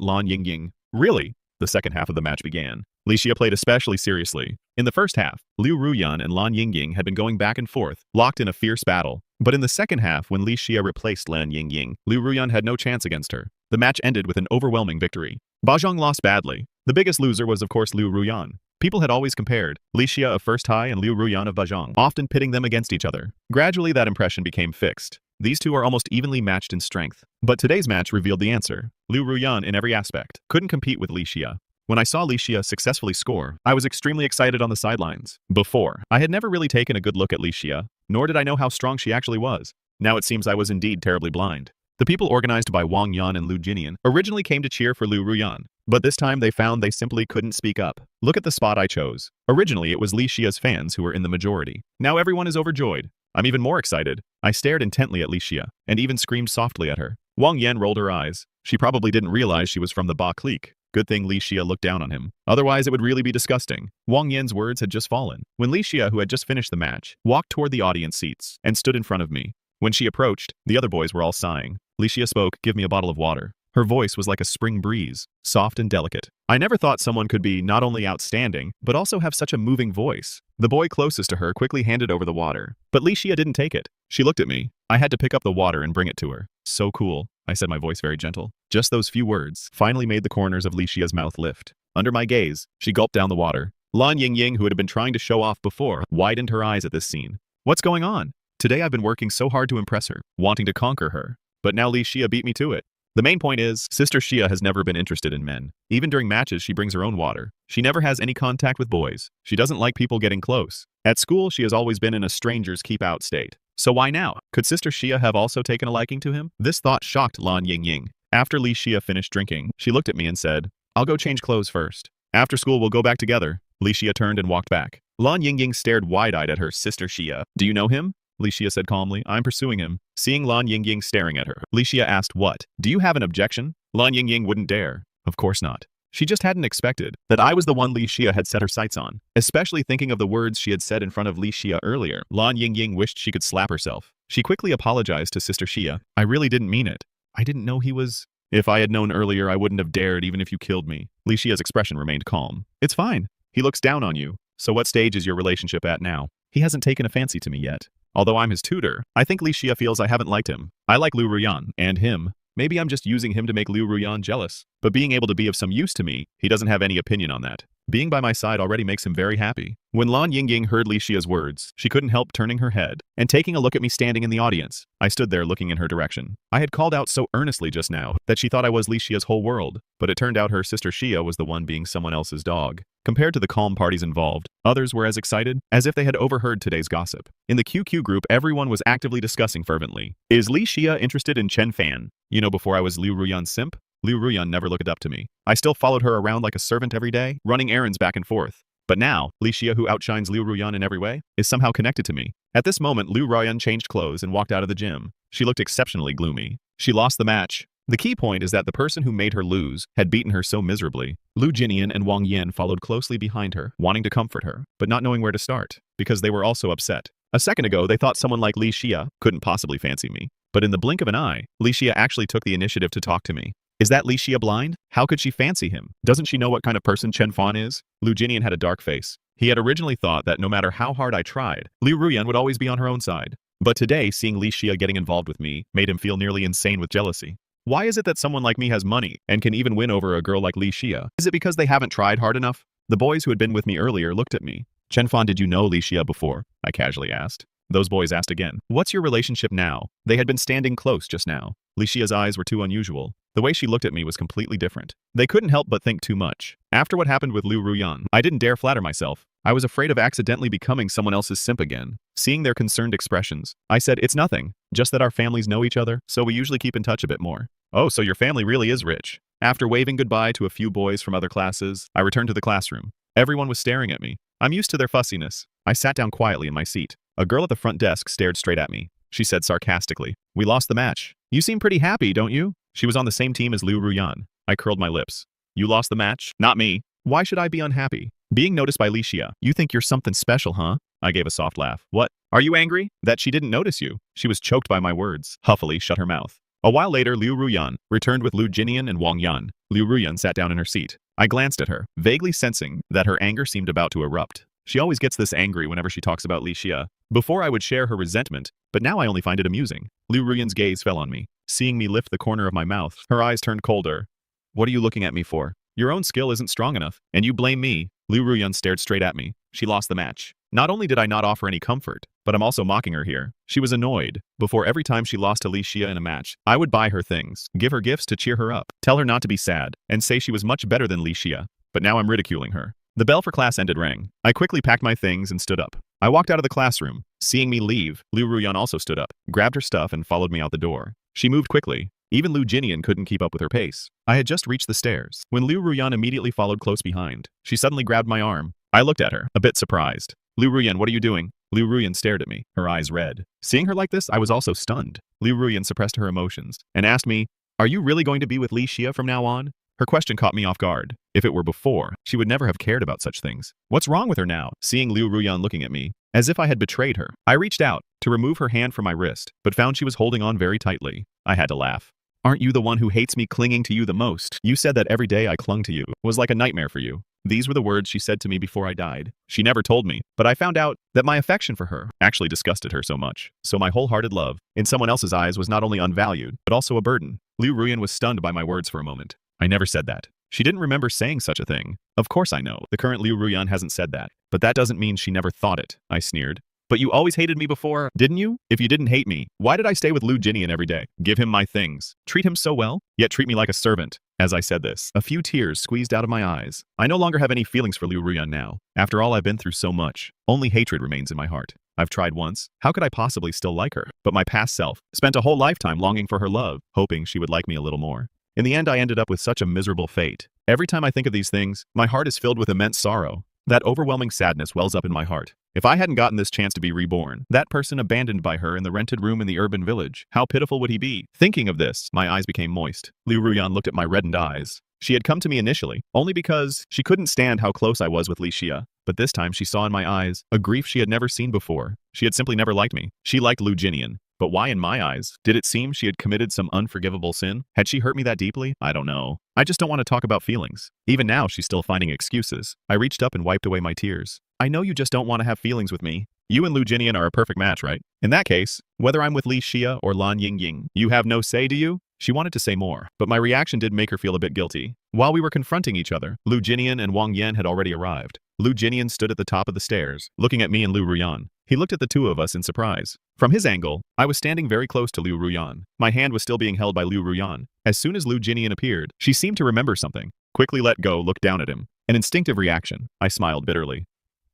Lan Yingying. Really? The second half of the match began. Li Xia played especially seriously. In the first half, Liu Ruyan and Lan Yingying had been going back and forth, locked in a fierce battle. But in the second half, when Li Xia replaced Lan Yingying, Liu Ruyan had no chance against her. The match ended with an overwhelming victory. Bajong lost badly. The biggest loser was of course Liu Ruyan. People had always compared Li Xia of First High and Liu Ruyan of Bajong, often pitting them against each other. Gradually that impression became fixed. These two are almost evenly matched in strength. But today's match revealed the answer. Liu Ruyan in every aspect couldn't compete with Li Xia. When I saw Li Xia successfully score, I was extremely excited on the sidelines. Before, I had never really taken a good look at Li Xia, nor did I know how strong she actually was. Now it seems I was indeed terribly blind. The people organized by Wang Yan and Lu Jinian originally came to cheer for Liu Ruyan, but this time they found they simply couldn't speak up. Look at the spot I chose. Originally it was Li Xia's fans who were in the majority. Now everyone is overjoyed. I'm even more excited. I stared intently at Li Xia, and even screamed softly at her. Wang Yan rolled her eyes. She probably didn't realize she was from the Ba clique. Good thing Li Xia looked down on him. Otherwise it would really be disgusting. Wang Yan's words had just fallen, when Li Xia, who had just finished the match, walked toward the audience seats, and stood in front of me. When she approached, the other boys were all sighing. Li Xia spoke, "Give me a bottle of water." Her voice was like a spring breeze, soft and delicate. I never thought someone could be not only outstanding, but also have such a moving voice. The boy closest to her quickly handed over the water, but Li Xia didn't take it. She looked at me. I had to pick up the water and bring it to her. So cool, I said, my voice very gentle. Just those few words finally made the corners of Li Xia's mouth lift. Under my gaze, she gulped down the water. Lan Yingying, who had been trying to show off before, widened her eyes at this scene. What's going on? Today I've been working so hard to impress her, wanting to conquer her. But now Li Xia beat me to it. The main point is, Sister Xia has never been interested in men. Even during matches, she brings her own water. She never has any contact with boys. She doesn't like people getting close. At school, she has always been in a stranger's keep-out state. So why now? Could Sister Xia have also taken a liking to him? This thought shocked Lan Yingying. After Li Xia finished drinking, she looked at me and said, "I'll go change clothes first. After school, we'll go back together." Li Xia turned and walked back. Lan Yingying stared wide-eyed at her Sister Xia. "Do you know him?" Li Xia said calmly, "I'm pursuing him." Seeing Lan Yingying staring at her, Li Xia asked, "What? Do you have an objection?" Lan Yingying wouldn't dare. Of course not. She just hadn't expected that I was the one Li Xia had set her sights on, especially thinking of the words she had said in front of Li Xia earlier. Lan Yingying wished she could slap herself. She quickly apologized to Sister Xia. "I really didn't mean it. I didn't know he was... If I had known earlier, I wouldn't have dared even if you killed me." Li Xia's expression remained calm. "It's fine. He looks down on you. So what stage is your relationship at now? He hasn't taken a fancy to me yet. Although I'm his tutor, I think Li Xia feels I haven't liked him. I like Liu Ruyan, and him. Maybe I'm just using him to make Liu Ruyan jealous. But being able to be of some use to me, he doesn't have any opinion on that. Being by my side already makes him very happy." When Lan Yingying heard Li Xia's words, she couldn't help turning her head and taking a look at me standing in the audience. I stood there looking in her direction. I had called out so earnestly just now that she thought I was Li Xia's whole world, but it turned out her Sister Xia was the one being someone else's dog. Compared to the calm parties involved, others were as excited as if they had overheard today's gossip. In the QQ group, everyone was actively discussing fervently. Is Li Xia interested in Chen Fan? You know, before I was Liu Ruyan's simp, Liu Ruyan never looked up to me. I still followed her around like a servant every day, running errands back and forth. But now, Li Xia, who outshines Liu Ruyan in every way, is somehow connected to me. At this moment, Liu Ruyan changed clothes and walked out of the gym. She looked exceptionally gloomy. She lost the match. The key point is that the person who made her lose had beaten her so miserably. Lu Jinian and Wang Yan followed closely behind her, wanting to comfort her, but not knowing where to start, because they were also upset. A second ago, they thought someone like Li Xia couldn't possibly fancy me. But in the blink of an eye, Li Xia actually took the initiative to talk to me. Is that Li Xia blind? How could she fancy him? Doesn't she know what kind of person Chen Fan is? Lu Jinian had a dark face. He had originally thought that no matter how hard I tried, Liu Ruyan would always be on her own side. But today, seeing Li Xia getting involved with me made him feel nearly insane with jealousy. Why is it that someone like me has money and can even win over a girl like Li Xia? Is it because they haven't tried hard enough? The boys who had been with me earlier looked at me. "Chen Fan, did you know Li Xia before?" I casually asked. Those boys asked again. What's your relationship now? They had been standing close just now. Lixia's eyes were too unusual. The way she looked at me was completely different. They couldn't help but think too much. After what happened with Liu Ruyan, I didn't dare flatter myself. I was afraid of accidentally becoming someone else's simp again. Seeing their concerned expressions, I said, it's nothing. Just that our families know each other, so we usually keep in touch a bit more. Oh, so your family really is rich. After waving goodbye to a few boys from other classes, I returned to the classroom. Everyone was staring at me. I'm used to their fussiness. I sat down quietly in my seat. A girl at the front desk stared straight at me. She said sarcastically, we lost the match. You seem pretty happy, don't you? She was on the same team as Liu Ruyan. I curled my lips. You lost the match? Not me. Why should I be unhappy? Being noticed by Lixia. You think you're something special, huh? I gave a soft laugh. What? Are you angry? That she didn't notice you. She was choked by my words. Huffily shut her mouth. A while later, Liu Ruyan returned with Lu Jinian and Wang Yan. Liu Ruyan sat down in her seat. I glanced at her, vaguely sensing that her anger seemed about to erupt. She always gets this angry whenever she talks about Lixia. Before I would share her resentment, but now I only find it amusing. Liu Ruyan's gaze fell on me. Seeing me lift the corner of my mouth, her eyes turned colder. What are you looking at me for? Your own skill isn't strong enough, and you blame me. Liu Ruyan stared straight at me. She lost the match. Not only did I not offer any comfort, but I'm also mocking her here. She was annoyed. Before every time she lost to Lixia in a match, I would buy her things, give her gifts to cheer her up, tell her not to be sad, and say she was much better than Lixia. But now I'm ridiculing her. The bell for class ended rang. I quickly packed my things and stood up. I walked out of the classroom. Seeing me leave, Liu Ruyan also stood up, grabbed her stuff and followed me out the door. She moved quickly. Even Lu Jinian couldn't keep up with her pace. I had just reached the stairs when Liu Ruyan immediately followed close behind. She suddenly grabbed my arm. I looked at her, a bit surprised. Liu Ruyan, what are you doing? Liu Ruyan stared at me, her eyes red. Seeing her like this, I was also stunned. Liu Ruyan suppressed her emotions and asked me, are you really going to be with Lixia from now on? Her question caught me off guard. If it were before, she would never have cared about such things. What's wrong with her now? Seeing Liu Ruyan looking at me, as if I had betrayed her, I reached out to remove her hand from my wrist, but found she was holding on very tightly. I had to laugh. Aren't you the one who hates me clinging to you the most? You said that every day I clung to you was like a nightmare for you. These were the words she said to me before I died. She never told me, but I found out that my affection for her actually disgusted her so much. So my wholehearted love, in someone else's eyes, was not only unvalued, but also a burden. Liu Ruyan was stunned by my words for a moment. I never said that. She didn't remember saying such a thing. Of course I know. The current Liu Ruyan hasn't said that. But that doesn't mean she never thought it, I sneered. But you always hated me before, didn't you? If you didn't hate me, why did I stay with Lu Jinian every day? Give him my things. Treat him so well, yet treat me like a servant. As I said this, a few tears squeezed out of my eyes. I no longer have any feelings for Liu Ruyan now. After all I've been through so much, only hatred remains in my heart. I've tried once. How could I possibly still like her? But my past self spent a whole lifetime longing for her love, hoping she would like me a little more. In the end, I ended up with such a miserable fate. Every time I think of these things, my heart is filled with immense sorrow. That overwhelming sadness wells up in my heart. If I hadn't gotten this chance to be reborn, that person abandoned by her in the rented room in the urban village, how pitiful would he be? Thinking of this, my eyes became moist. Liu Ruyan looked at my reddened eyes. She had come to me initially, only because she couldn't stand how close I was with Lixia. But this time she saw in my eyes a grief she had never seen before. She had simply never liked me. She liked Lu Jinian. But why in my eyes? Did it seem she had committed some unforgivable sin? Had she hurt me that deeply? I don't know. I just don't want to talk about feelings. Even now, she's still finding excuses. I reached up and wiped away my tears. I know you just don't want to have feelings with me. You and Lu Jinian are a perfect match, right? In that case, whether I'm with Lixia or Lan Yingying, you have no say, do you? She wanted to say more, but my reaction did make her feel a bit guilty. While we were confronting each other, Lu Jinian and Wang Yan had already arrived. Lu Jinian stood at the top of the stairs, looking at me and Liu Ruyan. He looked at the two of us in surprise. From his angle, I was standing very close to Liu Ruyan. My hand was still being held by Liu Ruyan. As soon as Lu Jinian appeared, she seemed to remember something. Quickly let go, looked down at him. An instinctive reaction. I smiled bitterly.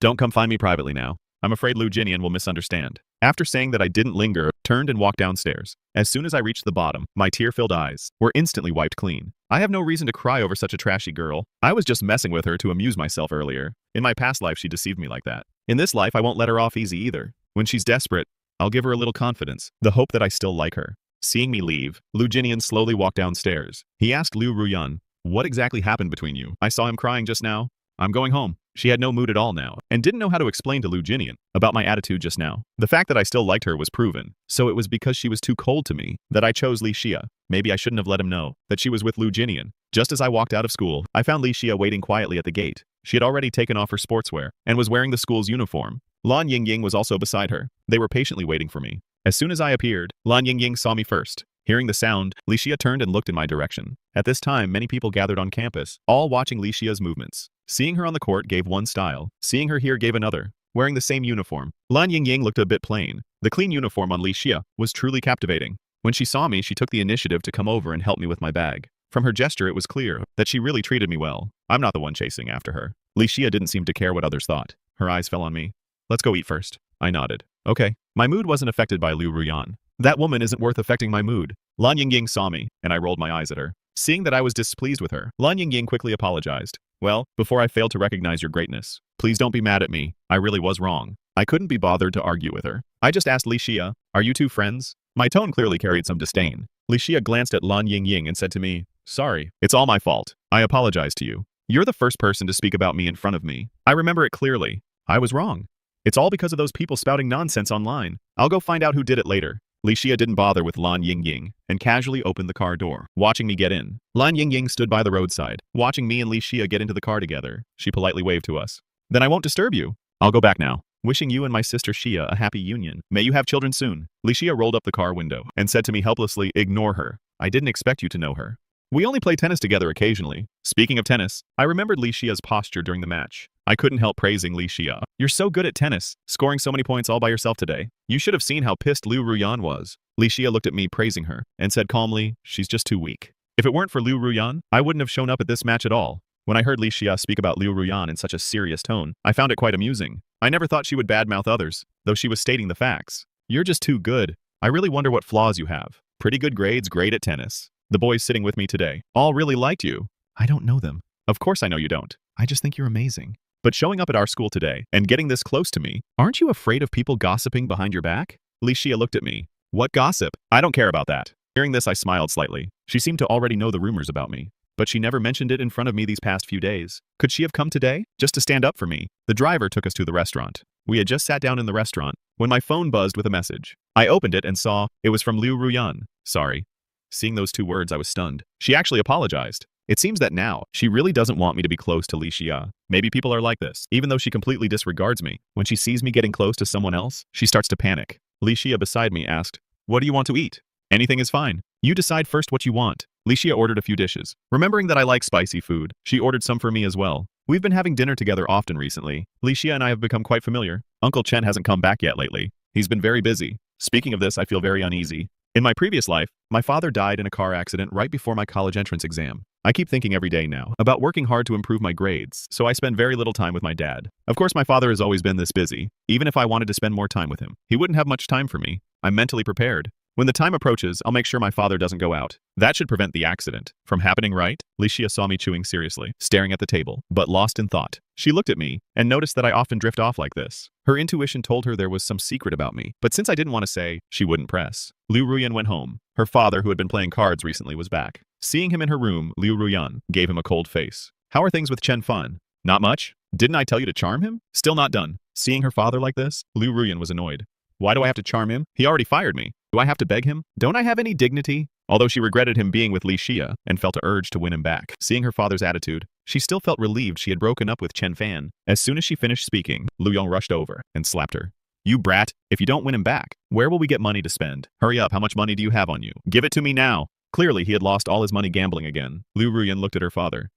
Don't come find me privately now. I'm afraid Lu Jinian will misunderstand. After saying that I didn't linger, turned and walked downstairs. As soon as I reached the bottom, my tear-filled eyes were instantly wiped clean. I have no reason to cry over such a trashy girl. I was just messing with her to amuse myself earlier. In my past life, she deceived me like that. In this life, I won't let her off easy either. When she's desperate, I'll give her a little confidence, the hope that I still like her. Seeing me leave, Lu Jinian slowly walked downstairs. He asked Liu Ruyan, what exactly happened between you? I saw him crying just now. I'm going home. She had no mood at all now, and didn't know how to explain to Lu Jinian about my attitude just now. The fact that I still liked her was proven, so it was because she was too cold to me that I chose Lixia. Maybe I shouldn't have let him know that she was with Lu Jinian. Just as I walked out of school, I found Lixia waiting quietly at the gate. She had already taken off her sportswear and was wearing the school's uniform. Lan Yingying was also beside her. They were patiently waiting for me. As soon as I appeared, Lan Yingying saw me first. Hearing the sound, Lixia turned and looked in my direction. At this time, many people gathered on campus, all watching Lixia's movements. Seeing her on the court gave one style. Seeing her here gave another. wearing the same uniform. Lan Yingying looked a bit plain. The clean uniform on Li Xia was truly captivating. When she saw me, she took the initiative to come over and help me with my bag. From her gesture, it was clear that she really treated me well. I'm not the one chasing after her. Li Xia didn't seem to care what others thought. Her eyes fell on me. Let's go eat first. I nodded. Okay. My mood wasn't affected by Liu Ruyan. That woman isn't worth affecting my mood. Lan Yingying saw me, and I rolled my eyes at her. Seeing that I was displeased with her, Lan Yingying quickly apologized. Well, before I failed to recognize your greatness, please don't be mad at me. I really was wrong. I couldn't be bothered to argue with her. I just asked Li Xia, are you two friends? My tone clearly carried some disdain. Li Xia glanced at Lan Yingying and said to me, sorry, it's all my fault. I apologize to you. You're the first person to speak about me in front of me. I remember it clearly. I was wrong. It's all because of those people spouting nonsense online. I'll go find out who did it later. Li Xia didn't bother with Lan Yingying and casually opened the car door, watching me get in. Lan Yingying stood by the roadside, watching me and Li Xia get into the car together. She politely waved to us. Then I won't disturb you. I'll go back now. Wishing you and my sister Xia a happy union. May you have children soon. Li Xia rolled up the car window and said to me helplessly, ignore her. I didn't expect you to know her. We only play tennis together occasionally. Speaking of tennis, I remembered Li Xia's posture during the match. I couldn't help praising Li Xia. You're so good at tennis, scoring so many points all by yourself today. You should have seen how pissed Liu Ruyan was. Li Xia looked at me praising her and said calmly, she's just too weak. If it weren't for Liu Ruyan, I wouldn't have shown up at this match at all. When I heard Li Xia speak about Liu Ruyan in such a serious tone, I found it quite amusing. I never thought she would badmouth others, though she was stating the facts. You're just too good. I really wonder what flaws you have. Pretty good grades, great at tennis. The boys sitting with me today all really liked you. I don't know them. Of course I know you don't. I just think you're amazing. But showing up at our school today and getting this close to me, aren't you afraid of people gossiping behind your back? Li Xia looked at me. What gossip? I don't care about that. Hearing this, I smiled slightly. She seemed to already know the rumors about me, but she never mentioned it in front of me these past few days. Could she have come today just to stand up for me? The driver took us to the restaurant. We had just sat down in the restaurant when my phone buzzed with a message. I opened it and saw it was from Liu Ruyan. Sorry. Seeing those two words, I was stunned. She actually apologized. It seems that now, she really doesn't want me to be close to Li Xia. Maybe people are like this. Even though she completely disregards me, when she sees me getting close to someone else, she starts to panic. Li Xia beside me asked, what do you want to eat? Anything is fine. You decide first what you want. Li Xia ordered a few dishes. Remembering that I like spicy food, she ordered some for me as well. We've been having dinner together often recently. Li Xia and I have become quite familiar. Uncle Chen hasn't come back yet lately. He's been very busy. Speaking of this, I feel very uneasy. In my previous life, my father died in a car accident right before my college entrance exam. I keep thinking every day now about working hard to improve my grades, so I spend very little time with my dad. Of course, my father has always been this busy. Even if I wanted to spend more time with him, he wouldn't have much time for me. I'm mentally prepared. When the time approaches, I'll make sure my father doesn't go out. That should prevent the accident from happening, right? Li Xia saw me chewing seriously, staring at the table, but lost in thought. She looked at me and noticed that I often drift off like this. Her intuition told her there was some secret about me, but since I didn't want to say, she wouldn't press. Liu Ruyan went home. Her father, who had been playing cards recently, was back. Seeing him in her room, Liu Ruyan gave him a cold face. How are things with Chen Fan? Not much? Didn't I tell you to charm him? Still not done. Seeing her father like this, Liu Ruyan was annoyed. Why do I have to charm him? He already fired me. Do I have to beg him? Don't I have any dignity? Although she regretted him being with Li Xia and felt an urge to win him back. Seeing her father's attitude, she still felt relieved she had broken up with Chen Fan. As soon as she finished speaking, Lu Yong rushed over and slapped her. You brat, if you don't win him back, where will we get money to spend? Hurry up, how much money do you have on you? Give it to me now. Clearly, he had lost all his money gambling again. Liu Ruyan looked at her father.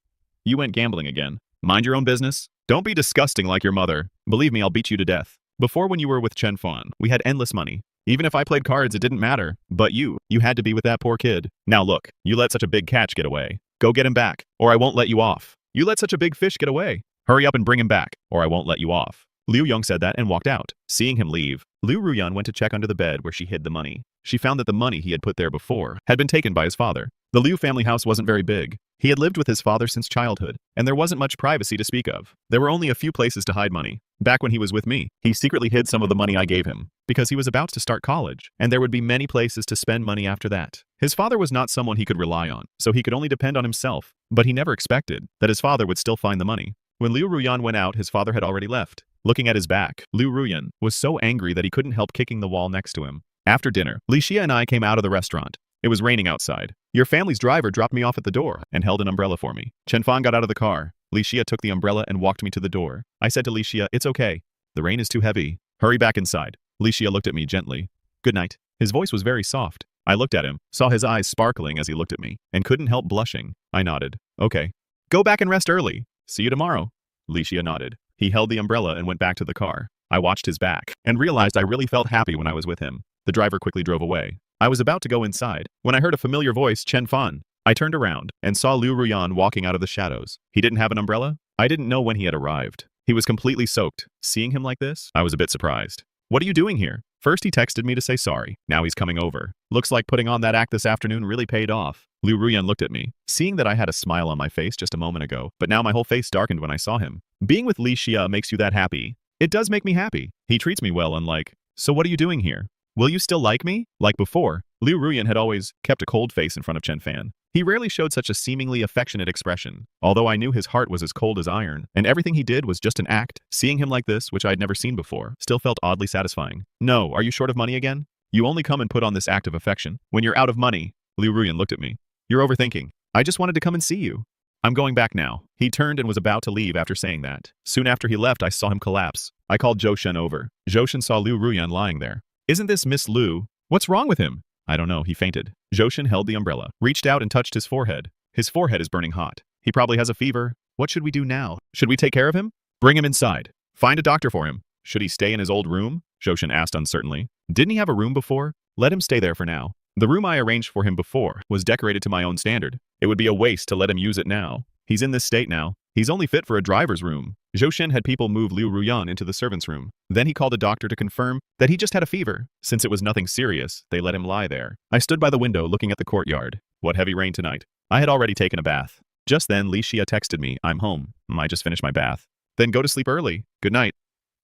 You went gambling again. Mind your own business. Don't be disgusting like your mother. Believe me, I'll beat you to death. Before, when you were with Chen Fan, we had endless money. Even if I played cards, it didn't matter. But you had to be with that poor kid. Now look, you let such a big catch get away. Go get him back, or I won't let you off. You let such a big fish get away. Hurry up and bring him back, or I won't let you off. Liu Yong said that and walked out. Seeing him leave, Liu Ruyan went to check under the bed where she hid the money. She found that the money he had put there before had been taken by his father. The Liu family house wasn't very big. He had lived with his father since childhood, and there wasn't much privacy to speak of. There were only a few places to hide money. Back when he was with me, he secretly hid some of the money I gave him, because he was about to start college, and there would be many places to spend money after that. His father was not someone he could rely on, so he could only depend on himself, but he never expected that his father would still find the money. When Liu Ruyan went out, his father had already left. Looking at his back, Liu Ruyan was so angry that he couldn't help kicking the wall next to him. After dinner, Li Xia and I came out of the restaurant. It was raining outside. Your family's driver dropped me off at the door and held an umbrella for me. Chen Fan got out of the car. Li Xia took the umbrella and walked me to the door. I said to Li Xia, it's okay. The rain is too heavy. Hurry back inside. Li Xia looked at me gently. Good night. His voice was very soft. I looked at him, saw his eyes sparkling as he looked at me, and couldn't help blushing. I nodded. Okay. Go back and rest early. See you tomorrow. Li Xia nodded. He held the umbrella and went back to the car. I watched his back and realized I really felt happy when I was with him. The driver quickly drove away. I was about to go inside when I heard a familiar voice, Chen Fan. I turned around and saw Liu Ruyan walking out of the shadows. He didn't have an umbrella? I didn't know when he had arrived. He was completely soaked. Seeing him like this, I was a bit surprised. What are you doing here? First he texted me to say sorry. Now he's coming over. Looks like putting on that act this afternoon really paid off. Liu Ruyan looked at me, seeing that I had a smile on my face just a moment ago, but now my whole face darkened when I saw him. Being with Li Xia makes you that happy. It does make me happy. He treats me well, unlike. So what are you doing here? Will you still like me? Like before, Liu Ruyan had always kept a cold face in front of Chen Fan. He rarely showed such a seemingly affectionate expression, although I knew his heart was as cold as iron, and everything he did was just an act. Seeing him like this, which I had never seen before, still felt oddly satisfying. No, are you short of money again? You only come and put on this act of affection when you're out of money. Liu Ruyan looked at me. You're overthinking. I just wanted to come and see you. I'm going back now. He turned and was about to leave after saying that. Soon after he left, I saw him collapse. I called Zhou Shen over. Zhou Shen saw Liu Ruyan lying there. Isn't this Miss Liu? What's wrong with him? I don't know, he fainted. Zhou Shen held the umbrella, reached out and touched his forehead. His forehead is burning hot. He probably has a fever. What should we do now? Should we take care of him? Bring him inside. Find a doctor for him. Should he stay in his old room? Zhou Shen asked uncertainly. Didn't he have a room before? Let him stay there for now. The room I arranged for him before was decorated to my own standard. It would be a waste to let him use it now. He's in this state now. He's only fit for a driver's room. Zhou Shen had people move Liu Ruyan into the servant's room. Then he called a doctor to confirm that he just had a fever. Since it was nothing serious, they let him lie there. I stood by the window looking at the courtyard. What heavy rain tonight. I had already taken a bath. Just then, Li Xia texted me, I'm home. I just finished my bath. Then go to sleep early. Good night.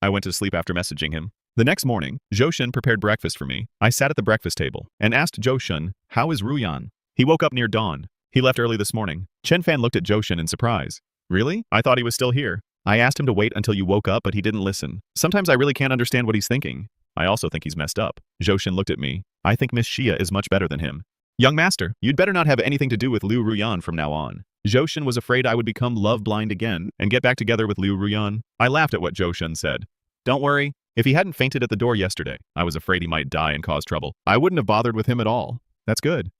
I went to sleep after messaging him. The next morning, Zhou Shen prepared breakfast for me. I sat at the breakfast table and asked Zhou Shen, how is Ruyan? He woke up near dawn. He left early this morning. Chen Fan looked at Zhou Shen in surprise. Really? I thought he was still here. I asked him to wait until you woke up, but he didn't listen. Sometimes I really can't understand what he's thinking. I also think he's messed up. Zhou Shen looked at me. I think Miss Xia is much better than him. Young master, you'd better not have anything to do with Liu Ruyan from now on. Zhou Shen was afraid I would become love blind again and get back together with Liu Ruyan. I laughed at what Zhou Shen said. Don't worry. If he hadn't fainted at the door yesterday, I was afraid he might die and cause trouble. I wouldn't have bothered with him at all. That's good.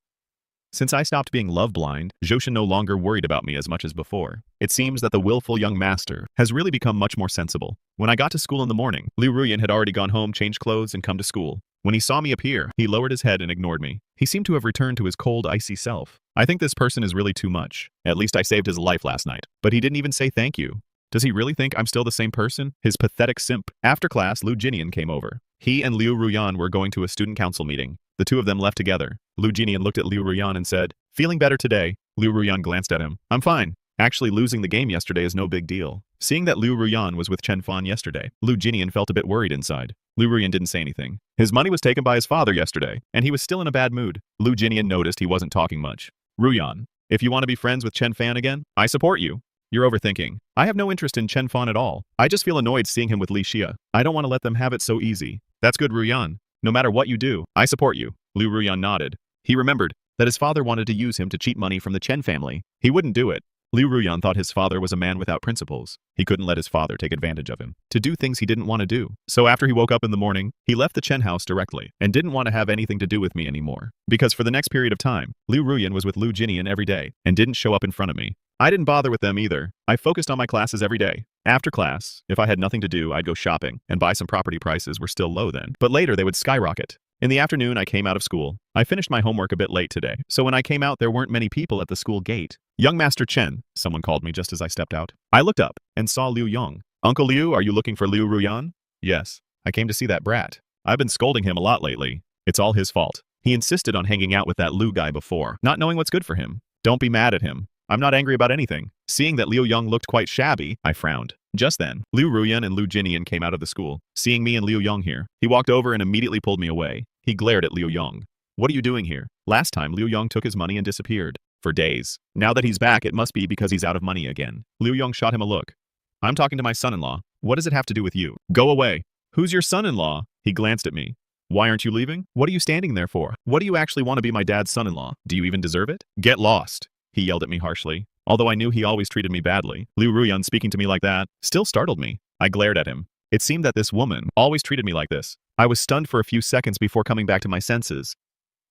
Since I stopped being love blind, Zhou Shen no longer worried about me as much as before. It seems that the willful young master has really become much more sensible. When I got to school in the morning, Liu Ruyan had already gone home, changed clothes, and come to school. When he saw me appear, he lowered his head and ignored me. He seemed to have returned to his cold, icy self. I think this person is really too much. At least I saved his life last night. But he didn't even say thank you. Does he really think I'm still the same person? His pathetic simp. After class, Liu Jinian came over. He and Liu Ruyan were going to a student council meeting. The two of them left together. Liu Jinian looked at Liu Ruyan and said, feeling better today? Liu Ruyan glanced at him. I'm fine. Actually, losing the game yesterday is no big deal. Seeing that Liu Ruyan was with Chen Fan yesterday, Liu Jinian felt a bit worried inside. Liu Ruyan didn't say anything. His money was taken by his father yesterday, and he was still in a bad mood. Liu Jinian noticed he wasn't talking much. Ruyan, if you want to be friends with Chen Fan again, I support you. You're overthinking. I have no interest in Chen Fan at all. I just feel annoyed seeing him with Li Xia. I don't want to let them have it so easy. That's good, Ruyan. No matter what you do, I support you. Liu Ruyan nodded. He remembered that his father wanted to use him to cheat money from the Chen family. He wouldn't do it. Liu Ruyan thought his father was a man without principles. He couldn't let his father take advantage of him to do things he didn't want to do. So after he woke up in the morning, he left the Chen house directly and didn't want to have anything to do with me anymore. Because for the next period of time, Liu Ruyan was with Liu Jinian every day and didn't show up in front of me. I didn't bother with them either. I focused on my classes every day. After class, if I had nothing to do, I'd go shopping and buy some property. Prices were still low then, but later they would skyrocket. In the afternoon, I came out of school. I finished my homework a bit late today, so when I came out, there weren't many people at the school gate. Young Master Chen, someone called me just as I stepped out. I looked up and saw Liu Yong. Uncle Liu, are you looking for Liu Ruyan? Yes. I came to see that brat. I've been scolding him a lot lately. It's all his fault. He insisted on hanging out with that Liu guy before, not knowing what's good for him. Don't be mad at him. I'm not angry about anything. Seeing that Liu Yong looked quite shabby, I frowned. Just then, Liu Ruyan and Liu Jinian came out of the school. Seeing me and Liu Yong here, he walked over and immediately pulled me away. He glared at Liu Yong. What are you doing here? Last time, Liu Yong took his money and disappeared. For days. Now that he's back, it must be because he's out of money again. Liu Yong shot him a look. I'm talking to my son-in-law. What does it have to do with you? Go away. Who's your son-in-law? He glanced at me. Why aren't you leaving? What are you standing there for? What do you actually want to be my dad's son-in-law? Do you even deserve it? Get lost. He yelled at me harshly. Although I knew he always treated me badly, Liu Ruyan speaking to me like that still startled me. I glared at him. It seemed that this woman always treated me like this. I was stunned for a few seconds before coming back to my senses.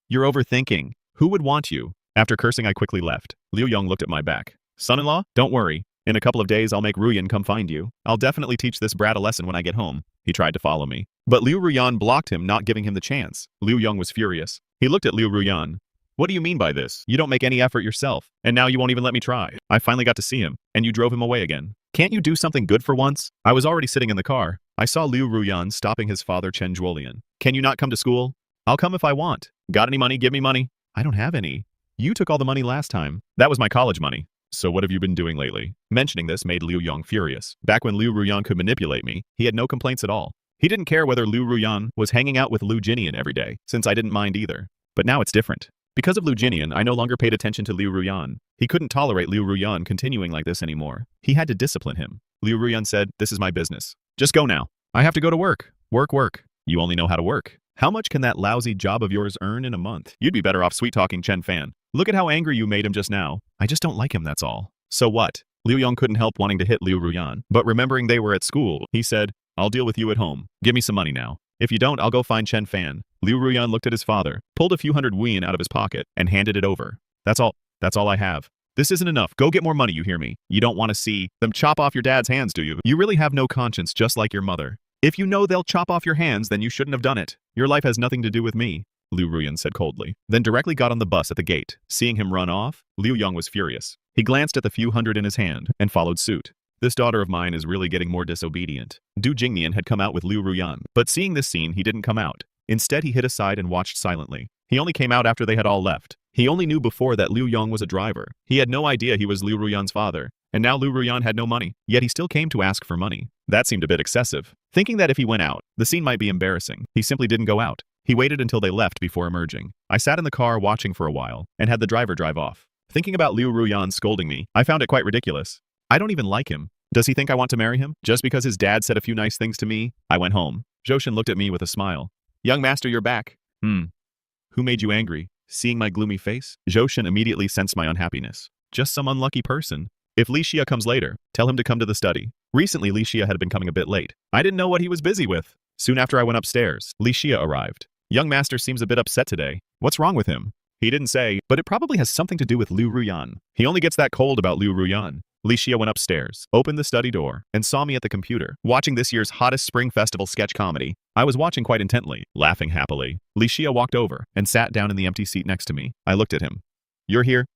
You're overthinking. Who would want you? After cursing, I quickly left. Liu Yong looked at my back. Son-in-law? Don't worry. In a couple of days, I'll make Ruyan come find you. I'll definitely teach this brat a lesson when I get home. He tried to follow me, but Liu Ruyan blocked him, not giving him the chance. Liu Yong was furious. He looked at Liu Ruyan. What do you mean by this? You don't make any effort yourself, and now you won't even let me try. I finally got to see him, and you drove him away again. Can't you do something good for once? I was already sitting in the car. I saw Liu Ruyan stopping his father Chen Zhuolian. Can you not come to school? I'll come if I want. Got any money? Give me money. I don't have any. You took all the money last time. That was my college money. So what have you been doing lately? Mentioning this made Liu Yong furious. Back when Liu Ruyan could manipulate me, he had no complaints at all. He didn't care whether Liu Ruyan was hanging out with Liu Jinian every day, since I didn't mind either. But now it's different. Because of Liu Jinian, I no longer paid attention to Liu Ruyan. He couldn't tolerate Liu Ruyan continuing like this anymore. He had to discipline him. Liu Ruyan said, "This is my business. Just go now. I have to go to work. Work. You only know how to work. How much can that lousy job of yours earn in a month? You'd be better off sweet-talking Chen Fan. Look at how angry you made him just now. I just don't like him, that's all." So what? Liu Yong couldn't help wanting to hit Liu Ruyan, but remembering they were at school, he said, "I'll deal with you at home. Give me some money now. If you don't, I'll go find Chen Fan." Liu Ruyan looked at his father, pulled a few hundred yuan out of his pocket, and handed it over. That's all I have. This isn't enough. Go get more money, you hear me? You don't want to see them chop off your dad's hands, do you? You really have no conscience, just like your mother. If you know they'll chop off your hands, then you shouldn't have done it. Your life has nothing to do with me, Liu Ruyan said coldly, then directly got on the bus at the gate. Seeing him run off, Liu Yong was furious. He glanced at the few hundred in his hand and followed suit. This daughter of mine is really getting more disobedient. Du Jingnian had come out with Liu Ruyan, but seeing this scene, he didn't come out. Instead, he hid aside and watched silently. He only came out after they had all left. He only knew before that Liu Yong was a driver. He had no idea he was Liu Ruyan's father. And now Liu Ruyan had no money, yet he still came to ask for money. That seemed a bit excessive. Thinking that if he went out, the scene might be embarrassing, he simply didn't go out. He waited until they left before emerging. I sat in the car watching for a while, and had the driver drive off. Thinking about Liu Ruyan scolding me, I found it quite ridiculous. I don't even like him. Does he think I want to marry him? Just because his dad said a few nice things to me? I went home. Zhoshan looked at me with a smile. "Young master, you're back." Who made you angry? Seeing my gloomy face, Zhoshan immediately sensed my unhappiness. Just some unlucky person. If Li Xia comes later, tell him to come to the study. Recently, Li Xia had been coming a bit late. I didn't know what he was busy with. Soon after I went upstairs, Li Xia arrived. Young master seems a bit upset today. What's wrong with him? He didn't say, but it probably has something to do with Liu Ruyan. He only gets that cold about Liu Ruyan. Li Xia went upstairs, opened the study door, and saw me at the computer, watching this year's hottest spring festival sketch comedy. I was watching quite intently, laughing happily. Li Xia walked over and sat down in the empty seat next to me. I looked at him. "You're here?"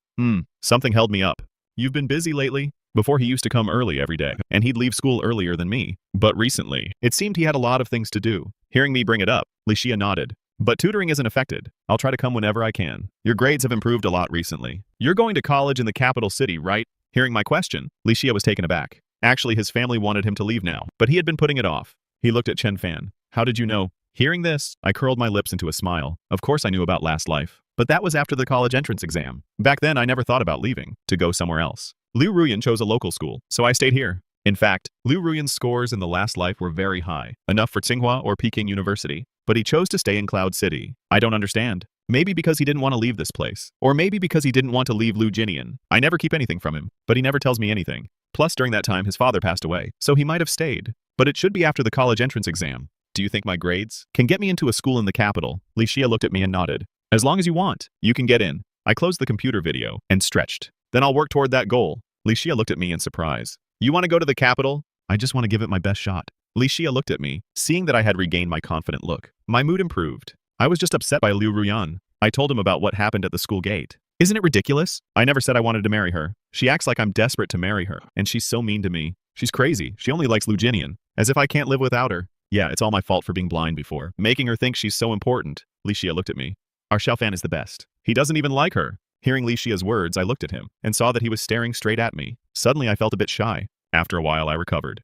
Something held me up. "You've been busy lately?" Before he used to come early every day, and he'd leave school earlier than me. But recently, it seemed he had a lot of things to do. Hearing me bring it up, Li Xia nodded. "But tutoring isn't affected. I'll try to come whenever I can. Your grades have improved a lot recently. You're going to college in the capital city, right?" Hearing my question, Li Xia was taken aback. Actually, his family wanted him to leave now, but he had been putting it off. He looked at Chen Fan. "How did you know?" Hearing this, I curled my lips into a smile. Of course I knew about last life. But that was after the college entrance exam. Back then, I never thought about leaving, to go somewhere else. Liu Ruyan chose a local school, so I stayed here. In fact, Liu Ruyan's scores in the last life were very high, enough for Tsinghua or Peking University. But he chose to stay in Cloud City. I don't understand. Maybe because he didn't want to leave this place. Or maybe because he didn't want to leave Liu Jinian. I never keep anything from him, but he never tells me anything. Plus, during that time, his father passed away, so he might have stayed. But it should be after the college entrance exam. Do you think my grades can get me into a school in the capital? Li Xia looked at me and nodded. As long as you want, you can get in. I closed the computer video and stretched. Then I'll work toward that goal. Li Xia looked at me in surprise. You want to go to the capital? I just want to give it my best shot. Li Xia looked at me, seeing that I had regained my confident look. My mood improved. I was just upset by Liu Ruyan. I told him about what happened at the school gate. Isn't it ridiculous? I never said I wanted to marry her. She acts like I'm desperate to marry her, and she's so mean to me. She's crazy. She only likes Liu Jinian. As if I can't live without her. Yeah, it's all my fault for being blind before, making her think she's so important. Li Xia looked at me. Our Xiaofan is the best. He doesn't even like her. Hearing Li Xia's words, I looked at him and saw that he was staring straight at me. Suddenly, I felt a bit shy. After a while, I recovered.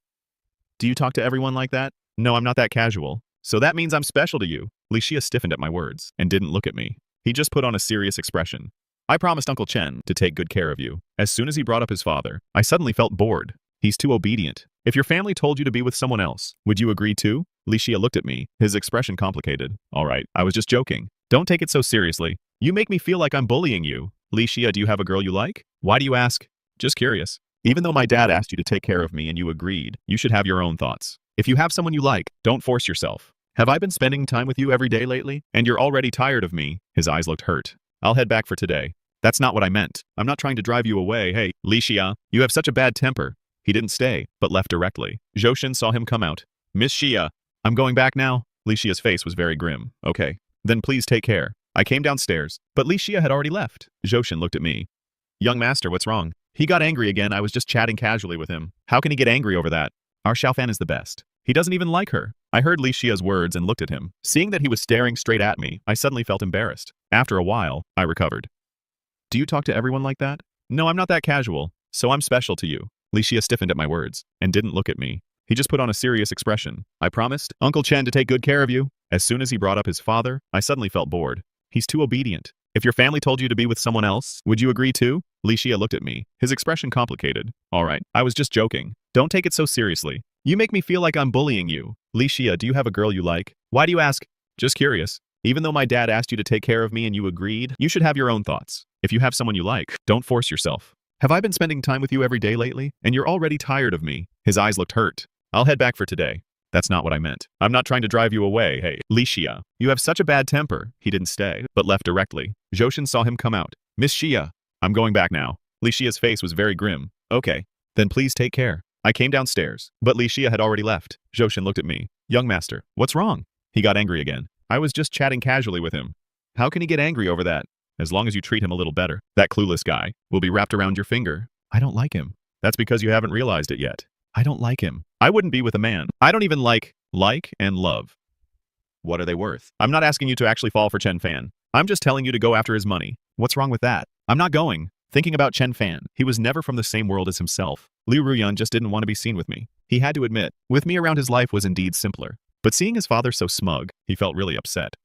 Do you talk to everyone like that? No, I'm not that casual. So that means I'm special to you. Li Xia stiffened at my words and didn't look at me. He just put on a serious expression. I promised Uncle Chen to take good care of you. As soon as he brought up his father, I suddenly felt bored. He's too obedient. If your family told you to be with someone else, would you agree too? Li Xia looked at me, his expression complicated. All right, I was just joking. Don't take it so seriously. You make me feel like I'm bullying you. Li Xia, do you have a girl you like? Why do you ask? Just curious. Even though my dad asked you to take care of me and you agreed, you should have your own thoughts. If you have someone you like, don't force yourself. Have I been spending time with you every day lately? And you're already tired of me? His eyes looked hurt. I'll head back for today. That's not what I meant. I'm not trying to drive you away. Hey, Li Xia, you have such a bad temper. He didn't stay, but left directly. Zhou Shen saw him come out. Miss Xia, I'm going back now. Li Xia's face was very grim. Okay. Then please take care. I came downstairs, but Li Xia had already left. Zhou Shen looked at me. Young master, what's wrong? He got angry again. I was just chatting casually with him. How can he get angry over that? Our Xiaofan is the best. He doesn't even like her. I heard Li Xia's words and looked at him. Seeing that he was staring straight at me, I suddenly felt embarrassed. After a while, I recovered. Do you talk to everyone like that? No, I'm not that casual, so I'm special to you. Li Xia stiffened at my words and didn't look at me. He just put on a serious expression. I promised Uncle Chen to take good care of you. As soon as he brought up his father, I suddenly felt bored. He's too obedient. If your family told you to be with someone else, would you agree too? Li Xia looked at me, his expression complicated. All right, I was just joking. Don't take it so seriously. You make me feel like I'm bullying you. Li Xia, do you have a girl you like? Why do you ask? Just curious. Even though my dad asked you to take care of me and you agreed, you should have your own thoughts. If you have someone you like, don't force yourself. Have I been spending time with you every day lately? And you're already tired of me. His eyes looked hurt. I'll head back for today. That's not what I meant. I'm not trying to drive you away. Hey, Li Xia, you have such a bad temper. He didn't stay, but left directly. Zhou Shen saw him come out. Miss Xia, I'm going back now. Li Xia's face was very grim. Okay, then please take care. I came downstairs, but Li Xia had already left. Zhou Shen looked at me. Young master, what's wrong? He got angry again. I was just chatting casually with him. How can he get angry over that? As long as you treat him a little better. That clueless guy will be wrapped around your finger. I don't like him. That's because you haven't realized it yet. I don't like him. I wouldn't be with a man I don't even like and love. What are they worth? I'm not asking you to actually fall for Chen Fan. I'm just telling you to go after his money. What's wrong with that? I'm not going. Thinking about Chen Fan, he was never from the same world as himself. Liu Ruyan just didn't want to be seen with me. He had to admit, with me around his life was indeed simpler. But seeing his father so smug, he felt really upset.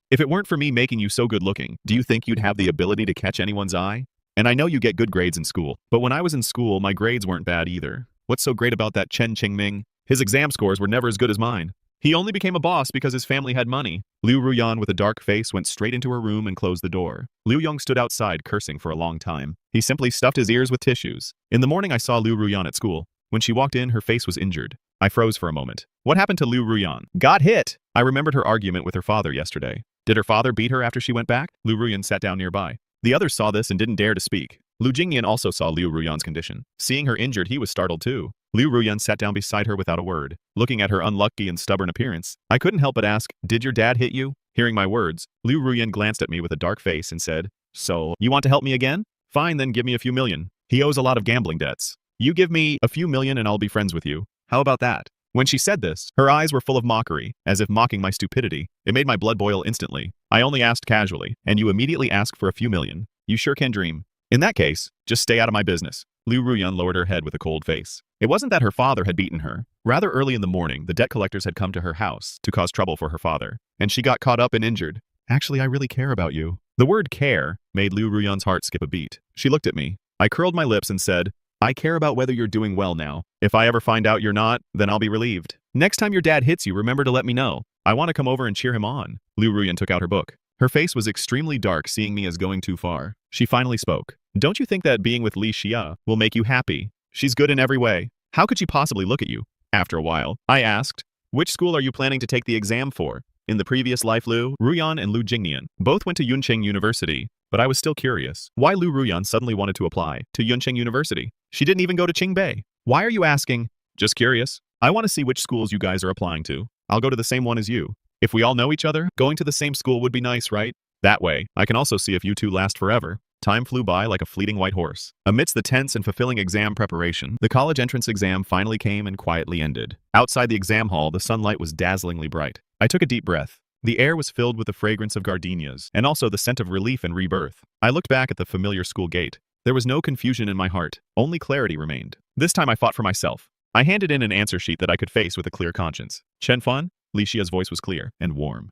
If it weren't for me making you so good looking, do you think you'd have the ability to catch anyone's eye? And I know you get good grades in school, but when I was in school, my grades weren't bad either. What's so great about that Chen Qingming? His exam scores were never as good as mine. He only became a boss because his family had money. Liu Ruyan with a dark face went straight into her room and closed the door. Liu Yong stood outside cursing for a long time. He simply stuffed his ears with tissues. In the morning I saw Liu Ruyan at school. When she walked in, her face was injured. I froze for a moment. What happened to Liu Ruyan? Got hit! I remembered her argument with her father yesterday. Did her father beat her after she went back? Liu Ruyan sat down nearby. The others saw this and didn't dare to speak. Lu Jingyan also saw Liu Ruyan's condition. Seeing her injured, he was startled too. Liu Ruyan sat down beside her without a word. Looking at her unlucky and stubborn appearance, I couldn't help but ask, did your dad hit you? Hearing my words, Liu Ruyan glanced at me with a dark face and said, so, you want to help me again? Fine, then give me a few million. He owes a lot of gambling debts. You give me a few million and I'll be friends with you. How about that? When she said this, her eyes were full of mockery, as if mocking my stupidity. It made my blood boil instantly. I only asked casually, and you immediately ask for a few million. You sure can dream. In that case, just stay out of my business. Liu Ruyan lowered her head with a cold face. It wasn't that her father had beaten her. Rather early in the morning, the debt collectors had come to her house to cause trouble for her father, and she got caught up and injured. Actually, I really care about you. The word care made Liu Ruyan's heart skip a beat. She looked at me. I curled my lips and said, I care about whether you're doing well now. If I ever find out you're not, then I'll be relieved. Next time your dad hits you, remember to let me know. I want to come over and cheer him on. Liu Ruyan took out her book. Her face was extremely dark, seeing me as going too far. She finally spoke. Don't you think that being with Li Xia will make you happy? She's good in every way. How could she possibly look at you? After a while, I asked, which school are you planning to take the exam for? In the previous life, Liu Ruyan and Lu Jingyan both went to Yunqing University, but I was still curious. Why Liu Ruyan suddenly wanted to apply to Yunqing University? She didn't even go to Qingbei. Why are you asking? Just curious. I want to see which schools you guys are applying to. I'll go to the same one as you. If we all know each other, going to the same school would be nice, right? That way, I can also see if you two last forever. Time flew by like a fleeting white horse. Amidst the tense and fulfilling exam preparation, the college entrance exam finally came and quietly ended. Outside the exam hall, the sunlight was dazzlingly bright. I took a deep breath. The air was filled with the fragrance of gardenias, and also the scent of relief and rebirth. I looked back at the familiar school gate. There was no confusion in my heart, only clarity remained. This time I fought for myself. I handed in an answer sheet that I could face with a clear conscience. Chen Fan? Li Xia's voice was clear and warm.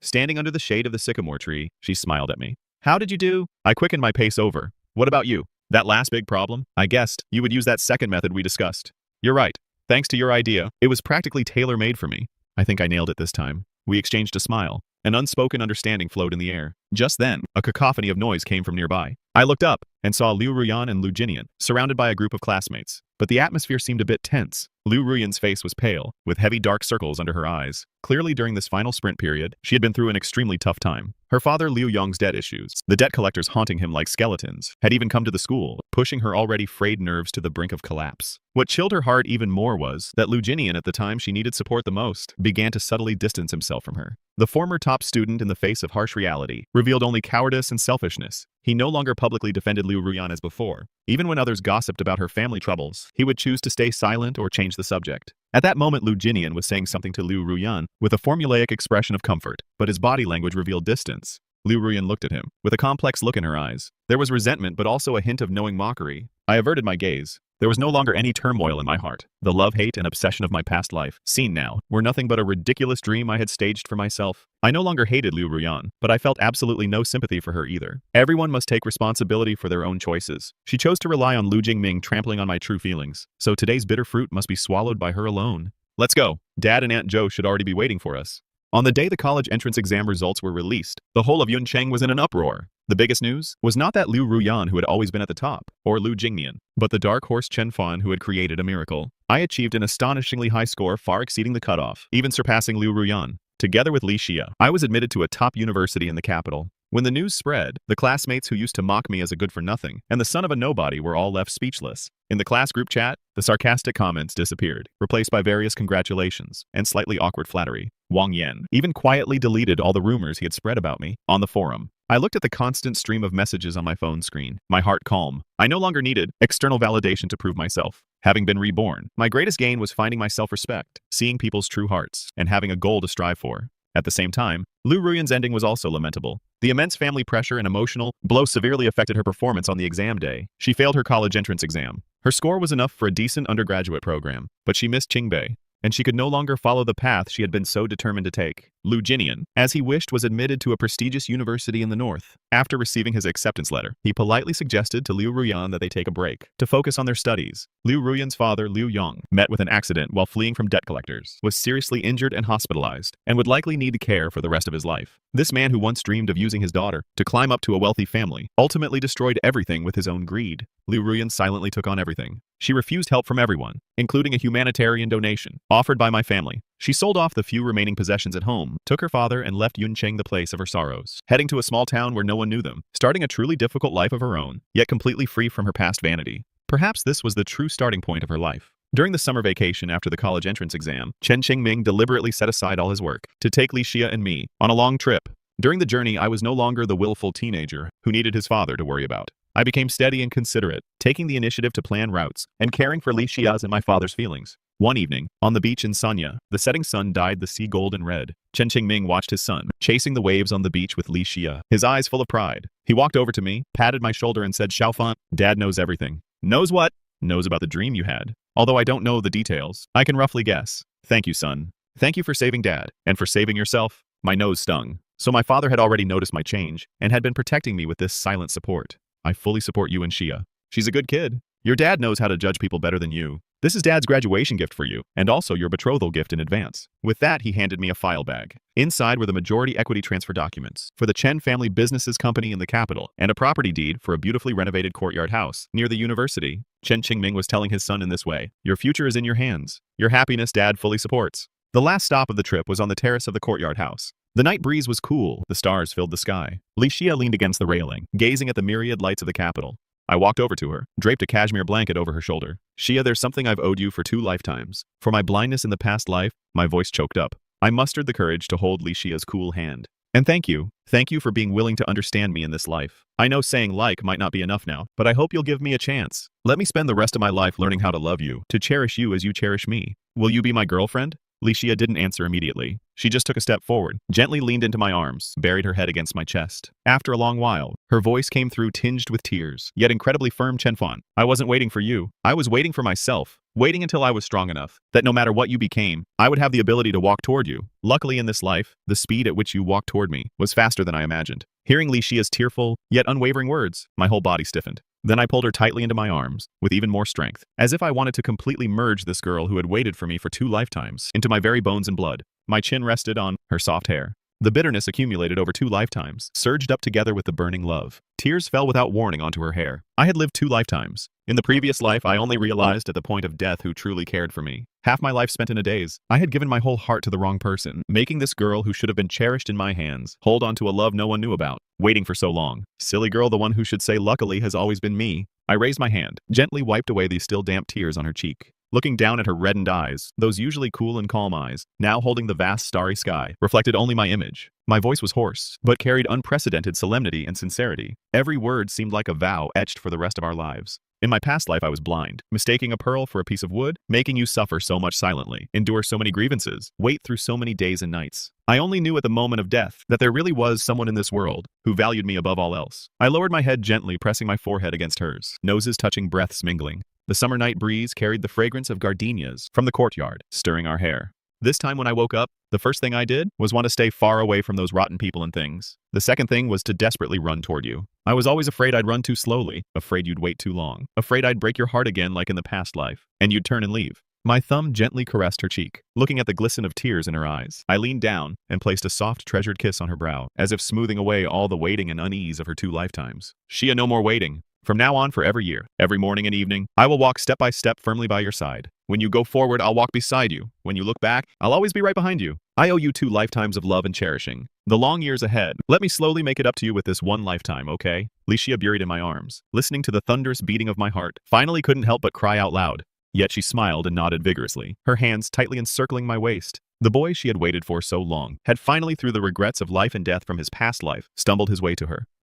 Standing under the shade of the sycamore tree, she smiled at me. How did you do? I quickened my pace over. What about you? That last big problem? I guessed you would use that second method we discussed. You're right. Thanks to your idea, it was practically tailor-made for me. I think I nailed it this time. We exchanged a smile. An unspoken understanding flowed in the air. Just then, a cacophony of noise came from nearby. I looked up and saw Liu Ruyan and Lu Jinian surrounded by a group of classmates. But the atmosphere seemed a bit tense. Liu Ruyan's face was pale, with heavy dark circles under her eyes. Clearly during this final sprint period, she had been through an extremely tough time. Her father Liu Yong's debt issues, the debt collectors haunting him like skeletons, had even come to the school, pushing her already frayed nerves to the brink of collapse. What chilled her heart even more was that Liu Jinian, at the time she needed support the most, began to subtly distance himself from her. The former top student, in the face of harsh reality, revealed only cowardice and selfishness. He no longer publicly defended Liu Ruyan as before. Even when others gossiped about her family troubles, he would choose to stay silent or change the subject. At that moment, Liu Jinian was saying something to Liu Ruyan with a formulaic expression of comfort, but his body language revealed distance. Liu Ruyan looked at him, with a complex look in her eyes. There was resentment but also a hint of knowing mockery. I averted my gaze. There was no longer any turmoil in my heart. The love, hate, and obsession of my past life, seen now, were nothing but a ridiculous dream I had staged for myself. I no longer hated Liu Ruyan, but I felt absolutely no sympathy for her either. Everyone must take responsibility for their own choices. She chose to rely on Lu Jingming trampling on my true feelings, so today's bitter fruit must be swallowed by her alone. Let's go. Dad and Aunt Joe should already be waiting for us. On the day the college entrance exam results were released, the whole of Yuncheng was in an uproar. The biggest news was not that Liu Ruyan, who had always been at the top, or Liu Jingnian, but the dark horse Chen Fan, who had created a miracle. I achieved an astonishingly high score, far exceeding the cutoff, even surpassing Liu Ruyan. Together with Li Xia, I was admitted to a top university in the capital. When the news spread, the classmates who used to mock me as a good-for-nothing and the son of a nobody were all left speechless. In the class group chat, the sarcastic comments disappeared, replaced by various congratulations and slightly awkward flattery. Wang Yan even quietly deleted all the rumors he had spread about me on the forum. I looked at the constant stream of messages on my phone screen, my heart calm. I no longer needed external validation to prove myself. Having been reborn, my greatest gain was finding my self-respect, seeing people's true hearts, and having a goal to strive for. At the same time, Liu Ruyan's ending was also lamentable. The immense family pressure and emotional blow severely affected her performance on the exam day. She failed her college entrance exam. Her score was enough for a decent undergraduate program, but she missed Qingbei, and she could no longer follow the path she had been so determined to take. Liu Jinian, as he wished, was admitted to a prestigious university in the north. After receiving his acceptance letter, he politely suggested to Liu Ruyan that they take a break to focus on their studies. Liu Ruyan's father, Liu Yong, met with an accident while fleeing from debt collectors, was seriously injured and hospitalized, and would likely need care for the rest of his life. This man, who once dreamed of using his daughter to climb up to a wealthy family, ultimately destroyed everything with his own greed. Liu Ruyan silently took on everything. She refused help from everyone, including a humanitarian donation offered by my family. She sold off the few remaining possessions at home, took her father, and left Yuncheng the place of her sorrows, heading to a small town where no one knew them, starting a truly difficult life of her own, yet completely free from her past vanity. Perhaps this was the true starting point of her life. During the summer vacation after the college entrance exam, Chen Qingming deliberately set aside all his work to take Li Xia and me on a long trip. During the journey, I was no longer the willful teenager who needed his father to worry about. I became steady and considerate, taking the initiative to plan routes and caring for Li Xia's and my father's feelings. One evening, on the beach in Sanya, the setting sun dyed the sea golden red. Chen Qingming watched his son, chasing the waves on the beach with Li Xia, his eyes full of pride. He walked over to me, patted my shoulder and said, "Xiaofan, Dad knows everything." "Knows what?" "Knows about the dream you had. Although I don't know the details, I can roughly guess." "Thank you, son. Thank you for saving Dad, and for saving yourself." My nose stung. So my father had already noticed my change, and had been protecting me with this silent support. "I fully support you and Xia. She's a good kid. Your dad knows how to judge people better than you. This is Dad's graduation gift for you, and also your betrothal gift in advance." With that, he handed me a file bag. Inside were the majority equity transfer documents for the Chen family businesses company in the capital, and a property deed for a beautifully renovated courtyard house near the university. Chen Qingming was telling his son in this way, "Your future is in your hands. Your happiness Dad fully supports." The last stop of the trip was on the terrace of the courtyard house. The night breeze was cool, the stars filled the sky. Li Xia leaned against the railing, gazing at the myriad lights of the capital. I walked over to her, draped a cashmere blanket over her shoulder. "Xia, there's something I've owed you for 2 lifetimes. For my blindness in the past life," my voice choked up. I mustered the courage to hold Li Xia's cool hand. "And thank you. Thank you for being willing to understand me in this life. I know saying like might not be enough now, but I hope you'll give me a chance. Let me spend the rest of my life learning how to love you, to cherish you as you cherish me. Will you be my girlfriend?" Li Xia didn't answer immediately. She just took a step forward, gently leaned into my arms, buried her head against my chest. After a long while, her voice came through tinged with tears, yet incredibly firm. "Chen Fan, I wasn't waiting for you. I was waiting for myself, waiting until I was strong enough, that no matter what you became, I would have the ability to walk toward you. Luckily in this life, the speed at which you walked toward me was faster than I imagined." Hearing Li Xia's tearful, yet unwavering words, my whole body stiffened. Then I pulled her tightly into my arms, with even more strength, as if I wanted to completely merge this girl who had waited for me for 2 lifetimes into my very bones and blood. My chin rested on her soft hair. The bitterness accumulated over 2 lifetimes, surged up together with the burning love. Tears fell without warning onto her hair. I had lived 2 lifetimes. In the previous life, I only realized at the point of death who truly cared for me. Half my life spent in a daze. I had given my whole heart to the wrong person, making this girl who should have been cherished in my hands hold on to a love no one knew about. Waiting for so long. Silly girl, the one who should say luckily has always been me. I raised my hand, gently wiped away the still damp tears on her cheek. Looking down at her reddened eyes, those usually cool and calm eyes, now holding the vast starry sky, reflected only my image. My voice was hoarse, but carried unprecedented solemnity and sincerity. Every word seemed like a vow etched for the rest of our lives. In my past life I was blind, mistaking a pearl for a piece of wood, making you suffer so much silently, endure so many grievances, wait through so many days and nights. I only knew at the moment of death that there really was someone in this world who valued me above all else. I lowered my head gently, pressing my forehead against hers, noses touching, breaths mingling. The summer night breeze carried the fragrance of gardenias from the courtyard, stirring our hair. This time when I woke up, the first thing I did was want to stay far away from those rotten people and things. The second thing was to desperately run toward you. I was always afraid I'd run too slowly, afraid you'd wait too long, afraid I'd break your heart again like in the past life, and you'd turn and leave. My thumb gently caressed her cheek, looking at the glisten of tears in her eyes. I leaned down and placed a soft, treasured kiss on her brow, as if smoothing away all the waiting and unease of her 2 lifetimes. Shia, no more waiting. From now on, for every year, every morning and evening, I will walk step by step firmly by your side. When you go forward, I'll walk beside you. When you look back, I'll always be right behind you. I owe you 2 lifetimes of love and cherishing. The long years ahead, let me slowly make it up to you with this 1 lifetime, okay? Licia, buried in my arms, listening to the thunderous beating of my heart, finally couldn't help but cry out loud. Yet she smiled and nodded vigorously, her hands tightly encircling my waist. The boy she had waited for so long had finally, through the regrets of life and death from his past life, stumbled his way to her.